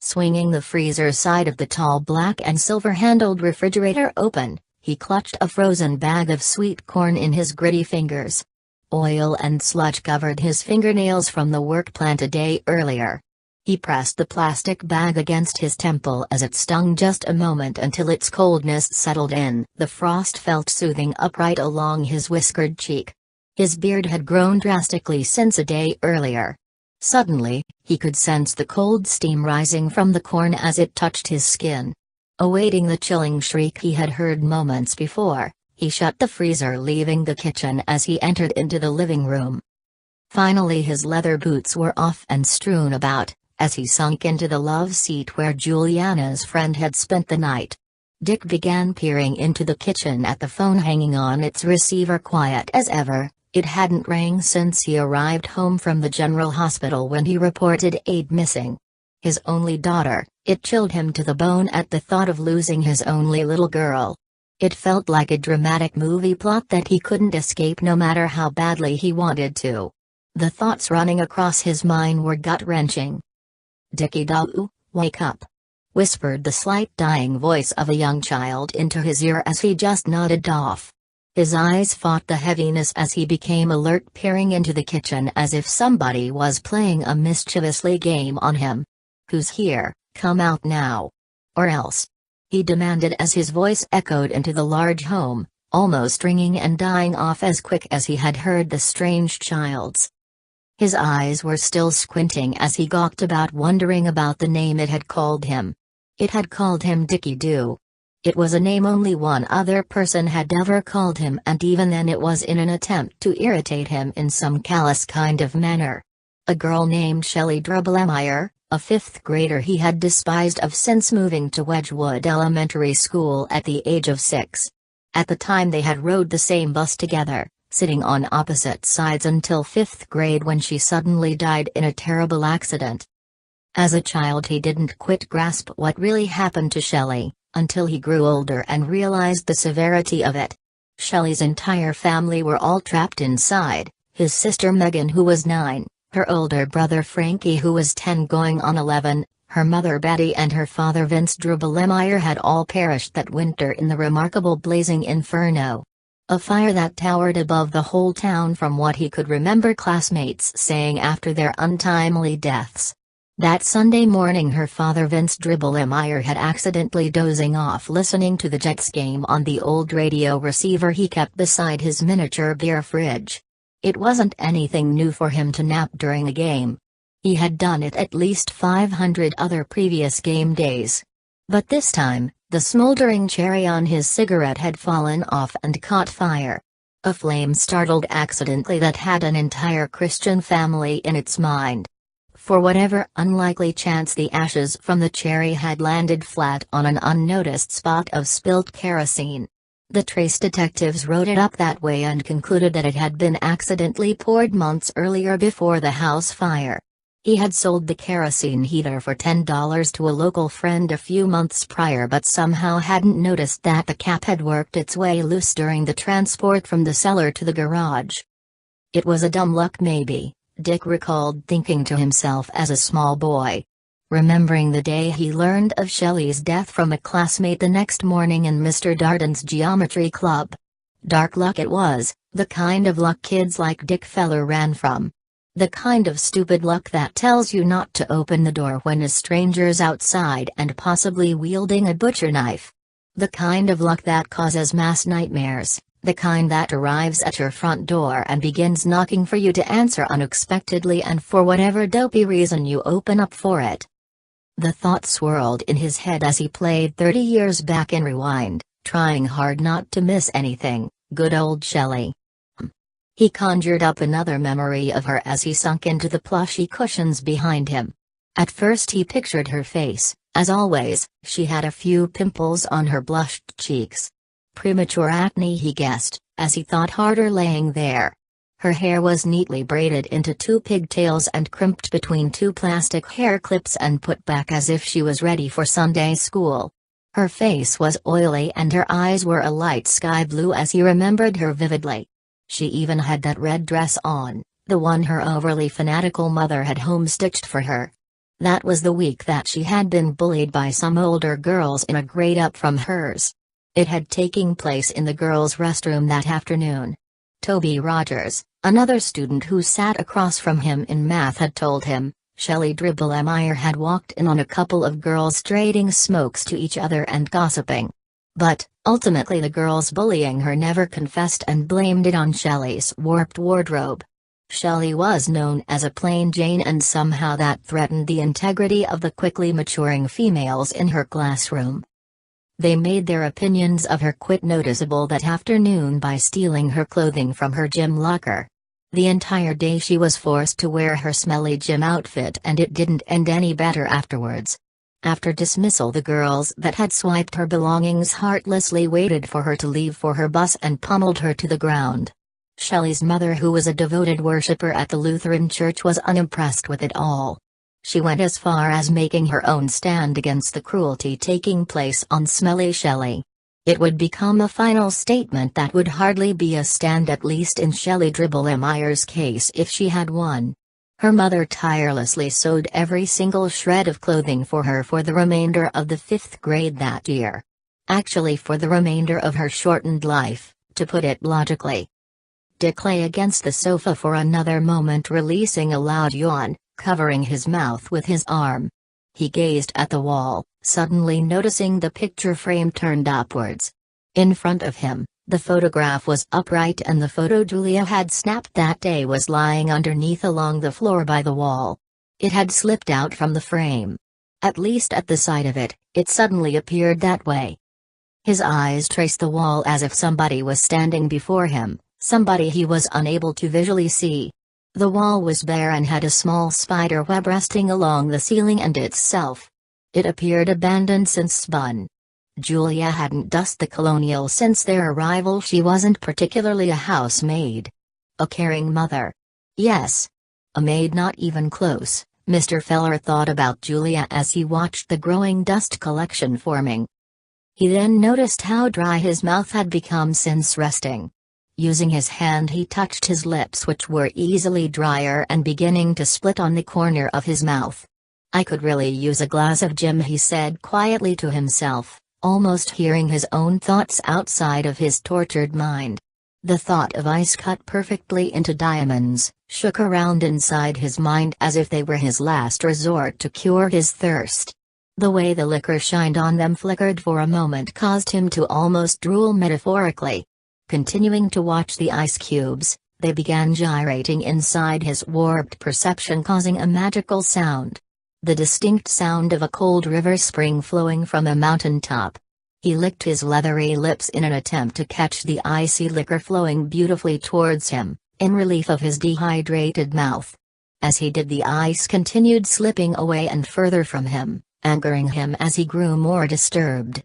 Swinging the freezer side of the tall black and silver-handled refrigerator open, he clutched a frozen bag of sweet corn in his gritty fingers. Oil and sludge covered his fingernails from the work plant a day earlier. He pressed the plastic bag against his temple as it stung just a moment until its coldness settled in. The frost felt soothing upright along his whiskered cheek. His beard had grown drastically since a day earlier. Suddenly, he could sense the cold steam rising from the corn as it touched his skin. Awaiting the chilling shriek he had heard moments before, he shut the freezer, leaving the kitchen as he entered into the living room. Finally, his leather boots were off and strewn about, as he sunk into the love seat where Juliana's friend had spent the night. Dick began peering into the kitchen at the phone hanging on its receiver, quiet as ever. It hadn't rang since he arrived home from the general hospital when he reported Aid missing. His only daughter. It chilled him to the bone at the thought of losing his only little girl. It felt like a dramatic movie plot that he couldn't escape no matter how badly he wanted to. The thoughts running across his mind were gut-wrenching. "Dickie Doo, wake up," whispered the slight dying voice of a young child into his ear as he just nodded off. His eyes fought the heaviness as he became alert, peering into the kitchen as if somebody was playing a mischievously game on him. "Who's here? Come out now. Or else," he demanded as his voice echoed into the large home, almost ringing and dying off as quick as he had heard the strange child's. His eyes were still squinting as he gawked about, wondering about the name it had called him. It had called him Dickie Doo. It was a name only one other person had ever called him, and even then it was in an attempt to irritate him in some callous kind of manner. A girl named Shelley Drubelemeyer, a fifth grader he had disposed of since moving to Wedgwood Elementary School at the age of 6. At the time they had rode the same bus together, sitting on opposite sides until 5th grade when she suddenly died in a terrible accident. As a child he didn't quite grasp what really happened to Shelley, until he grew older and realized the severity of it. Shelley's entire family were all trapped inside, his sister Megan, who was 9, her older brother Frankie, who was 10 going on 11, her mother Betty and her father Vince Drubelemeyer had all perished that winter in the remarkable blazing inferno. A fire that towered above the whole town, from what he could remember classmates saying after their untimely deaths. That Sunday morning her father Vince Drubelemeyer had accidentally dozing off listening to the Jets game on the old radio receiver he kept beside his miniature beer fridge. It wasn't anything new for him to nap during a game. He had done it at least 500 other previous game days. But this time, the smoldering cherry on his cigarette had fallen off and caught fire. A flame startled accidentally that had an entire Christian family in its mind. For whatever unlikely chance, the ashes from the cherry had landed flat on an unnoticed spot of spilt kerosene. The trace detectives wrote it up that way and concluded that it had been accidentally poured months earlier before the house fire. He had sold the kerosene heater for $10 to a local friend a few months prior, but somehow hadn't noticed that the cap had worked its way loose during the transport from the cellar to the garage. It was a dumb luck maybe, Dick recalled thinking to himself as a small boy. Remembering the day he learned of Shelley's death from a classmate the next morning in Mr. Darden's geometry club. Dark luck it was, the kind of luck kids like Dick Feller ran from. The kind of stupid luck that tells you not to open the door when a stranger's outside and possibly wielding a butcher knife. The kind of luck that causes mass nightmares, the kind that arrives at your front door and begins knocking for you to answer unexpectedly and for whatever dopey reason you open up for it. The thought swirled in his head as he played 30 years back in rewind, trying hard not to miss anything. Good old Shelley. He conjured up another memory of her as he sunk into the plushy cushions behind him. At first he pictured her face. As always, she had a few pimples on her blushed cheeks. Premature acne, he guessed, as he thought harder laying there. Her hair was neatly braided into 2 pigtails and crimped between 2 plastic hair clips and put back as if she was ready for Sunday school. Her face was oily and her eyes were a light sky blue as he remembered her vividly. She even had that red dress on, The one her overly fanatical mother had home-stitched for her. That was the week that she had been bullied by some older girls in a grade up from hers. It had taken place in the girls' restroom that afternoon. Toby Rogers, another student who sat across from him in math, had told him, Shelley Dribblemeyer had walked in on a couple of girls trading smokes to each other and gossiping. But, ultimately the girls bullying her never confessed and blamed it on Shelley's warped wardrobe. Shelley was known as a plain Jane, and somehow that threatened the integrity of the quickly maturing females in her classroom. They made their opinions of her quite noticeable that afternoon by stealing her clothing from her gym locker. The entire day she was forced to wear her smelly gym outfit, and it didn't end any better afterwards. After dismissal, the girls that had swiped her belongings heartlessly waited for her to leave for her bus and pummeled her to the ground. Shelley's mother, who was a devoted worshipper at the Lutheran church, was unimpressed with it all. She went as far as making her own stand against the cruelty taking place on smelly Shelley. It would become a final statement that would hardly be a stand, at least in Shelley Dribblemeyer's case, if she had one. Her mother tirelessly sewed every single shred of clothing for her for the remainder of the 5th grade that year. Actually, for the remainder of her shortened life, to put it logically. Dick lay against the sofa for another moment, releasing a loud yawn, covering his mouth with his arm. He gazed at the wall, suddenly noticing the picture frame turned upwards. In front of him, the photograph was upright, and the photo Julia had snapped that day was lying underneath along the floor by the wall. It had slipped out from the frame. At least at the side of it, it suddenly appeared that way. His eyes traced the wall as if somebody was standing before him, somebody he was unable to visually see. The wall was bare and had a small spider web resting along the ceiling and itself. It appeared abandoned since spun. Julia hadn't dusted the colonial since their arrival. She wasn't particularly a housemaid. A caring mother. Yes. A maid not even close. Mr. Feller thought about Julia as he watched the growing dust collection forming. He then noticed how dry his mouth had become since resting. Using his hand, he touched his lips, which were easily drier and beginning to split on the corner of his mouth. I could really use a glass of gin, he said quietly to himself, almost hearing his own thoughts outside of his tortured mind. The thought of ice cut perfectly into diamonds shook around inside his mind as if they were his last resort to cure his thirst. The way the liquor shined on them flickered for a moment caused him to almost drool metaphorically. Continuing to watch the ice cubes, they began gyrating inside his warped perception, causing a magical sound. The distinct sound of a cold river spring flowing from a mountain top. He licked his leathery lips in an attempt to catch the icy liquor flowing beautifully towards him, in relief of his dehydrated mouth. As he did, the ice continued slipping away and further from him, angering him as he grew more disturbed.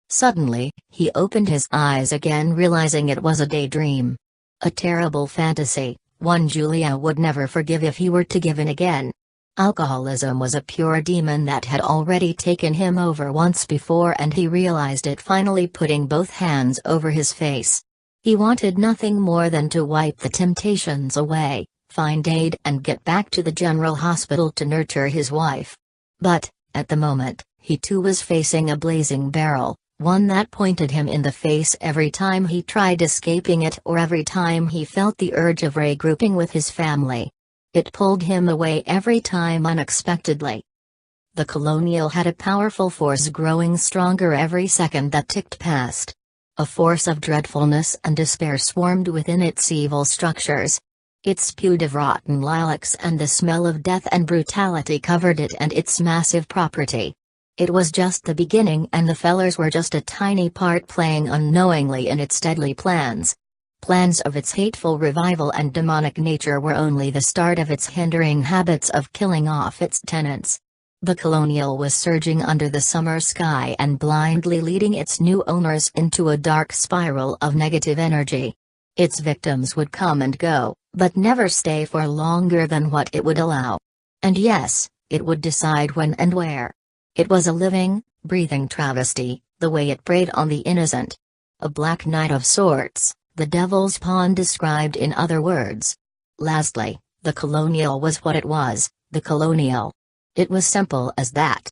Suddenly, he opened his eyes again, realizing it was a daydream. A terrible fantasy, one Julia would never forgive if he were to give in again. Alcoholism was a pure demon that had already taken him over once before, and he realized it finally, putting both hands over his face. He wanted nothing more than to wipe the temptations away, find aid and get back to the general hospital to nurture his wife. But, at the moment, he too was facing a blazing barrel. One that pointed him in the face every time he tried escaping it, or every time he felt the urge of regrouping with his family. It pulled him away every time unexpectedly. The colonial had a powerful force growing stronger every second that ticked past. A force of dreadfulness and despair swarmed within its evil structures. It spewed of rotten lilacs, and the smell of death and brutality covered it and its massive property. It was just the beginning, and the Fellers were just a tiny part playing unknowingly in its deadly plans. Plans of its hateful revival and demonic nature were only the start of its hindering habits of killing off its tenants. The colonial was surging under the summer sky and blindly leading its new owners into a dark spiral of negative energy. Its victims would come and go, but never stay for longer than what it would allow. And yes, it would decide when and where. It was a living, breathing travesty, the way it preyed on the innocent. A black night of sorts, the devil's pawn described in other words. Lastly, the colonial was what it was, the colonial. It was simple as that.